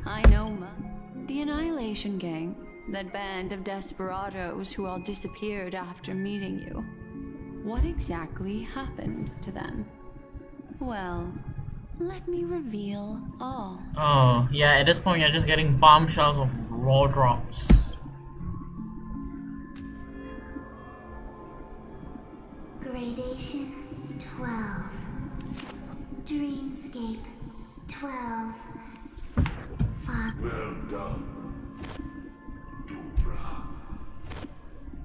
I know, the Annihilation Gang. That band of desperados who all disappeared after meeting you. What exactly happened to them? Well, let me reveal all. Oh, yeah, at this point you're just getting bombshells of raw drops. Gradation 12. Dreamscape 12. Well done.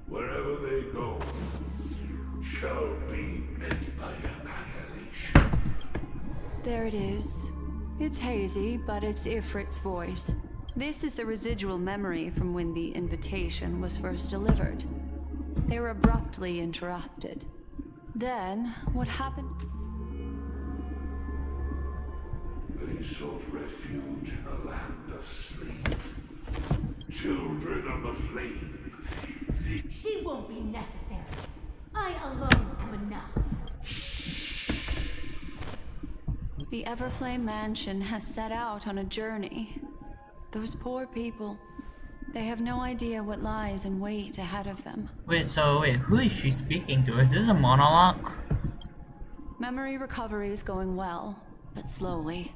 Wherever they go, shall be met by annihilation. There it is. It's hazy, but it's Ifrit's voice. This is the residual memory from when the invitation was first delivered. They were abruptly interrupted. Then, what happened? They sought refuge in a land of sleep. Children of the flame. She won't be necessary. I alone am enough. The The Everflame Mansion has set out on a journey. Those poor people, they have no idea what lies in wait ahead of them. Wait, who is she speaking to? Is this a monologue? Memory recovery is going well, but slowly.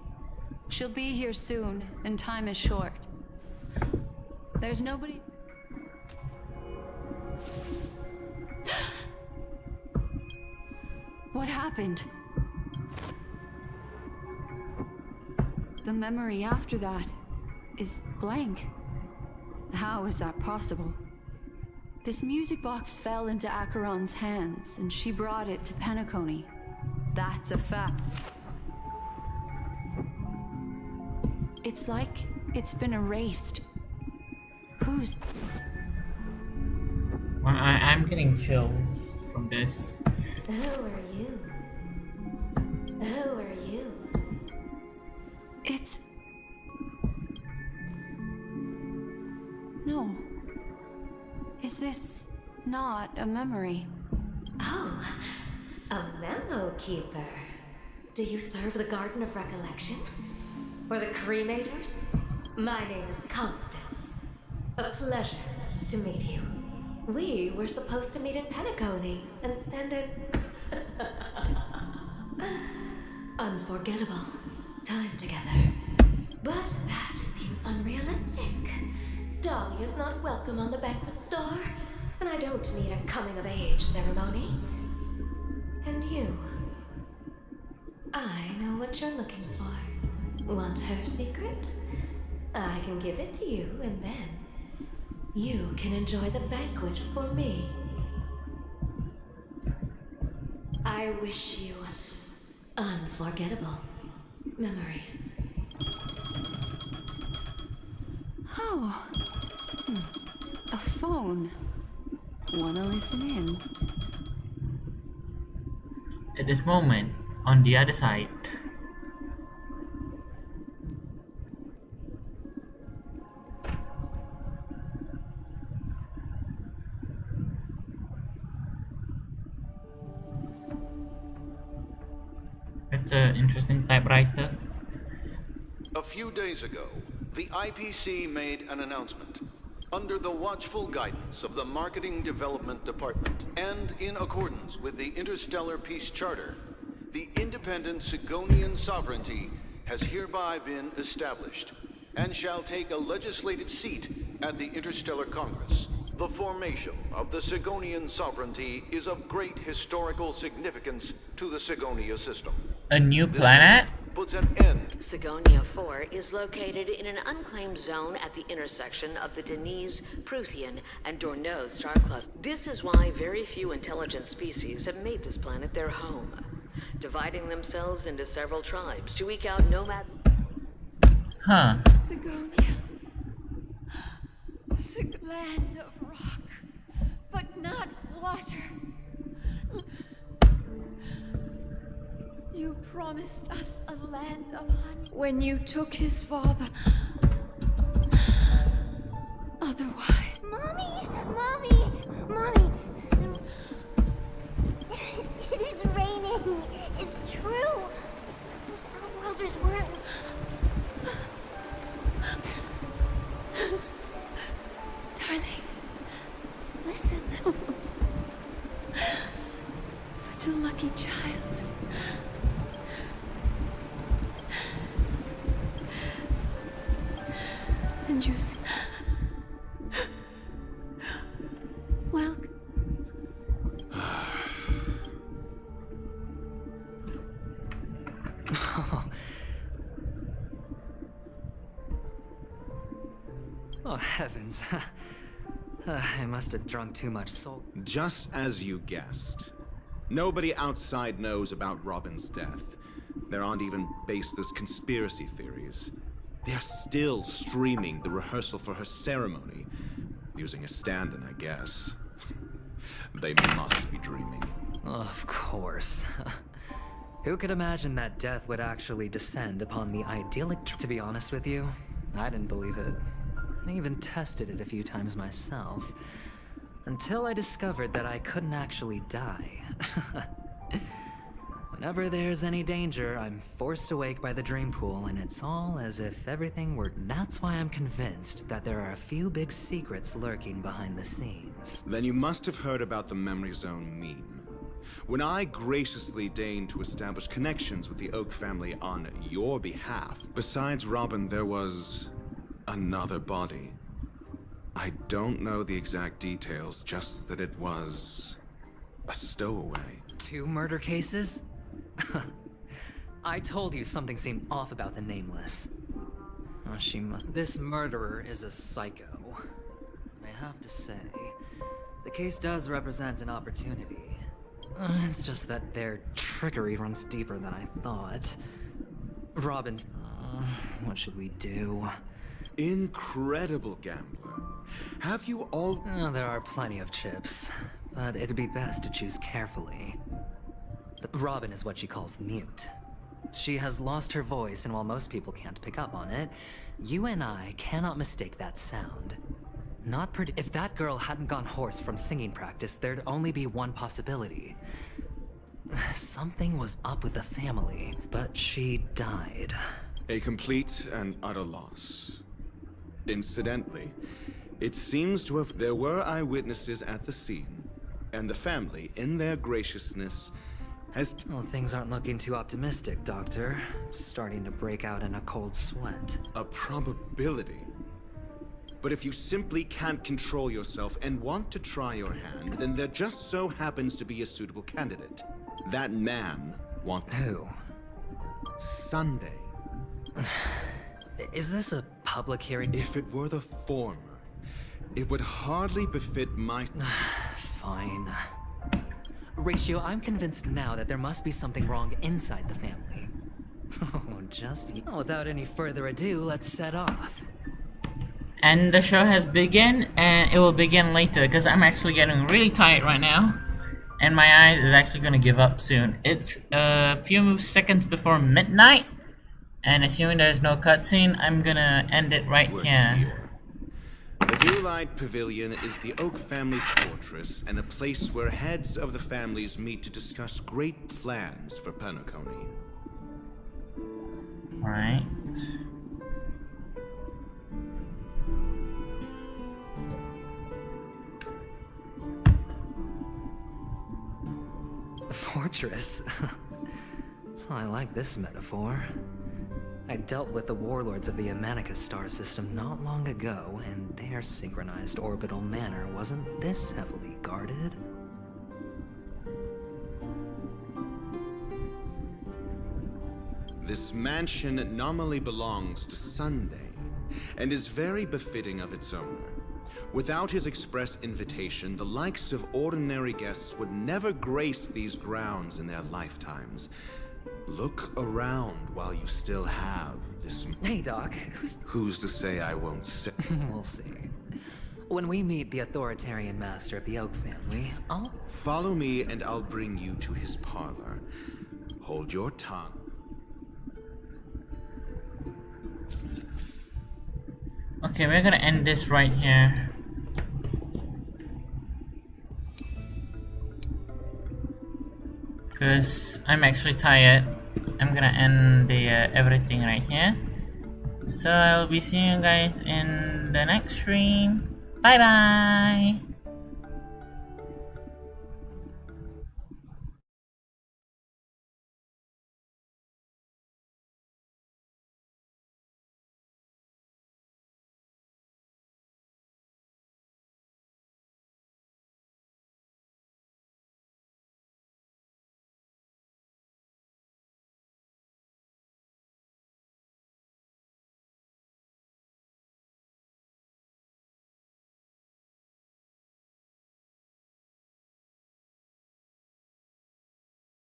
She'll be here soon, and time is short. There's nobody... What happened? The memory after that is blank. How is that possible? This music box fell into Acheron's hands, and she brought it to Penacony. That's a fact. It's like it's been erased. Who's... I'm getting chills from this. Who are you? Who are you? It's... No. Is this not a memory? Oh, a memo keeper. Do you serve the Garden of Recollection? Or the Cremators? My name is Constance. A pleasure to meet you. We were supposed to meet in Penacony and spend an unforgettable time together. But that seems unrealistic. Dolly is not welcome on the banquet store, and I don't need a coming-of-age ceremony. And you? I know what you're looking for. Want her secret? I can give it to you, and then you can enjoy the banquet for me. I wish you unforgettable memories. Oh. A phone. Wanna listen in? At this moment, on the other side. It's an interesting typewriter. A few days ago, the IPC made an announcement. Under the watchful guidance of the Marketing Development Department, and in accordance with the Interstellar Peace Charter, the independent Sigonian sovereignty has hereby been established, and shall take a legislative seat at the Interstellar Congress. The formation of the Sigonian sovereignty is of great historical significance to the Sigonia system. A new planet? Puts an end. Sigonia 4 is located in an unclaimed zone at the intersection of the Denise, Prothean, and Dorneau star cluster. This is why very few intelligent species have made this planet their home, dividing themselves into several tribes to eke out nomad... Huh. Sigonia. Land of rock, but not water. You promised us a land of honey when you took his father. Otherwise... Mommy! Mommy! Mommy! It is raining! It's true! Those outworlders weren't... Darling, listen. Such a lucky child. And you see... Well... Oh, heavens. I must have drunk too much soul. Just as you guessed. Nobody outside knows about Robin's death. There aren't even baseless conspiracy theories. They're still streaming the rehearsal for her ceremony. Using a stand-in, I guess. They must be dreaming. Of course. Who could imagine that death would actually descend upon the idyllic... To be honest with you, I didn't believe it. I even tested it a few times myself, until I discovered that I couldn't actually die. Whenever there's any danger, I'm forced awake by the dream pool, and it's all as if everything were... That's why I'm convinced that there are a few big secrets lurking behind the scenes. Then you must have heard about the Memory Zone meme. When I graciously deigned to establish connections with the Oak family on your behalf, besides Robin, there was another body. I don't know the exact details, just that it was a stowaway. 2 murder cases? I told you something seemed off about the Nameless. Oh, she must... This murderer is a psycho. I have to say, the case does represent an opportunity. It's just that their trickery runs deeper than I thought. Robin's... what should we do? Incredible gambler. Have you all... There are plenty of chips, but it'd be best to choose carefully. Robin is what she calls mute. She has lost her voice, and while most people can't pick up on it, you and I cannot mistake that sound. If that girl hadn't gone hoarse from singing practice, there'd only be one possibility. Something was up with the family, but she died. A complete and utter loss. Incidentally, it seems to have... There were eyewitnesses at the scene, and the family, in their graciousness, has... Well, things aren't looking too optimistic, Doctor. I'm starting to break out in a cold sweat. A probability. But if you simply can't control yourself and want to try your hand, then there just so happens to be a suitable candidate. That man wants... Who? Sunday. Is this a public hearing? If it were the former, it would hardly befit my... Fine. Ratio, I'm convinced now that there must be something wrong inside the family. Without any further ado, let's set off. And the show has begun, and it will begin later, because I'm actually getting really tired right now. And my eyes is actually going to give up soon. It's a few seconds before midnight, and assuming there's no cutscene, I'm going to end it right here. The Daylight Pavilion is the Oak family's fortress and a place where heads of the families meet to discuss great plans for Penacony. Right. Fortress? I like this metaphor. I dealt with the warlords of the Amanicus star system not long ago, and their synchronized orbital manor wasn't this heavily guarded. This mansion nominally belongs to Sunday, and is very befitting of its owner. Without his express invitation, the likes of ordinary guests would never grace these grounds in their lifetimes. Look around while you still have this... Hey, Doc, Who's to say I won't say... We'll see. When we meet the authoritarian master of the Oak family, I'll... Follow me and I'll bring you to his parlor. Hold your tongue. Okay, we're gonna end this right here. Because I'm actually tired. I'm gonna end the everything right here. So I'll be seeing you guys in the next stream. Bye bye!